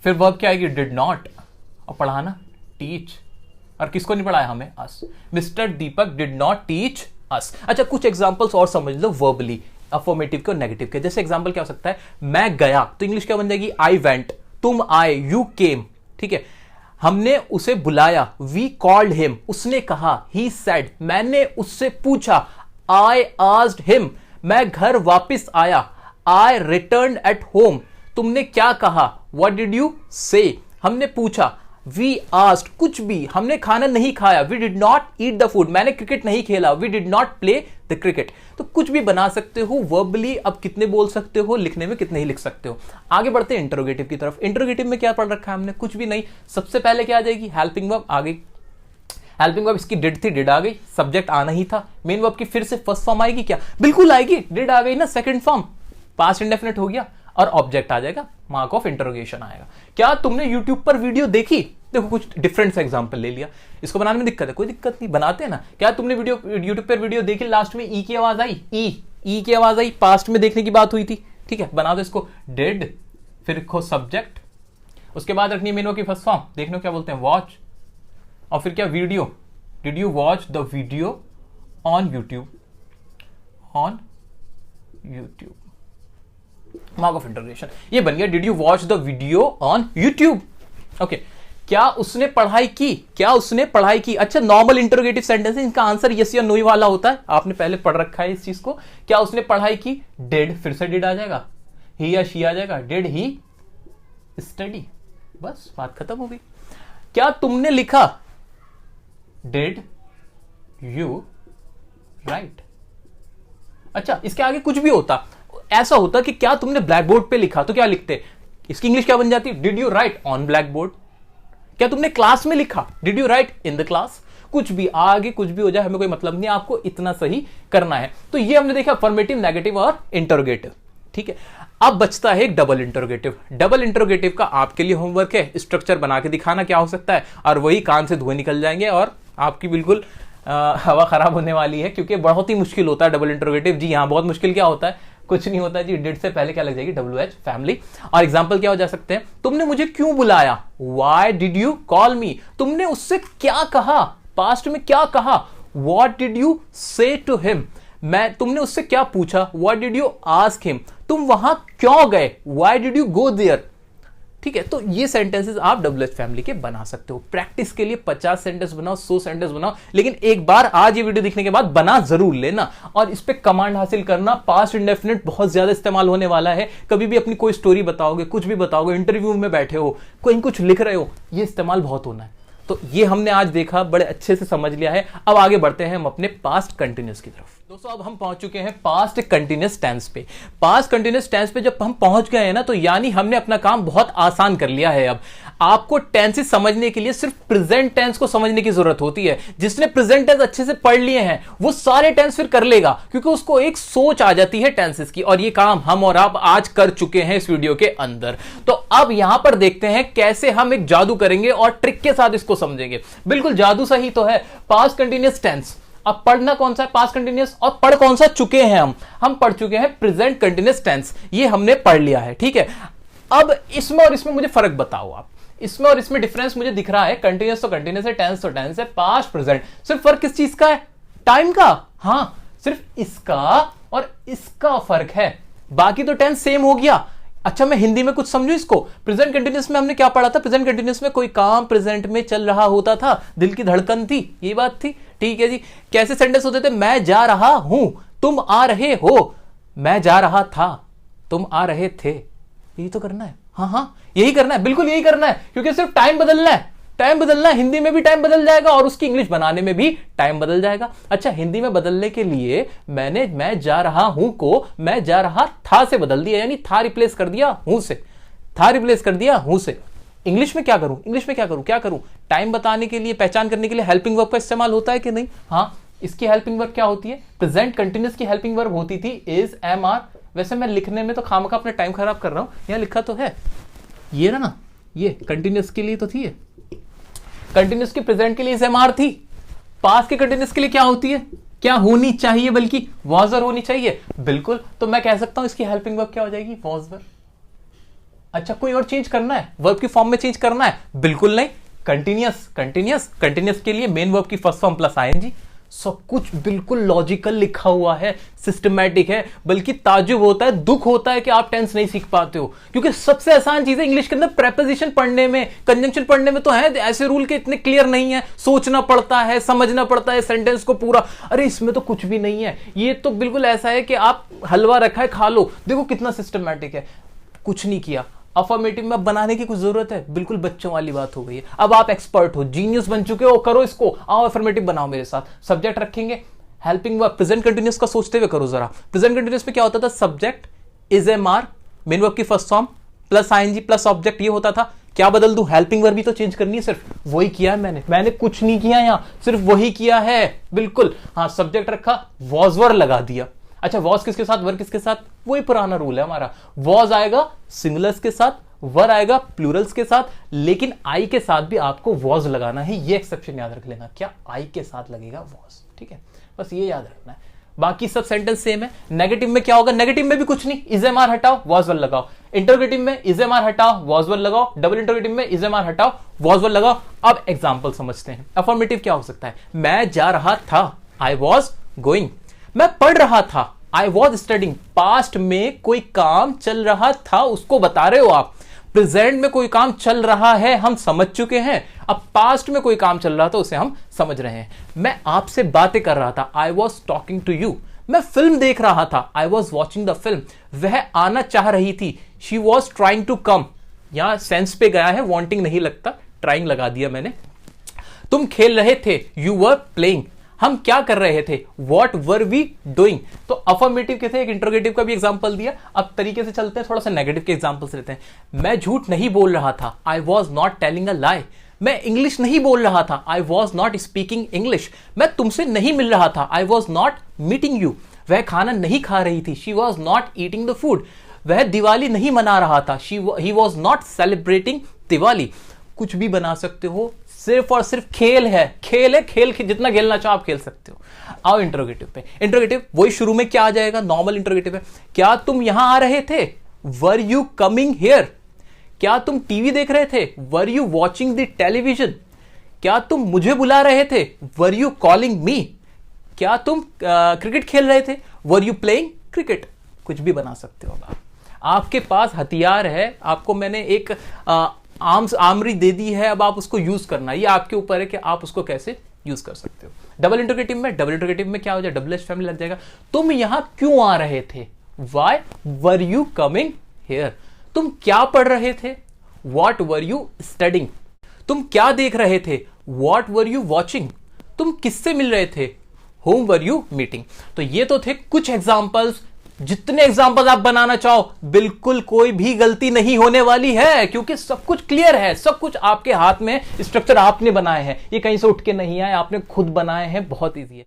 फिर वर्ब क्या आएगी? डिड नॉट, और पढ़ाना टीच, और किसको नहीं पढ़ाया? हमें, us. Mister Deepak did not teach us. अच्छा, कुछ एग्जांपल्स और समझ लो वर्बली, अफर्मेटिव के और नेगेटिव के। जैसे एग्जांपल क्या हो सकता है? मैं गया, तो इंग्लिश क्या बन जाएगी? I went. तुम आए, यू केम। ठीक है, हमने उसे बुलाया, वी कॉल्ड हिम। उसने कहा, ही सेड। मैंने उससे पूछा, आई आस्क्ड हिम। मैं घर वापस आया, आई रिटर्न्ड एट होम। तुमने क्या कहा? व्हाट डिड यू से। हमने पूछा, वी आस्क्ड। कुछ भी, हमने खाना नहीं खाया, we did not eat the food. मैंने क्रिकेट नहीं खेला, we did not play the cricket. तो कुछ भी बना सकते हो वर्बली। अब कितने बोल सकते हो, लिखने में कितने ही लिख सकते हो। आगे बढ़ते हैं इंटरोगेटिव की तरफ। इंटरोगेटिव में क्या पढ़ रखा है हमने? कुछ भी नहीं। सबसे पहले क्या आ जाएगी? हेल्पिंग वर्ब आ गई। हेल्पिंग वर्ब इसकी डिड थी, डिड आ गई। सब्जेक्ट आना ही था। मेन वर्ब की फिर से फर्स्ट फॉर्म आएगी क्या? बिल्कुल आएगी, डिड आ गई ना। सेकंड फॉर्म पास्ट इंडेफिनिट हो गया, और ऑब्जेक्ट आ जाएगा, मार्क ऑफ इंटरोगेशन आएगा। क्या तुमने यूट्यूब पर वीडियो देखी? देखो, कुछ डिफरेंट सा एग्जांपल ले लिया। इसको बनाने में दिक्कत है? कोई दिक्कत नहीं, बनाते हैं ना। क्या तुमने यूट्यूब पर वीडियो देखी, लास्ट में ई की आवाज आई? ई की आवाज आई, पास्ट में देखने की बात हुई थी। ठीक है, बना दो इसको। डिड, फिर लिखो सब्जेक्ट, उसके बाद रखनी मेन वर्ब की फर्स्ट फॉर्म। देखने को क्या बोलते हैं? वॉच, और फिर क्या? Video. Did you watch the video on YouTube? On YouTube, mark of interrogation. ये बन गया did you watch the video on YouTube. Okay, क्या उसने पढ़ाई की? क्या उसने पढ़ाई की? अच्छा, नॉर्मल इंटरोगेटिव सेंटेंस है, इनका आंसर यस या नो ही वाला होता है। आपने पहले पढ़ रखा है इस चीज को। क्या उसने पढ़ाई की? डिड, फिर से डिड आ जाएगा, ही या शी आ जाएगा। डिड ही स्टडी, बस बात खत्म हो गई। क्या तुमने लिखा? Did you right. अच्छा, इसके आगे कुछ भी होता, ऐसा होता कि क्या तुमने ब्लैक बोर्ड पे लिखा, तो क्या लिखते? इसकी इंग्लिश क्या बन जाती? Did you right on black board. क्या तुमने क्लास में लिखा? Did you right in the class. कुछ भी, आगे कुछ भी हो जाए, हमें कोई मतलब नहीं, आपको इतना सही करना है। तो ये हमने देखा अफर्मेटिव, नेगेटिव और इंटरोगेटिव। ठीक है, अब बचता है एक डबल इंटरोगेटिव। डबल इंटरोगेटिव का आपके लिए होमवर्क है, स्ट्रक्चर बना के दिखाना क्या हो सकता है, और वही कान से धुएं निकल जाएंगे और आपकी बिल्कुल हवा खराब होने वाली है, क्योंकि बहुत ही मुश्किल होता है डबल इंटरोगेटिव। जी हाँ, बहुत मुश्किल। क्या होता है? कुछ नहीं होता जी, डिड से पहले क्या लग जाएगी? WH, family. और एग्जांपल क्या हो जा सकते हैं? तुमने मुझे क्यों बुलाया? Why did you call me? तुमने उससे क्या कहा? पास्ट में क्या कहा? What did you say to him? तुमने उससे क्या पूछा? What did you ask him? तुम वहां क्यों गए? Why did you go there? ठीक है, तो ये सेंटेंसेस आप WH फैमिली के बना सकते हो। प्रैक्टिस के लिए 50 सेंटेंस बनाओ, 100 सेंटेंस बनाओ, लेकिन एक बार आज ये वीडियो देखने के बाद बना जरूर लेना, और इस पे कमांड हासिल करना। पास्ट इंडेफिनिट बहुत ज्यादा इस्तेमाल होने वाला है। कभी भी अपनी कोई स्टोरी बताओगे, कुछ भी बताओगे, इंटरव्यू में बैठे हो, कोई कुछ लिख रहे हो, ये इस्तेमाल बहुत होना है। तो ये हमने आज देखा, बड़े अच्छे से समझ लिया है। अब आगे बढ़ते हैं हम अपने पास्ट कंटिन्यूअस की तरफ। दोस्तों, अब हम पहुंच चुके हैं पास्ट कंटिन्यूअस टेंस पे। पास्ट कंटिन्यूअस टेंस पे जब हम पहुंच गए हैं ना, तो यानी हमने अपना काम बहुत आसान कर लिया है। अब आपको टेंसेस समझने के लिए सिर्फ प्रेजेंट टेंस को समझने की जरूरत होती है। जिसने प्रेजेंट टेंस अच्छे से पढ़ लिए हैं, वो सारे टेंस फिर कर लेगा, क्योंकि उसको एक सोच आ जाती है टेंसेस की, और ये काम हम और आप आज कर चुके हैं इस वीडियो के अंदर। तो अब यहां पर देखते हैं कैसे हम एक जादू करेंगे और ट्रिक के साथ इसको समझेंगे। बिल्कुल जादू सही तो है। पास्ट कंटिन्यूअस टेंस, अब पढ़ना कौन सा है? Past continuous. और पढ़ कौन सा चुके हैं हम पढ़ चुके हैं प्रेजेंट कंटिन्यूअस टेंस। ये हमने पढ़ लिया है। ठीक है, अब इसमें और इसमें मुझे फर्क बताओ आप। इसमें और इसमें डिफरेंस मुझे दिख रहा है। कंटिन्यूअस तो कंटिन्यूअस है, टेंस तो टेंस है, पास्ट प्रेजेंट। सिर्फ फर्क किस चीज का है? टाइम का। हाँ, सिर्फ इसका और इसका फर्क है, बाकी तो टेंस सेम हो गया। अच्छा, मैं हिंदी में कुछ समझू इसको। प्रेजेंट कंटिन्यूअस में हमने क्या पढ़ा था? प्रेजेंट कंटिन्यूअस में कोई काम प्रेजेंट में चल रहा होता था, दिल की धड़कन थी, ये बात थी। ठीक है जी। कैसे सेंटेंस होते थे? मैं जा रहा हूं, तुम आ रहे हो, मैं जा रहा था, तुम आ रहे थे। यही तो करना है। हाँ, यही करना है, बिल्कुल यही करना है, क्योंकि सिर्फ टाइम बदलना है। टाइम बदलना है, हिंदी में भी टाइम बदल जाएगा और उसकी इंग्लिश बनाने में भी टाइम बदल जाएगा। अच्छा, हिंदी में बदलने के लिए मैंने मैं जा रहा हूं को मैं जा रहा था से बदल दिया, यानी था रिप्लेस कर दिया हूं से, था रिप्लेस कर दिया हूं से। इंग्लिश में क्या करूं? क्या करूं? टाइम बताने के लिए, पहचान करने के लिए हेल्पिंग वर्ब का इस्तेमाल होता है कि नहीं? हाँ, इसकी हेल्पिंग वर्ब क्या होती है? प्रेजेंट कंटिन्यूअस की हेल्पिंग वर्ब होती थी इज, एम, आर। वैसे मैं लिखने में तो खामखा अपना टाइम खराब कर रहा हूं, यहां लिखा तो है ये ना, ये कंटिन्यूअस के लिए तो थी, कंटिन्यूअस की प्रेजेंट के लिए एम आर थी। पास्ट के कंटिन्यूअस के लिए क्या होती है? क्या होनी चाहिए, बल्कि was वर होनी चाहिए। बिल्कुल, तो मैं कह सकता हूं इसकी हेल्पिंग वर्ब क्या हो जाएगी, was वर। अच्छा, कोई और चेंज करना है, वर्ब की फॉर्म में चेंज करना है? बिल्कुल नहीं। कंटिन्यूअस के लिए मेन वर्ब की फर्स्ट फॉर्म प्लस आईएनजी। सब कुछ बिल्कुल लॉजिकल लिखा हुआ है, सिस्टमैटिक है। बल्कि ताज्जुब होता है, दुख होता है कि आप टेंस नहीं सीख पाते हो, क्योंकि सबसे आसान चीज है इंग्लिश के अंदर प्रेपोजिशन पढ़ने में, कंजंक्शन पढ़ने में तो है ऐसे रूल के इतने क्लियर नहीं है, सोचना पड़ता है, समझना पड़ता है सेंटेंस को पूरा। अरे इसमें तो कुछ भी नहीं है, ये तो बिल्कुल ऐसा है कि आप हलवा रखा है खा लो, देखो कितना सिस्टमैटिक है। कुछ नहीं किया, अफर्मेटिव में बनाने की कुछ जरूरत है? बिल्कुल बच्चों वाली बात हो गई है। अब आप एक्सपर्ट हो, जीनियस बन चुके हो, करो इसको, आओ अफर्मेटिव बनाओ मेरे साथ। सब्जेक्ट रखेंगे, हेल्पिंग वर्ब, प्रेजेंट कंटिन्यूअस का सोचते हुए करो जरा। प्रेजेंट कंटिन्यूअस में क्या होता था, subject is am are, main verb की first form plus ING plus object, ये होता था। क्या बदल दूं, हेल्पिंग वर्ब भी तो चेंज करनी है, सिर्फ वही किया है मैंने कुछ नहीं किया, यहां सिर्फ वही किया है। बिल्कुल हाँ, सब्जेक्ट रखा, वॉज वर लगा दिया। अच्छा, वॉज किसके साथ, वर किसके साथ? वही पुराना रूल है हमारा, वॉज आएगा सिंगुलर्स के साथ, वर आएगा प्लूरल्स के साथ, लेकिन आई के साथ भी आपको वॉज लगाना है। ये एक्सेप्शन याद रख लेना, क्या आई के साथ लगेगा वॉज, ठीक है, बस ये याद रखना है। बाकी सब सेंटेंस सेम है। नेगेटिव में क्या होगा, नेगेटिव में भी कुछ नहीं, इज एम आर हटाओ, वॉज वर लगाओ। इंटरोगेटिव में इज एम आर हटाओ, वॉज वर लगाओ। डबल इंटरोगेटिव में इज एम आर हटाओ, वॉज वर लगाओ। अब एग्जाम्पल समझते हैं। अफर्मेटिव क्या हो सकता है, मैं जा रहा था, आई वॉज गोइंग। मैं पढ़ रहा था, आई वॉज स्टडिंग। पास्ट में कोई काम चल रहा था, उसको बता रहे हो आप। प्रेजेंट में कोई काम चल रहा है, हम समझ चुके हैं। अब पास्ट में कोई काम चल रहा था, उसे हम समझ रहे हैं। मैं आपसे बातें कर रहा था, I was talking to you. मैं फिल्म देख रहा था, I was watching the film. वह आना चाह रही थी, she was trying to come. यहां सेंस पे गया है, वॉन्टिंग नहीं लगता, ट्राइंग लगा दिया मैंने। तुम खेल रहे थे, यू वर प्लेइंग। हम क्या कर रहे थे, वॉट वर वी डूइंग। तो अफर्मेटिव के थे, एक इंट्रोगेटिव का भी एग्जांपल दिया। अब तरीके से चलते हैं, थोड़ा सा नेगेटिव के एग्जांपल्स लेते हैं। मैं झूठ नहीं बोल रहा था, I was not telling a lie. मैं इंग्लिश नहीं बोल रहा था, I was not speaking English. मैं तुमसे नहीं मिल रहा था, I was not meeting you. वह खाना नहीं खा रही थी, she was not eating the food. वह दिवाली नहीं मना रहा था, he was not celebrating Diwali. कुछ भी बना सकते हो, सिर्फ और सिर्फ खेल है, खेल जितना खेलना चाहो आप खेल सकते हो। आओ इंट्रोगेटिव पे। इंट्रोगेटिव वही शुरू में क्या आ जाएगा, नॉर्मल इंट्रोगेटिव है। क्या तुम यहां आ रहे थे, वर यू कमिंग हियर। क्या तुम टीवी देख रहे थे, were you watching the television. क्या तुम मुझे बुला रहे थे, वर यू कॉलिंग मी। क्या तुम क्रिकेट खेल रहे थे, वर यू प्लेइंग क्रिकेट। कुछ भी बना सकते हो आप। आपके पास हथियार है, आपको मैंने एक आमरी दे दी है, अब आप उसको यूज करना, ये आपके ऊपर है कि आप उसको कैसे यूज कर सकते हो। डबल इंट्रोगेटिव में क्या हो जाए, डबल एच फैमिली लग जाएगा। तुम यहां क्यों आ रहे थे, why were you coming here. तुम क्या पढ़ रहे थे, वॉट वर यू स्टडिंग। तुम क्या देख रहे थे, वॉट वर यू वॉचिंग। तुम किससे मिल रहे थे, होम वर यू मीटिंग। तो ये तो थे कुछ एग्जाम्पल्स। जितने एग्जाम्पल आप बनाना चाहो, बिल्कुल कोई भी गलती नहीं होने वाली है, क्योंकि सब कुछ क्लियर है, सब कुछ आपके हाथ में, स्ट्रक्चर आपने बनाए हैं, ये कहीं से उठ के नहीं आए, आपने खुद बनाए हैं, बहुत इजी है।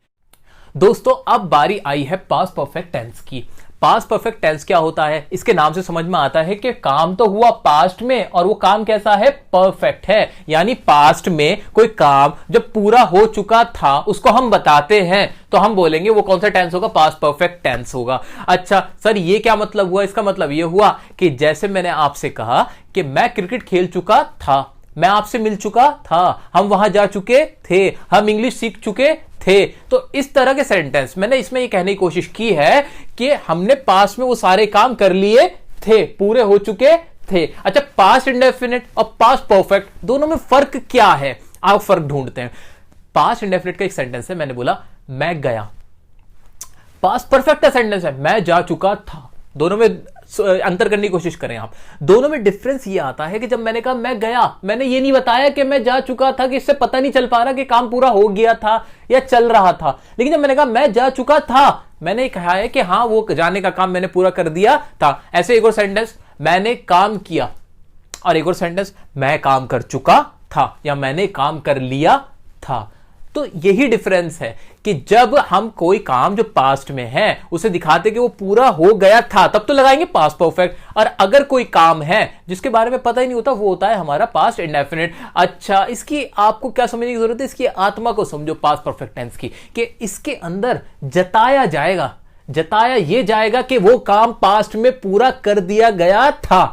दोस्तों अब बारी आई है पास्ट परफेक्ट टेंस की। पास्ट परफेक्ट टेंस क्या होता है, इसके नाम से समझ में आता है कि काम तो हुआ पास्ट में, और वो काम कैसा है, परफेक्ट है। यानी पास्ट में कोई काम जब पूरा हो चुका था उसको हम बताते हैं, तो हम बोलेंगे वो कौन सा टेंस होगा, पास्ट परफेक्ट टेंस होगा। अच्छा सर ये क्या मतलब हुआ, इसका मतलब ये हुआ कि जैसे मैंने आपसे कहा कि मैं क्रिकेट खेल चुका था, मैं आपसे मिल चुका था, हम वहां जा चुके थे, हम इंग्लिश सीख चुके थे। तो इस तरह के सेंटेंस मैंने इसमें ये कहने की कोशिश की है कि हमने पास्ट में वो सारे काम कर लिए थे, पूरे हो चुके थे। अच्छा पास्ट इंडेफिनिट और पास्ट परफेक्ट दोनों में फर्क क्या है, आप फर्क ढूंढते हैं। पास्ट इंडेफिनिट का एक सेंटेंस है, मैंने बोला मैं गया। पास्ट परफेक्ट का सेंटेंस है, मैं जा चुका था। दोनों में अंतर करने की कोशिश करें आप। दोनों में डिफरेंस ये आता है कि जब मैंने कहा मैं गया, मैंने ये नहीं बताया कि मैं जा चुका था, कि इससे पता नहीं चल पा रहा कि काम पूरा हो गया था या चल रहा था। लेकिन जब मैंने कहा मैं जा चुका था, मैंने कहा है कि हाँ वो जाने का काम मैंने पूरा कर दिया था। ऐसे एक और सेंटेंस, मैंने काम किया, और एक और सेंटेंस, मैं काम कर चुका था या मैंने काम कर लिया था। तो यही डिफरेंस है कि जब हम कोई काम जो पास्ट में है उसे दिखाते कि वो पूरा हो गया था, तब तो लगाएंगे पास्ट परफेक्ट। और अगर कोई काम है जिसके बारे में पता ही नहीं होता, वो होता है हमारा पास्ट इंडेफिनिट। अच्छा, इसकी आपको क्या समझने की जरूरत है? इसकी आत्मा को समझो पास्ट परफेक्ट टेंस की, कि इसके अंदर जताया जाएगा, जताया ये जाएगा कि वो काम पास्ट में पूरा कर दिया गया था,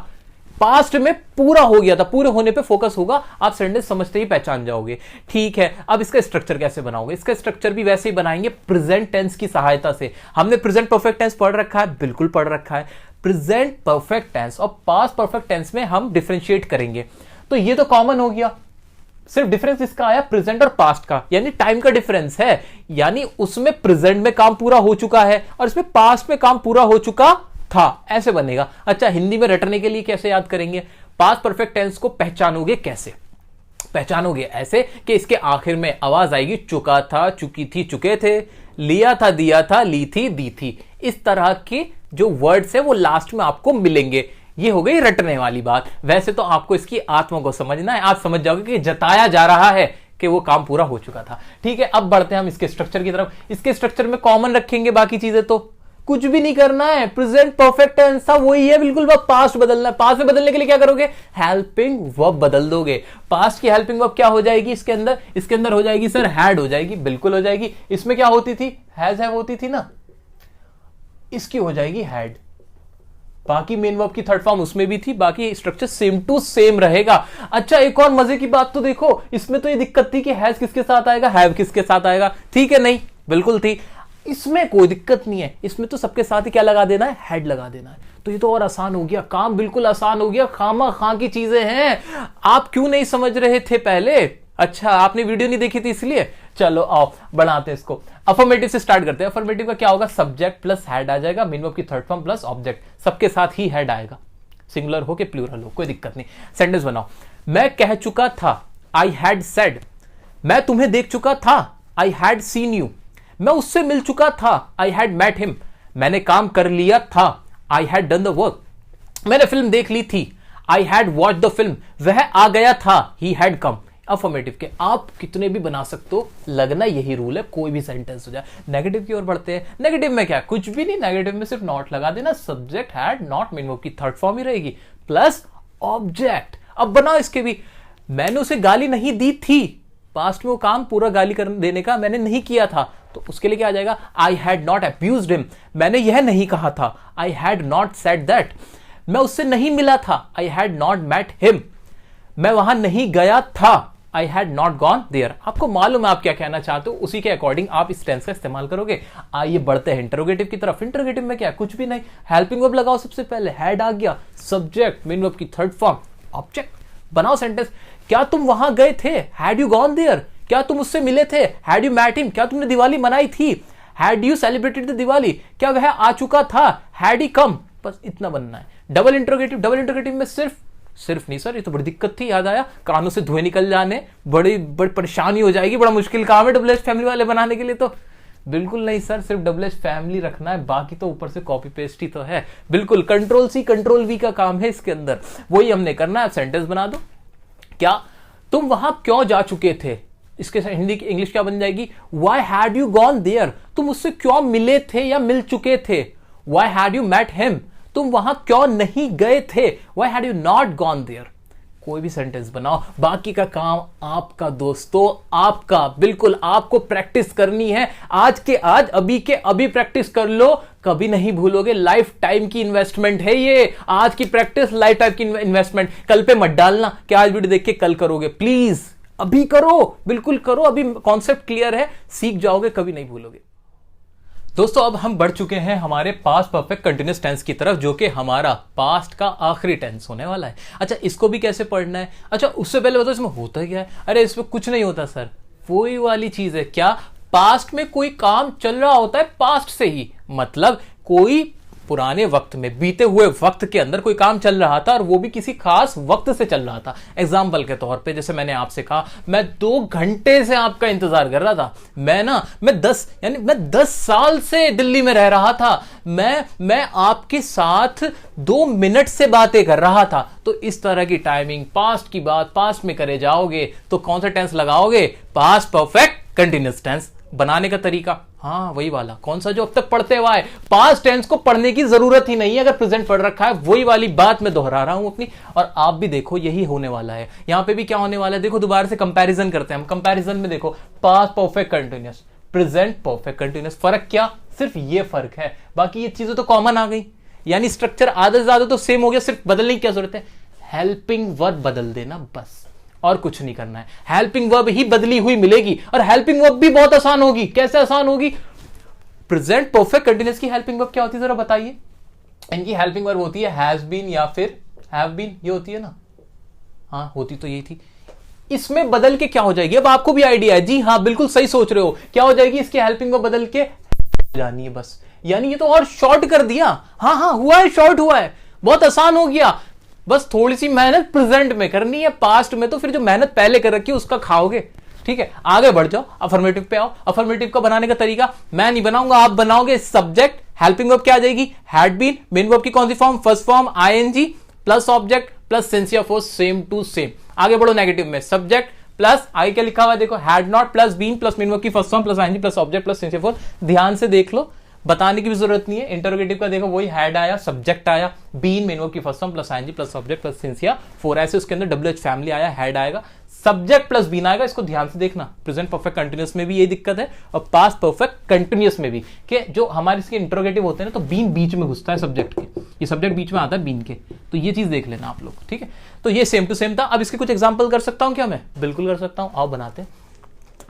पास्ट में पूरा हो गया था, पूरे होने पे फोकस होगा। आप सेंटेंस समझते ही पहचान जाओगे। ठीक है, अब इसका स्ट्रक्चर कैसे बनाओगे? इसका स्ट्रक्चर भी वैसे ही बनाएंगे प्रेजेंट टेंस की सहायता से। हमने प्रेजेंट परफेक्ट टेंस पढ़ रखा है, बिल्कुल पढ़ रखा है। प्रेजेंट परफेक्ट टेंस और पास्ट परफेक्ट टेंस में हम डिफरेंशिएट करेंगे। तो ये तो कॉमन हो गया, सिर्फ डिफरेंस इसका आया प्रेजेंट और पास्ट का, यानी टाइम का डिफरेंस है। यानी उसमें प्रेजेंट में काम पूरा हो चुका है और इसमें पास्ट में काम पूरा हो चुका था, ऐसे बनेगा। अच्छा, हिंदी में रटने के लिए कैसे याद करेंगे? पास्ट परफेक्ट टेंस को पहचानोगे कैसे? पहचानोगे ऐसे कि इसके आखिर में आवाज आएगी चुका था, चुकी थी, चुके थे, लिया था, दिया था, ली थी, दी थी। इस तरह के जो वर्ड्स है वो लास्ट में आपको मिलेंगे। ये हो गई रटने वाली बात। वैसे तो आपको इसकी आत्मा को समझना है। आप समझ जाओगे कि जताया जा रहा है कि वो काम पूरा हो चुका था। ठीक है, अब बढ़ते हैं हम इसके स्ट्रक्चर की तरफ। इसके स्ट्रक्चर में कॉमन रखेंगे, बाकी चीजें तो कुछ भी नहीं करना है। प्रेजेंट परफेक्ट टेंस था वही है बिल्कुल, बस पास्ट बदलना है। पास्ट में बदलने के लिए क्या करोगे? हेल्पिंग वर्ब बदल दोगे। पास्ट की हेल्पिंग वर्ब क्या हो जाएगी इसके अंदर? इसके अंदर हो जाएगी सर हैड हो जाएगी, बिल्कुल हो जाएगी। इसमें क्या होती थी? हैज हैव होती थी ना, इसकी हो जाएगी हैड। बाकी मेन वर्ब की थर्ड फॉर्म उसमें भी थी, बाकी स्ट्रक्चर सेम टू सेम रहेगा। अच्छा, एक और मजे की बात तो देखो, इसमें तो ये दिक्कत थी कि हैज किसके साथ आएगा, हैव किसके साथ आएगा। ठीक है, नहीं बिल्कुल थी। इसमें कोई दिक्कत नहीं है, इसमें तो सबके साथ ही क्या लगा देना है? हैड लगा देना है। तो ये तो और आसान हो गया, काम बिल्कुल आसान हो गया। खामा खां की चीजें हैं, आप क्यों नहीं समझ रहे थे पहले? अच्छा, आपने वीडियो नहीं देखी थी इसलिए। चलो आओ बढ़ाते हैं इसको। अफर्मेटिव से स्टार्ट करते हैं। अफर्मेटिव का क्या होगा? सब्जेक्ट प्लस हैड आ जाएगा, मेन वर्ब की थर्ड फॉर्म प्लस ऑब्जेक्ट, सबके साथ ही हैड आएगा, सिंगुलर हो के प्लूरल हो, कोई दिक्कत नहीं। सेंटेंस बनाओ। मैं कह चुका था, आई हैड सेड। मैं तुम्हें देख चुका था, आई हैड सीन यू। मैं उससे मिल चुका था, आई हैड मेट हिम। मैंने काम कर लिया था, I had done the work. मैंने फिल्म देख ली थी, I had watch the film. वह आ गया था, ही हैड कम। अफर्मेटिव के आप कितने भी बना सकते हो, लगना यही रूल है, कोई भी सेंटेंस हो जाए। नेगेटिव की ओर बढ़ते हैं। नेगेटिव में क्या? कुछ भी नहीं, नेगेटिव में सिर्फ नॉट लगा देना। Subject had not main verb की थर्ड फॉर्म ही रहेगी, प्लस ऑब्जेक्ट। अब बनाओ इसके भी। मैंने उसे गाली नहीं दी थी, पास्ट में वो काम पूरा गाली कर देने का मैंने नहीं किया था, तो उसके लिए क्या आ जाएगा? I had not abused him. मैंने यह नहीं कहा था, I had not said that. मैं उससे नहीं मिला था, I had not met him. मैं वहां नहीं गया था, I had not gone there. आपको मालूम है आप क्या कहना चाहते हो, उसी के अकॉर्डिंग आप इस टेंस का इस्तेमाल करोगे। आइए बढ़ते हैं इंटरोगेटिव की तरफ। इंटरोगेटिव में क्या? कुछ भी नहीं, हेल्पिंग वर्ब लगाओ सबसे पहले, हैड आ गया, सब्जेक्ट मेन वर्ब की थर्ड फॉर्म, ऑब्जेक्ट। बनाओ सेंटेंस। क्या तुम वहां गए थे? Had you gone there. क्या तुम उससे मिले थे? Had you met him. क्या तुमने दिवाली मनाई थी? Had you celebrated the Diwali. क्या वह आ चुका था? Had he come. बस इतना बनना है। Double interrogative. डबल इंटरोगेटिव में सिर्फ नहीं सर, ये तो बड़ी दिक्कत थी, याद आया, कानों से धुएं निकल जाने, बड़ी परेशानी हो जाएगी, बड़ा मुश्किल काम है डबल एच फैमिली वाले बनाने के लिए। तो बिल्कुल नहीं सर, सिर्फ डबल एच फैमिली रखना है, बाकी तो ऊपर से कॉपी पेस्ट ही तो है। बिल्कुल कंट्रोल सी कंट्रोल वी का काम है इसके अंदर, वही हमने करना है। सेंटेंस बना दो। क्या तुम वहां क्यों जा चुके थे? इसके हिंदी की इंग्लिश क्या बन जाएगी? Why had you gone there? तुम उससे क्यों मिले थे या मिल चुके थे? Why had you met him? तुम वहां क्यों नहीं गए थे? Why had you not gone there? कोई भी सेंटेंस बनाओ, बाकी का काम आपका दोस्तों, आपका। बिल्कुल आपको प्रैक्टिस करनी है, आज के आज, अभी के अभी प्रैक्टिस कर लो, कभी नहीं भूलोगे। लाइफ टाइम की इन्वेस्टमेंट है ये, आज की प्रैक्टिस लाइफ टाइम की इन्वेस्टमेंट। कल पे मत डालना कि आज वीडियो देख के कल करोगे, प्लीज अभी करो, बिल्कुल करो, अभी कॉन्सेप्ट क्लियर है, सीख जाओगे, कभी नहीं भूलोगे। दोस्तों अब हम बढ़ चुके हैं हमारे पास्ट परफेक्ट कंटिन्यूअस टेंस की तरफ, जो कि हमारा पास्ट का आखिरी टेंस होने वाला है। अच्छा, इसको भी कैसे पढ़ना है? अच्छा, उससे पहले बताओ इसमें होता क्या है? अरे इसमें कुछ नहीं होता सर, वही वाली चीज है। क्या? पास्ट में कोई काम चल रहा होता है पास्ट से ही, मतलब कोई पुराने वक्त में, बीते हुए वक्त के अंदर कोई काम चल रहा था और वो भी किसी खास वक्त से चल रहा था। एग्जाम्पल के तौर पे जैसे मैंने आपसे कहा, मैं 2 घंटे से आपका इंतजार कर रहा था। मैं 10 साल से दिल्ली में रह रहा था। मैं आपके साथ 2 मिनट से बातें कर रहा था। तो इस तरह की टाइमिंग, पास्ट की बात पास्ट में करे जाओगे तो कौन सा टेंस लगाओगे? पास्ट परफेक्ट कंटिन्यूअस टेंस बनाने का तरीका, हाँ वही वाला, कौन सा जो अब तक पढ़ते हुआ है, पास्ट टेंस को पढ़ने की जरूरत ही नहीं है अगर प्रेजेंट पढ़ रखा है, वही वाली बात मैं दोहरा रहा हूं अपनी, और आप भी देखो यही होने वाला है। यहां पे भी क्या होने वाला है, देखो दोबारा से कंपैरिजन करते हैं हम। कंपैरिजन में देखो past perfect continuous, present perfect continuous, फर्क क्या, सिर्फ ये फर्क है, बाकी ये चीजें तो कॉमन आ गई, यानी स्ट्रक्चर आधा से ज्यादा तो सेम हो गया, सिर्फ बदलने की क्या जरूरत है, हेल्पिंग वर्ब बदल देना बस, और कुछ नहीं करना है। हेल्पिंग वर्ब ही बदली हुई मिलेगी, और हेल्पिंग वर्ब भी बहुत आसान होगी। कैसे आसान होगी, प्रेजेंट परफेक्ट कंटीन्यूअस की हेल्पिंग वर्ब क्या होती है जरा बताइए। इनकी हेल्पिंग वर्ब होती है हैज बीन या फिर हैव बीन, ये होती है ना, हाँ होती तो यही थी। इसमें बदल के क्या हो जाएगी, अब आपको भी आइडिया है, जी हाँ बिल्कुल सही सोच रहे हो, क्या हो जाएगी, इसकी हेल्पिंग वर्ब बदल के जानी है बस, यानी ये तो और शॉर्ट कर दिया। हाँ हाँ हुआ है, शॉर्ट हुआ है, बहुत आसान हो गया, बस थोड़ी सी मेहनत प्रेजेंट में करनी है, पास्ट में तो फिर जो मेहनत पहले कर रखी है उसका खाओगे। ठीक है, आगे बढ़ जाओ, अफर्मेटिव पे आओ। अफर्मेटिव का बनाने का तरीका मैं नहीं बनाऊंगा, आप बनाओगे। सब्जेक्ट, हेल्पिंग वर्ब क्या आ जाएगी, हैड बीन, मेन वर्ब की कौन सी form, first form ING plus object plus since or for, same to same. आगे बढ़ो नेगेटिव में, सब्जेक्ट प्लस आगे क्या लिखा हुआ है देखो, had not plus been plus main verb की first form plus ING plus object plus since or for. ध्यान से देख लो, बताने की भी जरूरत नहीं है। इंटरोगेटिव का देखो वही हैड आया, सब्जेक्ट आया, बीन मेन वर्ब की first form plus ING plus object plus since or for, ऐसे उसके अंदर डब्ल्यूएच फैमिली आया, हैड आएगा, सब्जेक्ट प्लस बीन आएगा। इसको ध्यान से देखना, प्रेजेंट परफेक्ट कंटीन्यूअस में भी यही दिक्कत है और पास्ट परफेक्ट कंटीन्यूअस में भी, कि जो हमारे इसके इंटरोगेटिव होते हैं ना, तो बीन बीच में घुसता है सब्जेक्ट के, ये सब्जेक्ट बीच में आता है बीन के, तो ये चीज देख लेना आप लोग। ठीक है, तो ये सेम टू सेम था। अब इसके कुछ एग्जाम्पल कर सकता हूं क्या मैं, बिल्कुल कर सकता हूं, आओ बनाते हैं।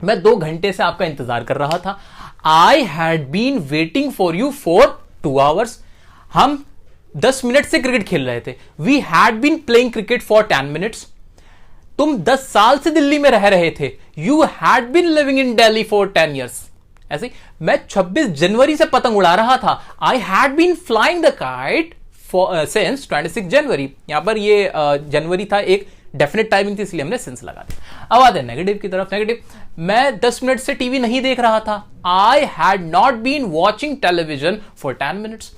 मैं 2 घंटे से आपका इंतजार कर रहा था, I had been waiting for you for 2 hours. हम 10 मिनट से क्रिकेट खेल रहे थे, we had been playing cricket for 10 minutes. तुम 10 साल से दिल्ली में रह रहे थे, you had been living in Delhi for 10 years. ऐसे मैं 26 जनवरी से पतंग उड़ा रहा था, I had been flying the kite since 26 January. यहां पर ये जनवरी था, एक डेफिनेट टाइमिंग थी, इसलिए हमने सिंस लगा दिया। अब आते हैं नेगेटिव की तरफ। नेगेटिव, मैं 10 मिनट से टीवी नहीं देख रहा था, I had not been watching television for 10 minutes.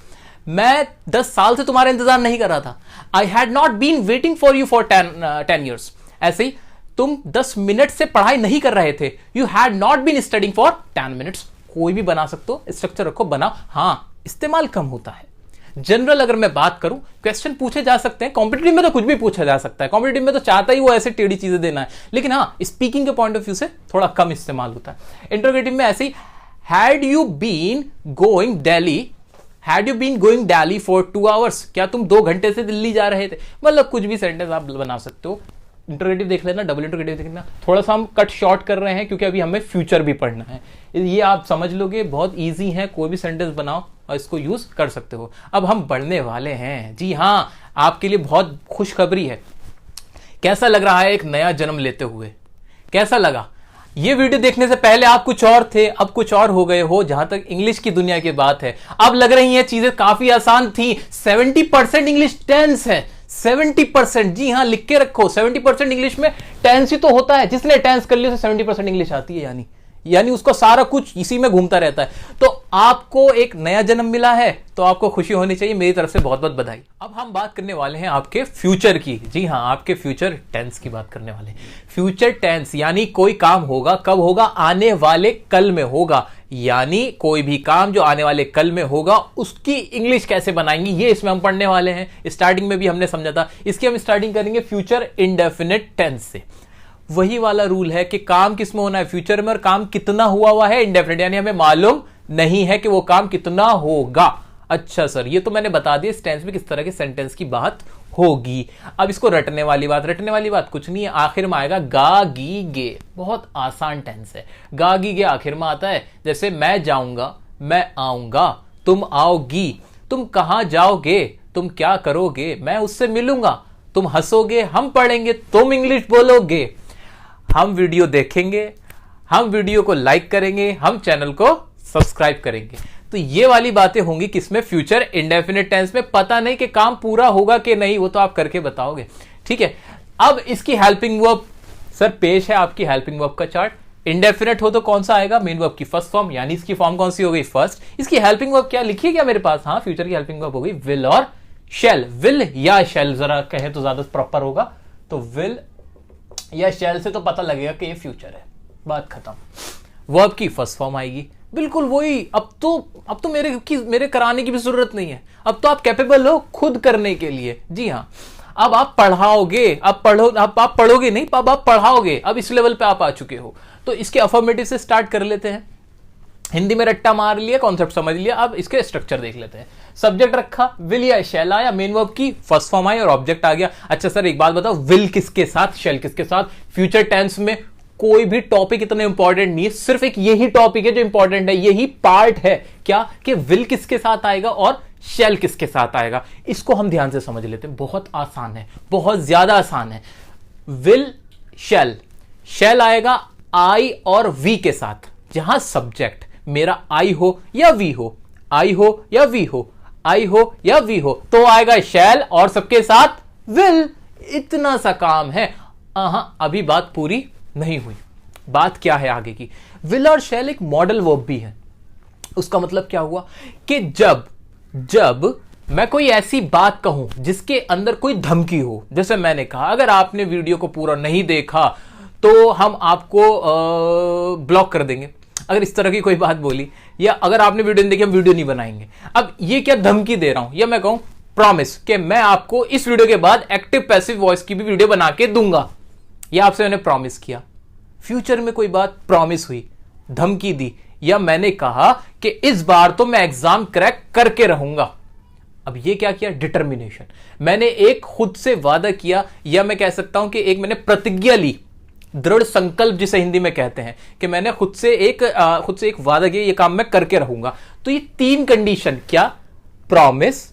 मैं 10 साल से तुम्हारा इंतजार नहीं कर रहा था, I had not been waiting for you for 10 years. ऐसे ही तुम 10 मिनट से पढ़ाई नहीं कर रहे थे, you had not been studying for 10 minutes. कोई भी बना सकते हो, स्ट्रक्चर रखो, बनाओ। हाँ, इस्तेमाल कम होता है। जनरल अगर मैं बात करूं, क्वेश्चन पूछे जा सकते हैं, कॉम्पिटिटिव में तो कुछ भी पूछा जा सकता है, कॉम्पिटिटिव में तो चाहता ही वो ऐसे टेढ़ी चीजें देना है, लेकिन हाँ स्पीकिंग के पॉइंट ऑफ व्यू से थोड़ा कम इस्तेमाल होता है। इंटरोगेटिव में ऐसे ही, had you been going Delhi, had you been going Delhi for 2 hours, क्या तुम 2 घंटे से दिल्ली जा रहे थे। मतलब कुछ भी सेंटेंस आप बना सकते हो। इंटरोगेटिव देख लेना, डबल इंटरोगेटिव देख लेना। थोड़ा सा हम कट शॉर्ट कर रहे हैं क्योंकि अभी हमें फ्यूचर भी पढ़ना है, ये आप समझ लोगे, बहुत इजी है, कोई भी सेंटेंस बनाओ और इसको यूज कर सकते हो। अब हम बढ़ने वाले हैं, जी हाँ, आपके लिए बहुत खुशखबरी है। कैसा लग रहा है एक नया जन्म लेते हुए, कैसा लगा। ये वीडियो देखने से पहले आप कुछ और थे, अब कुछ और हो गए हो। जहां तक इंग्लिश की दुनिया की बात है, अब लग रही हैं चीजें काफी आसान थी। 70% इंग्लिश टेंस है, 70%, जी हाँ लिख के रखो, 70% इंग्लिश में टेंस ही तो होता है। जिसने टेंस कर लिया उसे 70% इंग्लिश आती है, यानी उसको सारा कुछ इसी में घूमता रहता है। तो आपको एक नया जन्म मिला है, तो आपको खुशी होनी चाहिए। मेरी तरफ से बहुत बहुत बधाई। अब हम बात करने वाले हैं आपके फ्यूचर की, जी हाँ, आपके फ्यूचर टेंस की बात करने वाले हैं। फ्यूचर टेंस यानी कोई काम होगा, कब होगा, आने वाले कल में होगा, यानी कोई भी काम जो आने वाले कल में होगा उसकी इंग्लिश कैसे बनाएंगे, ये इसमें हम पढ़ने वाले हैं। स्टार्टिंग में भी हमने समझा था, इसकी हम स्टार्टिंग करेंगे फ्यूचर इंडेफिनिट टेंस से। वही वाला रूल है कि काम किस में होना है, फ्यूचर में, और काम कितना हुआ है इंडेफिनिट, यानी हमें मालूम नहीं है कि वो काम कितना होगा। अच्छा सर, ये तो मैंने बता दिया इस टेंस में किस तरह के सेंटेंस की बात होगी। अब इसको रटने वाली बात कुछ नहीं है, आखिर में आएगा गा गी गे। बहुत आसान टेंस है, गा गी गे आखिर में आता है। जैसे मैं जाऊंगा, मैं आऊंगा, तुम आओगी, तुम कहां जाओगे, तुम क्या करोगे, मैं उससे मिलूंगा, तुम हंसोगे, हम पढ़ेंगे, तुम इंग्लिश बोलोगे, हम वीडियो देखेंगे, हम वीडियो को लाइक करेंगे, हम चैनल को सब्सक्राइब करेंगे। तो ये वाली बातें होंगी किसमें, फ्यूचर इंडेफिनिट टेंस में। पता नहीं कि काम पूरा होगा कि नहीं, वो तो आप करके बताओगे। ठीक है, अब इसकी हेल्पिंग वर्ब, सर पेश है आपकी हेल्पिंग वर्ब का चार्ट। इंडेफिनिट हो तो कौन सा आएगा, मेन वर्ब की फर्स्ट फॉर्म, यानी इसकी फॉर्म कौन सी हो गई, फर्स्ट। इसकी हेल्पिंग वर्ब क्या लिखी है क्या मेरे पास, हाँ फ्यूचर की हेल्पिंग वर्ब हो गई विल और शेल। विल या शेल जरा कहे तो ज्यादा प्रॉपर होगा, तो विल या शेल से तो पता लगेगा कि ये फ्यूचर है, बात खत्म। वर्ब की फर्स्ट फॉर्म आएगी, बिल्कुल वही। अब तो मेरे कराने की भी जरूरत नहीं है, अब तो आप कैपेबल हो खुद करने के लिए। जी हाँ, अब आप पढ़ाओगे, अब आप पढ़ोगे नहीं, अब आप पढ़ाओगे, अब इस लेवल पे आप आ चुके हो। तो इसके अफर्मेटिव से स्टार्ट कर लेते हैं। हिंदी में रट्टा मार लिया, कॉन्सेप्ट समझ लिया, अब इसके स्ट्रक्चर देख लेते हैं। सब्जेक्ट रखा, विल या शैल आया, मेन वर्ब की फर्स्ट फॉर्म आई और ऑब्जेक्ट आ गया। अच्छा सर एक बात बताओ, विल किसके साथ, शैल किसके साथ? फ्यूचर टेंस में कोई भी टॉपिक इतना इंपॉर्टेंट नहीं है, सिर्फ एक यही टॉपिक है जो इंपॉर्टेंट है, यही पार्ट है क्या कि विल किसके साथ आएगा और शैल किसके साथ आएगा। इसको हम ध्यान से समझ लेते हैं, बहुत आसान है, बहुत ज्यादा आसान है। विल शैल, शैल आएगा आई और वी के साथ, जहां सब्जेक्ट मेरा आई हो या वी हो, आई हो या वी हो, आई हो या वी हो, तो आएगा शैल और सबके साथ विल। इतना सा काम है। अभी बात पूरी नहीं हुई, बात क्या है आगे की। विल और शैल एक मॉडल वर्ब भी है। उसका मतलब क्या हुआ कि जब मैं कोई ऐसी बात कहूं जिसके अंदर कोई धमकी हो, जैसे मैंने कहा अगर आपने वीडियो को पूरा नहीं देखा तो हम आपको ब्लॉक कर देंगे, अगर इस तरह की कोई बात बोली, या अगर आपने वीडियो नहीं देखी हम वीडियो नहीं बनाएंगे। अब ये क्या धमकी दे रहा हूं, या मैं कहूं प्रॉमिस कि मैं आपको इस वीडियो के बाद एक्टिव पैसिव वॉइस की भी वीडियो बना के दूंगा, यह आपसे मैंने प्रॉमिस किया। फ्यूचर में कोई बात प्रॉमिस हुई, धमकी दी, या मैंने कहा कि इस बार तो मैं एग्जाम क्रैक करके रहूंगा। अब ये क्या किया, डिटर्मिनेशन। मैंने एक खुद से वादा किया, या मैं कह सकता हूं कि एक मैंने प्रतिज्ञा ली, दृढ़ संकल्प जिसे हिंदी में कहते हैं, कि मैंने खुद से एक वादा किया, ये काम मैं करके रहूंगा। तो ये तीन कंडीशन, क्या, प्रॉमिस,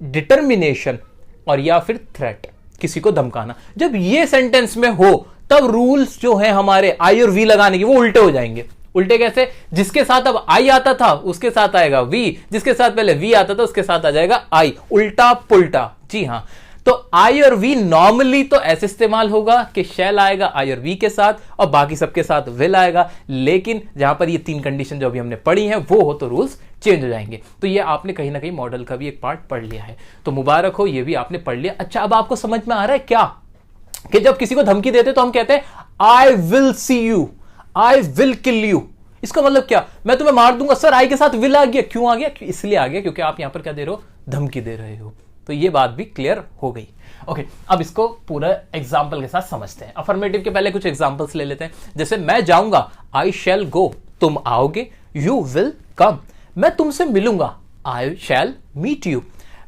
डिटर्मिनेशन और या फिर थ्रेट, किसी को धमकाना, जब ये सेंटेंस में हो तब रूल्स जो है हमारे आई और वी लगाने की वो उल्टे हो जाएंगे। उल्टे कैसे, जिसके साथ अब आई आता था उसके साथ आएगा वी, जिसके साथ पहले वी आता था उसके साथ आ जाएगा आई, उल्टा पुल्टा। जी हां, तो आई और वी नॉर्मली तो ऐसे इस्तेमाल होगा कि शैल आएगा आई और वी के साथ और बाकी सबके साथ विल आएगा, लेकिन जहां पर ये तीन कंडीशन जो अभी हमने पढ़ी हैं वो हो तो रूल्स चेंज हो जाएंगे। तो ये आपने कहीं ना कहीं मॉडल का भी एक पार्ट पढ़ लिया है, तो मुबारक हो, ये भी आपने पढ़ लिया। अच्छा अब आपको समझ में आ रहा है क्या कि जब किसी को धमकी देते तो हम कहते हैं I will see you, I will kill you. इसका मतलब क्या, मैं तुम्हें मार दूंगा। सर आई के साथ विल आ गया, क्यों आ गया, इसलिए आ गया क्योंकि आप यहां पर क्या दे रहे हो, धमकी दे रहे हो। तो ये बात भी क्लियर हो गई। ओके, अब इसको पूरा एग्जाम्पल के साथ समझते हैं। अफर्मेटिव के पहले कुछ एग्जाम्पल्स ले लेते हैं। जैसे मैं जाऊंगा, आई शैल गो, तुम आओगे, यू विल कम, मैं तुमसे मिलूंगा, आई शैल मीट यू,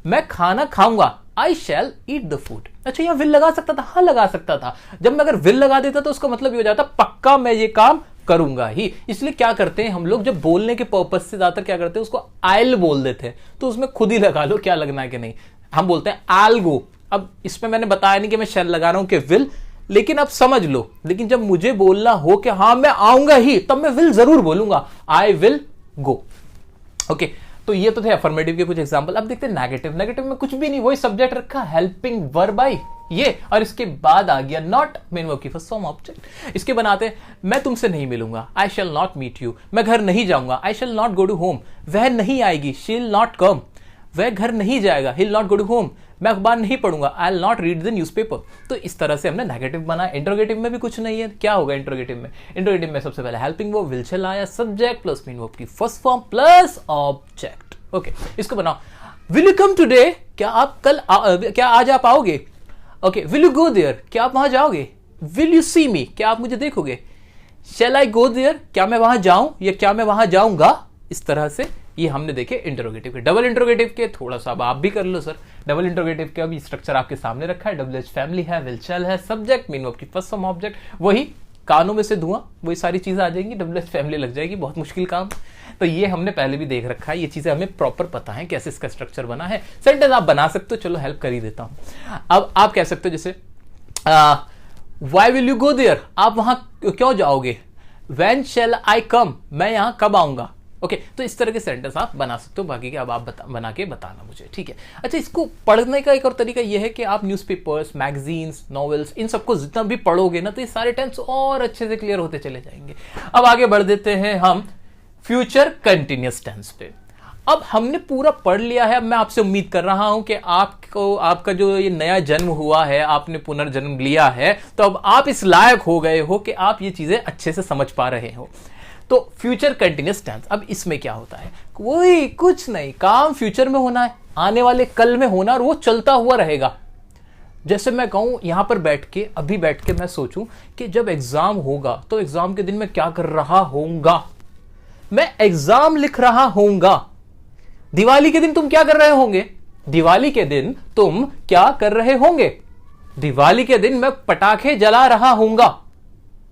मैं खाना खाऊंगा, आई शैल ईट द फूड। अच्छा यहां विल लगा सकता था, हाँ लगा सकता था। जब मैं अगर विल लगा देता तो उसका मतलब ये हो जाता पक्का मैं ये काम करूंगा ही। इसलिए क्या करते हैं हम लोग, जब बोलने के पर्पस से ज्यादातर क्या करते हैं, उसको आइल बोल देते हैं, तो उसमें खुद ही लगा लो क्या लगना है कि नहीं। हम बोलते हैं आल गो, अब इसमें मैंने बताया नहीं कि मैं शैल लगा रहा हूं कि विल, लेकिन अब समझ लो, लेकिन जब मुझे बोलना हो कि हाँ मैं आऊंगा ही, तब मैं विल जरूर बोलूंगा, आई विल गो। ओके, तो ये तो थे अफर्मेटिव के कुछ एग्जांपल। अब देखते हैं नेगेटिव। नेगेटिव में कुछ भी नहीं, वही सब्जेक्ट रखा, हेल्पिंग वर्ब आई ये, और इसके बाद आ गया नॉट, मेन वर्ब की फर्स्ट फॉर्म ऑब्जेक्ट। इसके बनाते हैं, मैं तुमसे नहीं मिलूंगा, I shall not meet you, मैं घर नहीं जाऊंगा, I shall not go to home, वह नहीं आएगी, शी विल नॉट कम, वह घर नहीं जाएगा, he will not go to home, मैं अखबार नहीं पढ़ूंगा, I will not read the newspaper. तो इस तरह से हमने नेगेटिव बनाया। इंट्रोगेटिव में भी कुछ नहीं है, क्या होगा इंट्रोगेटिव में, इंट्रोगेटिव में सबसे पहले हेल्पिंग वर्ब विल शैल आया, सब्जेक्ट प्लस मेन वर्ब की first form plus object. Okay, इसको बनाओ, विल यू कम टुडे, क्या आप कल क्या आज आप आओगे। Okay, will you go there, क्या आप वहां जाओगे। विल यू सी मी, क्या आप मुझे देखोगे। शैल आई गो देयर, क्या मैं वहां जाऊं या क्या मैं वहां जाऊंगा। इस तरह से ये हमने देखे इंटरोगेटिव के। डबल इंटरोगेटिव के थोड़ा सा अब आप भी कर लो सर। डबल इंटरोगेटिव का भी स्ट्रक्चर आपके सामने रखा है, डब्ल्यूएच फैमिली है, विल शैल है, सब्जेक्ट मेन वर्ब की फर्स्ट फॉर्म ऑब्जेक्ट, वही कानों में से धुआं, वही सारी चीजें आ जाएंगी, डब्ल्यूएच फैमिली लग जाएगी, बहुत मुश्किल काम। तो ये हमने पहले भी देख रखा है, ये चीजें हमें प्रॉपर पता है कैसे इसका स्ट्रक्चर बना है। सेंटेंस आप बना सकते हो, चलो हेल्प कर ही देता हूं। अब आप कह सकते हो जैसे why will you go there, आप वहां क्यों जाओगे। व्हेन शैल आई कम, मैं यहां कब आऊंगा। ओके, तो इस तरह के सेंटेंस आप बना सकते हो, बाकी के अब आप बना के बताना मुझे, ठीक है। अच्छा, इसको पढ़ने का एक और तरीका यह है कि आप न्यूज़पेपर्स, मैगजीन्स, नॉवेल्स, इन सबको जितना भी पढ़ोगे ना तो ये सारे टेंस और अच्छे से क्लियर होते चले जाएंगे। अब आगे बढ़ देते हैं हम फ्यूचर कंटिन्यूअस टेंस पे। अब हमने पूरा पढ़ लिया है। अब मैं आपसे उम्मीद कर रहा हूं कि आपको, आपका जो ये नया जन्म हुआ है, आपने पुनर्जन्म लिया है, तो अब आप इस लायक हो गए हो कि आप ये चीजें अच्छे से समझ पा रहे हो। तो फ्यूचर कंटिन्यूअस टेंस, अब इसमें क्या होता है, कोई कुछ नहीं, काम फ्यूचर में होना है, आने वाले कल में होना, और वो चलता हुआ रहेगा। जैसे मैं कहूं यहां पर बैठ के, अभी बैठ के मैं सोचूं कि जब एग्जाम होगा तो एग्जाम के दिन मैं क्या कर रहा होऊंगा, मैं एग्जाम लिख रहा होऊंगा। दिवाली के दिन तुम क्या कर रहे होंगे, दिवाली के दिन तुम क्या कर रहे होंगे, दिवाली के दिन मैं पटाखे जला रहा होऊंगा।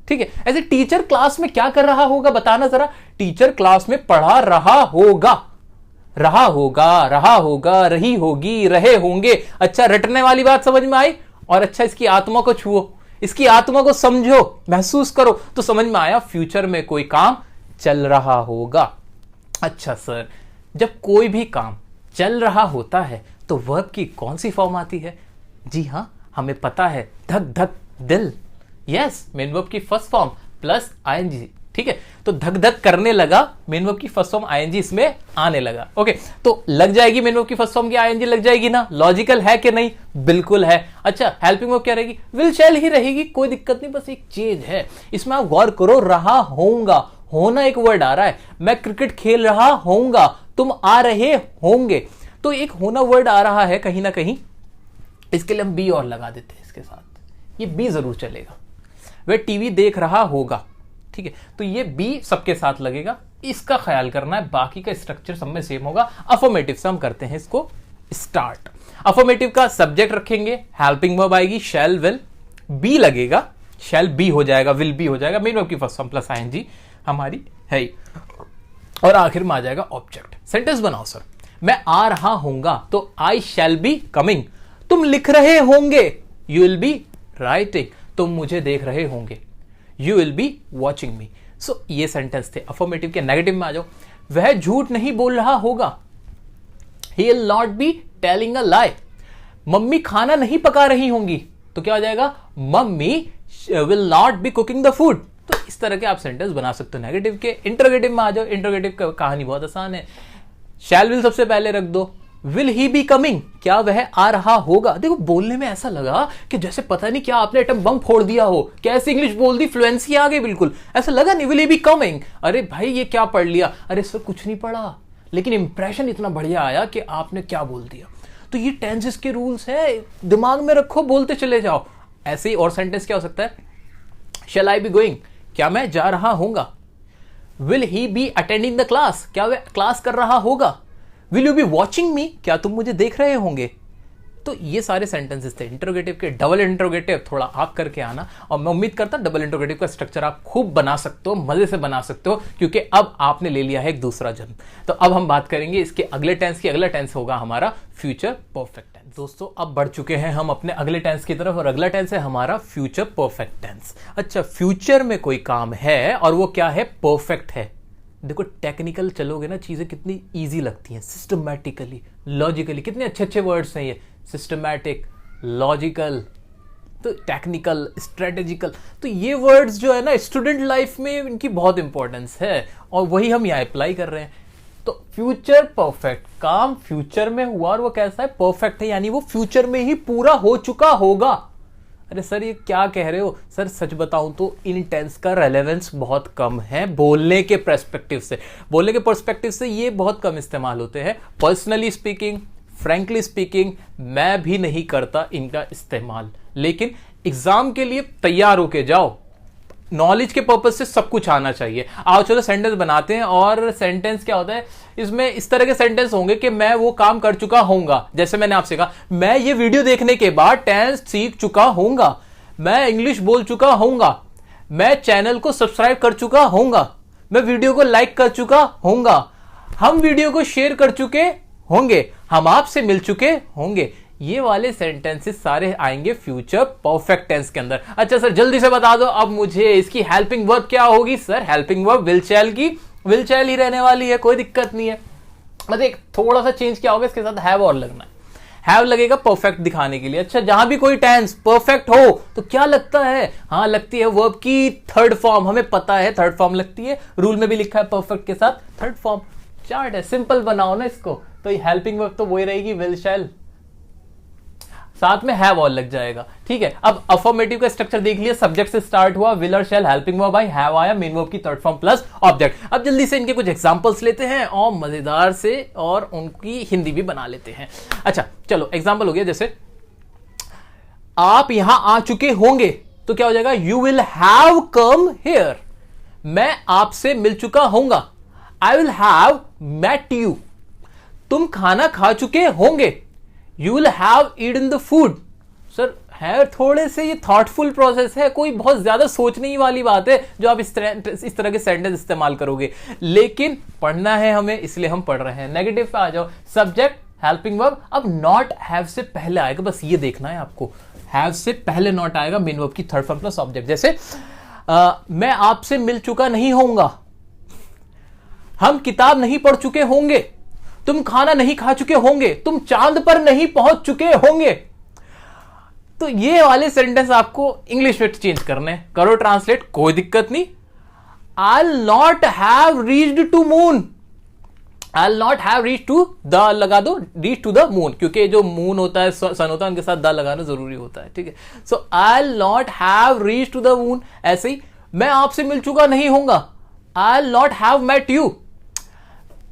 ठीक है, ऐसे टीचर क्लास में क्या कर रहा होगा बताना जरा, टीचर क्लास में पढ़ा रहा होगा, रहा होगा, रहा होगा, रही होगी, रहे होंगे। अच्छा, रटने वाली बात समझ में आई, और अच्छा इसकी आत्मा को छुओ, इसकी आत्मा को समझो, महसूस करो, तो समझ में आया फ्यूचर में कोई काम चल रहा होगा। अच्छा सर, जब कोई भी काम चल रहा होता है तो वर्ब की कौन सी फॉर्म आती है? जी हां, हमें पता है, धक धक दिल। यस, मेन वर्ब की फर्स्ट फॉर्म प्लस आईएनजी। ठीक है, तो धक धक करने लगा, मेन वर्ब की फर्स्ट फॉर्म आईएनजी इसमें आने लगा। ओके, तो लग जाएगी मेन वर्ब की फर्स्ट फॉर्म की आईएनजी, लग जाएगी ना, लॉजिकल है कि नहीं? बिल्कुल है। अच्छा, हेल्पिंग वर्ब क्या रहेगी? विल शैल ही रहेगी, कोई दिक्कत नहीं, बस एक चेंज है इसमें, आप गौर करो, रहा होऊंगा, होना एक वर्ड आ रहा है, मैं क्रिकेट खेल रहा होऊंगा, तुम आ रहे होंगे, तो एक होना वर्ड आ रहा है कहीं ना कहीं, इसके लिए हम बी और लगा देते हैं इसके साथ, ये बी जरूर चलेगा। वह टीवी देख रहा होगा, ठीक है, तो ये बी सबके साथ लगेगा, इसका ख्याल करना है, बाकी का स्ट्रक्चर सब में सेम होगा। अफर्मेटिव से हम करते हैं इसको स्टार्ट। अफर्मेटिव का सब्जेक्ट रखेंगे, हेल्पिंग वर्ब आएगी, शैल विल, बी लगेगा, शैल बी हो जाएगा, विल बी हो जाएगा, मेन वर्ब की फर्स्ट फॉर्म प्लस आईएनजी हमारी है, और आखिर में आ जाएगा ऑब्जेक्ट। सेंटेंस बनाओ सर, मैं आ रहा होऊंगा, तो आई शैल बी कमिंग, तुम लिख रहे होंगे, यू विल बी राइटिंग, तुम मुझे देख रहे होंगे, you will be watching me. So ये सेंटेंस थे। अफर्मेटिव के नेगेटिव में आ जाओ, वह झूठ नहीं बोल रहा होगा, ही will not be telling a lie, mummy खाना नहीं पका रही होंगी, तो क्या हो जाएगा, mummy will not be cooking the food. तो इस तरह के आप सेंटेंस बना सकते हो नेगेटिव के। इंटरोगेटिव में आ जाओ, इंटरोगेटिव का कहानी बहुत आसान है, शैल विल सबसे पहले रख दो, विल ही बी कमिंग, क्या वह आ रहा होगा। देखो बोलने में ऐसा लगा कि जैसे पता नहीं क्या आपने एटम बम फोड़ दिया हो, कैसे इंग्लिश बोल दी, फ्लुएंसी आ गई, बिल्कुल ऐसा लगा नहीं, विल ही बी कमिंग, अरे भाई ये क्या पढ़ लिया, अरे सर कुछ नहीं पढ़ा, लेकिन इंप्रेशन इतना बढ़िया आया कि आपने क्या बोल दिया। तो ये टेंसेस के रूल्स है, दिमाग में रखो, बोलते चले जाओ। ऐसे ही और सेंटेंस क्या हो सकता है, शैल आई बी गोइंग, क्या मैं जा रहा होऊंगा, will he be attending the class, क्या वह क्लास कर रहा होगा, विल यू बी वॉचिंग मी, क्या तुम मुझे देख रहे होंगे। तो ये सारे सेंटेंसेस थे इंटरोगेटिव के। डबल इंटरोगेटिव थोड़ा आप करके आना, और मैं उम्मीद करता डबल इंटरोगेटिव का स्ट्रक्चर आप खूब बना सकते हो, मजे से बना सकते हो, क्योंकि अब आपने ले लिया है एक दूसरा जन्म। तो अब हम बात करेंगे इसके अगले टेंस की। अगला टेंस होगा हमारा फ्यूचर परफेक्ट टेंस। दोस्तों अब बढ़ चुके हैं हम अपने अगले टेंस की तरफ, और अगला टेंस है हमारा फ्यूचर परफेक्ट टेंस। अच्छा, फ्यूचर में कोई काम है और वो क्या है, परफेक्ट है। देखो टेक्निकल चलोगे ना, चीजें कितनी इजी लगती हैं, सिस्टमैटिकली, लॉजिकली, कितने अच्छे अच्छे वर्ड्स हैं ये, सिस्टमैटिक, लॉजिकल, तो टेक्निकल, स्ट्रेटेजिकल, तो ये वर्ड्स जो है ना स्टूडेंट लाइफ में इनकी बहुत इंपॉर्टेंस है, और वही हम यहाँ अप्लाई कर रहे हैं। तो फ्यूचर परफेक्ट, काम फ्यूचर में हुआ और वो कैसा है, परफेक्ट है, यानी वो फ्यूचर में ही पूरा हो चुका होगा। अरे सर ये क्या कह रहे हो, सर सच बताऊं तो इन टेंस का रेलेवेंस बहुत कम है बोलने के पर्सपेक्टिव से। बोलने के पर्सपेक्टिव से ये बहुत कम इस्तेमाल होते हैं। पर्सनली स्पीकिंग, फ्रैंकली स्पीकिंग, मैं भी नहीं करता इनका इस्तेमाल, लेकिन एग्जाम के लिए तैयार होके जाओ, नॉलेज के पर्पज से सब कुछ आना चाहिए। आओ चलो सेंटेंस बनाते हैं। और सेंटेंस क्या होता है, इसमें इस तरह के सेंटेंस होंगे कि मैं वो काम कर चुका होऊंगा, जैसे मैंने आपसे कहा मैं ये वीडियो देखने के बाद टेंस सीख चुका होऊंगा, मैं इंग्लिश बोल चुका होऊंगा, मैं चैनल को सब्सक्राइब कर चुका होऊंगा, मैं वीडियो को लाइक कर चुका होऊंगा, हम वीडियो को शेयर कर चुके होंगे, हम आपसे मिल चुके होंगे। ये वाले सेंटेंसेस सारे आएंगे फ्यूचर परफेक्ट टेंस के अंदर। अच्छा सर जल्दी से बता दो अब मुझे इसकी हेल्पिंग वर्ब क्या होगी। सर हेल्पिंग वर्ब विल शैल की विल शैल ही रहने वाली है, कोई दिक्कत नहीं है। मतलब एक थोड़ा सा चेंज क्या होगा, इसके साथ हैव और लगना है। हैव लगेगा परफेक्ट दिखाने के लिए। अच्छा जहां भी कोई टेंस परफेक्ट हो तो क्या लगता है, हाँ लगती है वर्ब की थर्ड फॉर्म, हमें पता है थर्ड फॉर्म लगती है, रूल में भी लिखा है परफेक्ट के साथ थर्ड फॉर्म। चार्ट है, सिंपल बनाओ ना इसको। तो हेल्पिंग वर्ब तो वही रहेगी विल शैल। साथ में हैव और लग जाएगा। ठीक है, अब अफर्मेटिव का स्ट्रक्चर देख लिया, सब्जेक्ट से स्टार्ट हुआ, विल और शैल, हेल्पिंग वर्ब आई, हैव आया, मेन वर्ब की थर्ड फॉर्म प्लस ऑब्जेक्ट। अब जल्दी से इनके कुछ एग्जांपल्स लेते हैं और मजेदार से और उनकी हिंदी भी बना लेते हैं। अच्छा चलो, एग्जांपल हो गया, जैसे आप यहां आ चुके होंगे तो क्या हो जाएगा, you will have come here. मैं आपसे मिल चुका होऊंगा, I will have met you. तुम खाना खा चुके होंगे, you will have eaten the food. Sir है थोड़े से ये थॉटफुल प्रोसेस है, कोई बहुत ज्यादा सोचने ही वाली बात है जो आप इस तरह के सेंटेंस इस्तेमाल करोगे, लेकिन पढ़ना है हमें इसलिए हम पढ़ रहे हैं। नेगेटिव पे आ जाओ, सब्जेक्ट हेल्पिंग वर्ब, अब नॉट हैव से पहले आएगा, बस ये देखना है आपको, हैव से पहले नॉट आएगा, मेन वर्ब की थर्ड फॉर्म प्लस ऑब्जेक्ट। जैसे मैं आपसे मिल चुका नहीं होऊंगा, हम किताब नहीं पढ़ चुके होंगे, तुम खाना नहीं खा चुके होंगे, तुम चांद पर नहीं पहुंच चुके होंगे। तो ये वाले सेंटेंस आपको इंग्लिश में चेंज करने, करो ट्रांसलेट, कोई दिक्कत नहीं। I will not have reached to moon, I will not have reach to the लगा दो, रीच टू द मून, क्योंकि जो मून होता है सन होता है उनके साथ द लगाना जरूरी होता है। ठीक है, so I will not have reach to the moon. ऐसे ही मैं आपसे मिल चुका नहीं होऊंगा, I will not have met you.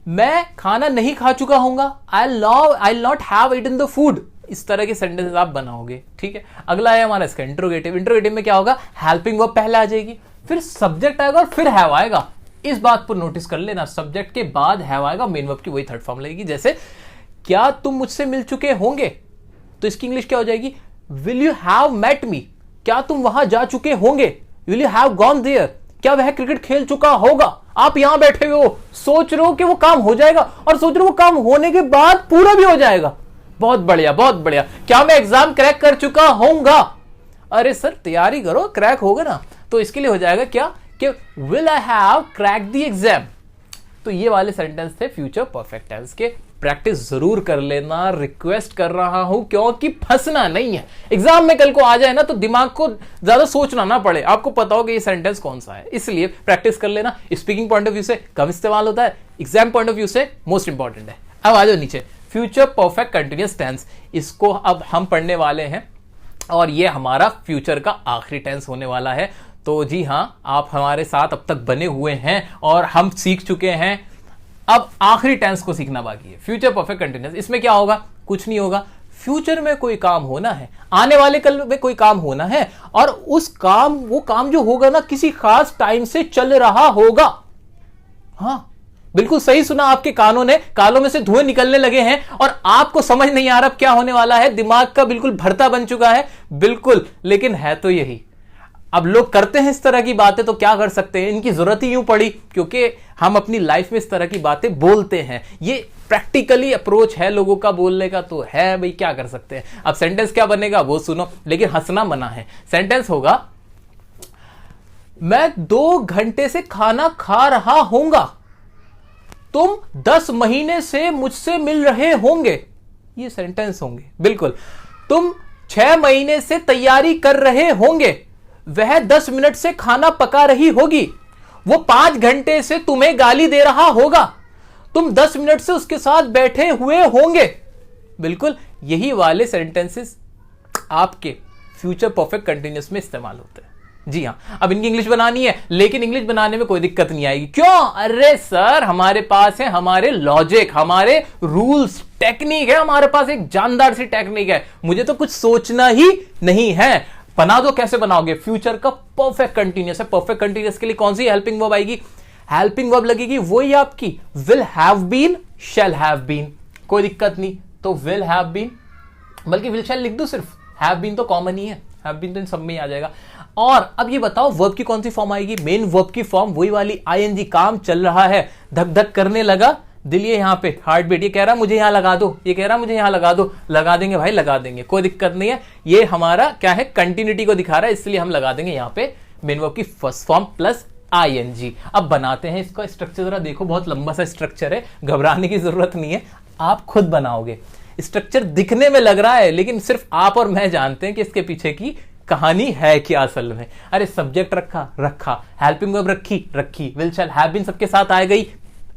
मैं खाना नहीं खा चुका होऊंगा, I will not have eaten the food. इस तरह के सेंटेंसेस आप बनाओगे। ठीक है, अगला है हमारा इसका इंट्रोगेटिव। इंट्रोगेटिव में क्या होगा, हेल्पिंग वर्ब पहले आ जाएगी, फिर सब्जेक्ट आएगा और फिर हैव आएगा। इस बात पर नोटिस कर लेना, सब्जेक्ट के बाद हैव आएगा, मेन वर्ब की वही थर्ड फॉर्म लगेगी। जैसे क्या तुम मुझसे मिल चुके होंगे, तो इसकी इंग्लिश क्या हो जाएगी, will you have met me. क्या तुम वहां जा चुके होंगे, will you have gone there. क्या वह क्रिकेट खेल चुका होगा। आप यहां बैठे हुए हो, सोच रहे हो कि वो काम हो जाएगा और सोच रहे हो वो काम होने के बाद पूरा भी हो जाएगा। बहुत बढ़िया, बहुत बढ़िया। क्या मैं एग्जाम क्रैक कर चुका होऊंगा। अरे सर तैयारी करो, क्रैक होगा ना। तो इसके लिए हो जाएगा क्या कि will I have crack the exam. तो ये वाले सेंटेंस थे फ्यूचर परफेक्ट टेंस के। प्रैक्टिस जरूर कर लेना, रिक्वेस्ट कर रहा हूं, क्योंकि फंसना नहीं है। एग्जाम में कल को आ जाए ना तो दिमाग को ज्यादा सोचना ना पड़े, आपको पता हो कि ये सेंटेंस कौन सा है। इसलिए प्रैक्टिस कर लेना। स्पीकिंग पॉइंट ऑफ व्यू से कम इस्तेमाल होता है, एग्जाम पॉइंट ऑफ व्यू से मोस्ट इंपॉर्टेंट है। अब आ जाओ नीचे, फ्यूचर परफेक्ट कंटिन्यूअस टेंस। इसको अब हम पढ़ने वाले हैं और ये हमारा फ्यूचर का आखिरी टेंस होने वाला है। तो जी हाँ, आप हमारे साथ अब तक बने हुए हैं और हम सीख चुके हैं। अब आखिरी टेंस को सीखना बाकी है, फ्यूचर परफेक्ट कंटिन्यूअस। इसमें क्या होगा, कुछ नहीं होगा। फ्यूचर में कोई काम होना है, आने वाले कल में कोई काम होना है, और उस काम, वो काम जो होगा ना, किसी खास टाइम से चल रहा होगा। हाँ बिल्कुल सही सुना आपके कानों ने, कानों में से धुएं निकलने लगे हैं और आपको समझ नहीं आ रहा क्या होने वाला है, दिमाग का बिल्कुल भरता बन चुका है। बिल्कुल, लेकिन है तो यही। अब लोग करते हैं इस तरह की बातें तो क्या कर सकते हैं, इनकी जरूरत ही यूं पड़ी क्योंकि हम अपनी लाइफ में इस तरह की बातें बोलते हैं। ये प्रैक्टिकली अप्रोच है लोगों का बोलने का, तो है भाई, क्या कर सकते हैं। अब सेंटेंस क्या बनेगा वो सुनो, लेकिन हंसना मना है। सेंटेंस होगा, मैं 2 घंटे से खाना खा रहा होऊंगा, तुम 10 महीने से मुझसे मिल रहे होंगे। ये सेंटेंस होंगे। बिल्कुल, तुम 6 महीने से तैयारी कर रहे होंगे, वह 10 मिनट से खाना पका रही होगी, वो 5 घंटे से तुम्हें गाली दे रहा होगा, तुम 10 मिनट से उसके साथ बैठे हुए होंगे। बिल्कुल यही वाले सेंटेंसेस आपके फ्यूचर परफेक्ट कंटिन्यूअस में इस्तेमाल होते हैं। जी हाँ, अब इनकी इंग्लिश बनानी है, लेकिन इंग्लिश बनाने में कोई दिक्कत नहीं आएगी। क्यों? अरे सर, हमारे पास है हमारे लॉजिक, हमारे रूल्स, टेक्निक है, हमारे पास एक जानदार सी टेक्निक है। मुझे तो कुछ सोचना ही नहीं है। बना दो। कैसे बनाओगे? फ्यूचर का परफेक्ट कंटिन्यूअस है। परफेक्ट कंटिन्यूअस के लिए कौन सी हेल्पिंग वर्ब आएगी? हेल्पिंग वर्ब लगेगी वही आपकी will have been, shall have been. कोई दिक्कत नहीं, तो विल हैव बीन, बल्कि विल शैल लिख दो सिर्फ, हैव बीन तो कॉमन ही है, हैव बीन तो इन सब में ही आ जाएगा। और अब ये बताओ वर्ब की कौन सी फॉर्म आएगी? मेन वर्ब की फॉर्म वही वाली आईएनजी। काम चल रहा है, धक धक करने लगा दिल, ये यहां पे हार्ट बीट, ये कह रहा मुझे यहां लगा दो, ये कह रहा मुझे यहां लगा दो, लगा देंगे भाई, लगा देंगे, कोई दिक्कत नहीं है। ये हमारा क्या है, कंटिन्यूटी को दिखा रहा है, इसलिए हम लगा देंगे यहां पे मेन वर्ब की फर्स्ट फॉर्म प्लस आईएनजी। अब बनाते हैं इसका स्ट्रक्चर, जरा देखो, बहुत लंबा सा स्ट्रक्चर है, घबराने की जरूरत नहीं है, आप खुद बनाओगे। स्ट्रक्चर दिखने में लग रहा है, लेकिन सिर्फ आप और मैं जानते हैं कि इसके पीछे की कहानी है क्या असल में। अरे सब्जेक्ट रखा, हेल्पिंग वर्ब रखी, विल शैल हैव बीन सबके साथ आ गई,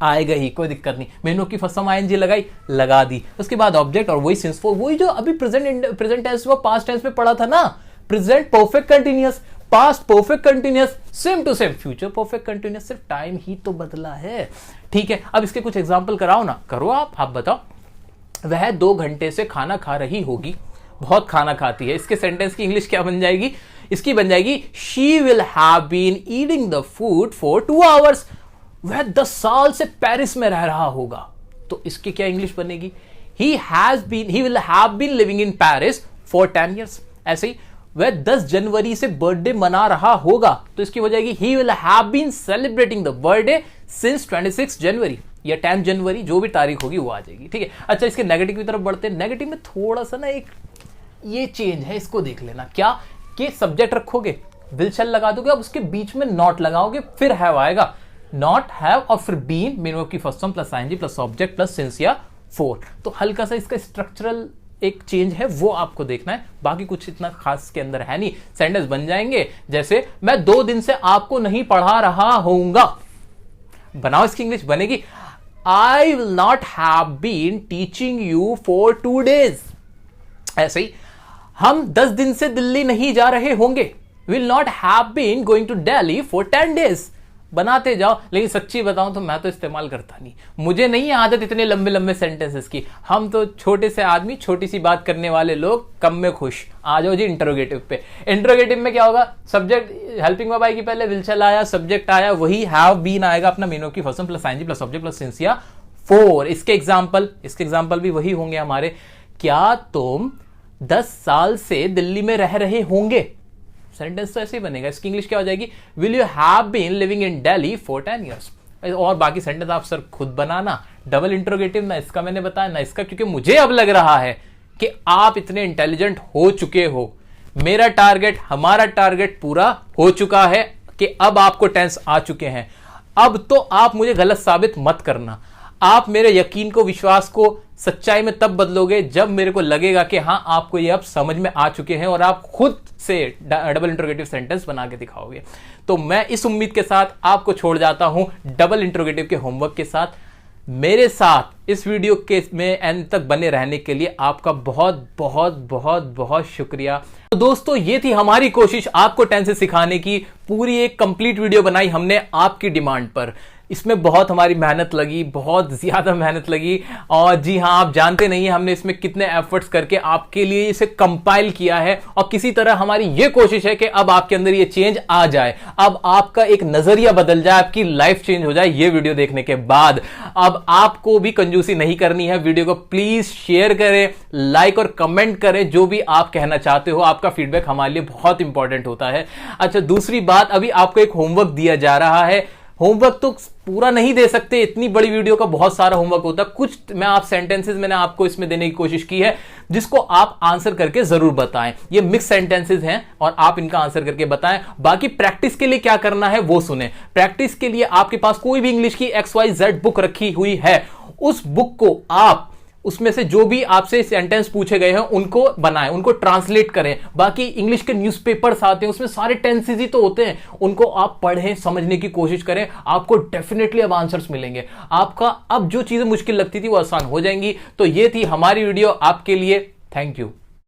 आएगा ही, कोई दिक्कत नहीं। मेनू की फर्स्ट फॉर्म आईएनजी लगाई, लगा दी, उसके बाद ऑब्जेक्ट और वही सिंस फोर, वही जो अभी प्रेजेंट टेंस में पास्ट टेंस में पढ़ा था ना, present perfect continuous, past perfect continuous, same to same future perfect continuous, सिर्फ टाइम ही तो बदला है। ठीक है, अब इसके कुछ एग्जांपल कराओ ना, करो आप बताओ। वह 2 घंटे से खाना खा रही होगी, बहुत खाना खाती है। इसके सेंटेंस की इंग्लिश क्या बन जाएगी? इसकी बन जाएगी she will have been eating the food for 2 hours. वह 10 साल से पेरिस में रह रहा होगा, तो इसकी क्या इंग्लिश बनेगी? He will have been living in Paris for 10 years. ऐसे ही वह 10 जनवरी से बर्थडे मना रहा होगा, तो इसकी हो जाएगी he will have been celebrating the birthday since 26 January या 10 जनवरी, जो भी तारीख होगी वो आ जाएगी। ठीक है, अच्छा इसके नेगेटिव की तरफ बढ़ते हैं। नेगेटिव में थोड़ा सा ना एक ये चेंज है, इसको देख लेना। क्या कि सब्जेक्ट रखोगे, विल शैल लगा दोगे, अब उसके बीच में नॉट लगाओगे, फिर हैव आएगा, नॉट हैव और फिर बीन, मेन की first form plus ING plus object plus since या फोर। तो हल्का सा इसका स्ट्रक्चरल एक चेंज है, वो आपको देखना है, बाकी कुछ इतना खास के अंदर है नहीं। सेंटेंस बन जाएंगे जैसे मैं 2 दिन से आपको नहीं पढ़ा रहा होऊंगा, बनाओ इसकी इंग्लिश बनेगी I will not have been teaching you for 2 days। ऐसे ही हम 10 दिन से दिल्ली नहीं जा रहे होंगे, will not have been going to Delhi for 10 days। बनाते जाओ, लेकिन सच्ची बताऊं तो मैं तो इस्तेमाल करता नहीं, मुझे नहीं आदत इतने लंबे लंबे सेंटेंसेस की। हम तो छोटे से आदमी, छोटी सी बात करने वाले लोग, कम में खुश। आ जाओ जी इंटरोगेटिव पे। इंटरोगेटिव में क्या होगा? सब्जेक्ट हेल्पिंग वर्ब आएगी, पहले विल शैल आया, सब्जेक्ट आया, वही हैव बीन आएगा अपना, मेन की first form plus ING plus object plus since या फोर। इसके एग्जाम्पल भी वही होंगे हमारे। क्या तुम 10 साल से दिल्ली में रह रहे होंगे? सेंटेंस तो ऐसे ही बनेगा। इसकी इंग्लिश क्या हो जाएगी? Will you have been living in Delhi for 10 years। और बाकी सेंटेंस आप सर खुद बनाना। डबल इंट्रोगेटिव ना इसका मैंने बताया ना इसका, क्योंकि मुझे अब लग रहा है कि आप इतने इंटेलिजेंट हो चुके हो। मेरा टारगेट, हमारा टारगेट पूरा हो चुका है कि अब आपको टेंस आ चुके हैं। अब तो आप मुझे गलत साबित मत करना। आप मेरे यकीन को, विश्वास को सच्चाई में तब बदलोगे जब मेरे को लगेगा कि हाँ आपको ये अब समझ में आ चुके हैं और आप खुद से डबल इंट्रोगेटिव सेंटेंस बना के दिखाओगे। तो मैं इस उम्मीद के साथ आपको छोड़ जाता हूं डबल इंट्रोगेटिव के होमवर्क के साथ। मेरे साथ इस वीडियो के में एंड तक बने रहने के लिए आपका बहुत बहुत बहुत बहुत शुक्रिया। तो दोस्तों, ये थी हमारी कोशिश आपको टेंसेस सिखाने की। पूरी एक कंप्लीट वीडियो बनाई हमने आपकी डिमांड पर। इसमें बहुत हमारी मेहनत लगी, बहुत ज्यादा मेहनत लगी। और जी हाँ, आप जानते नहीं है हमने इसमें कितने एफर्ट्स करके आपके लिए इसे कंपाइल किया है। और किसी तरह हमारी ये कोशिश है कि अब आपके अंदर ये चेंज आ जाए, अब आपका एक नजरिया बदल जाए, आपकी लाइफ चेंज हो जाए ये वीडियो देखने के बाद। अब आपको भी कंजूसी नहीं करनी है। वीडियो को प्लीज शेयर करें, लाइक और कमेंट करें, जो भी आप कहना चाहते हो। आपका फीडबैक हमारे लिए बहुत इंपॉर्टेंट होता है। अच्छा, दूसरी बात, अभी आपको एक होमवर्क दिया जा रहा है। होमवर्क तो पूरा नहीं दे सकते, इतनी बड़ी वीडियो का बहुत सारा होमवर्क होता है। कुछ मैं आप सेंटेंसेस मैंने आपको इसमें देने की कोशिश की है, जिसको आप आंसर करके जरूर बताएं। ये मिक्स सेंटेंसेस हैं और आप इनका आंसर करके बताएं। बाकी प्रैक्टिस के लिए क्या करना है वो सुने। प्रैक्टिस के लिए आपके पास कोई भी इंग्लिश की XYZ बुक रखी हुई है, उस बुक को आप उसमें से जो भी आपसे सेंटेंस पूछे गए हैं उनको बनाएं, उनको ट्रांसलेट करें। बाकी इंग्लिश के न्यूज़पेपर्स आते हैं, उसमें सारे टेंसेस ही तो होते हैं, उनको आप पढ़ें, समझने की कोशिश करें। आपको डेफिनेटली अब आंसर्स मिलेंगे। आपका अब जो चीजें मुश्किल लगती थी वो आसान हो जाएंगी। तो ये थी हमारी वीडियो आपके लिए। Thank you.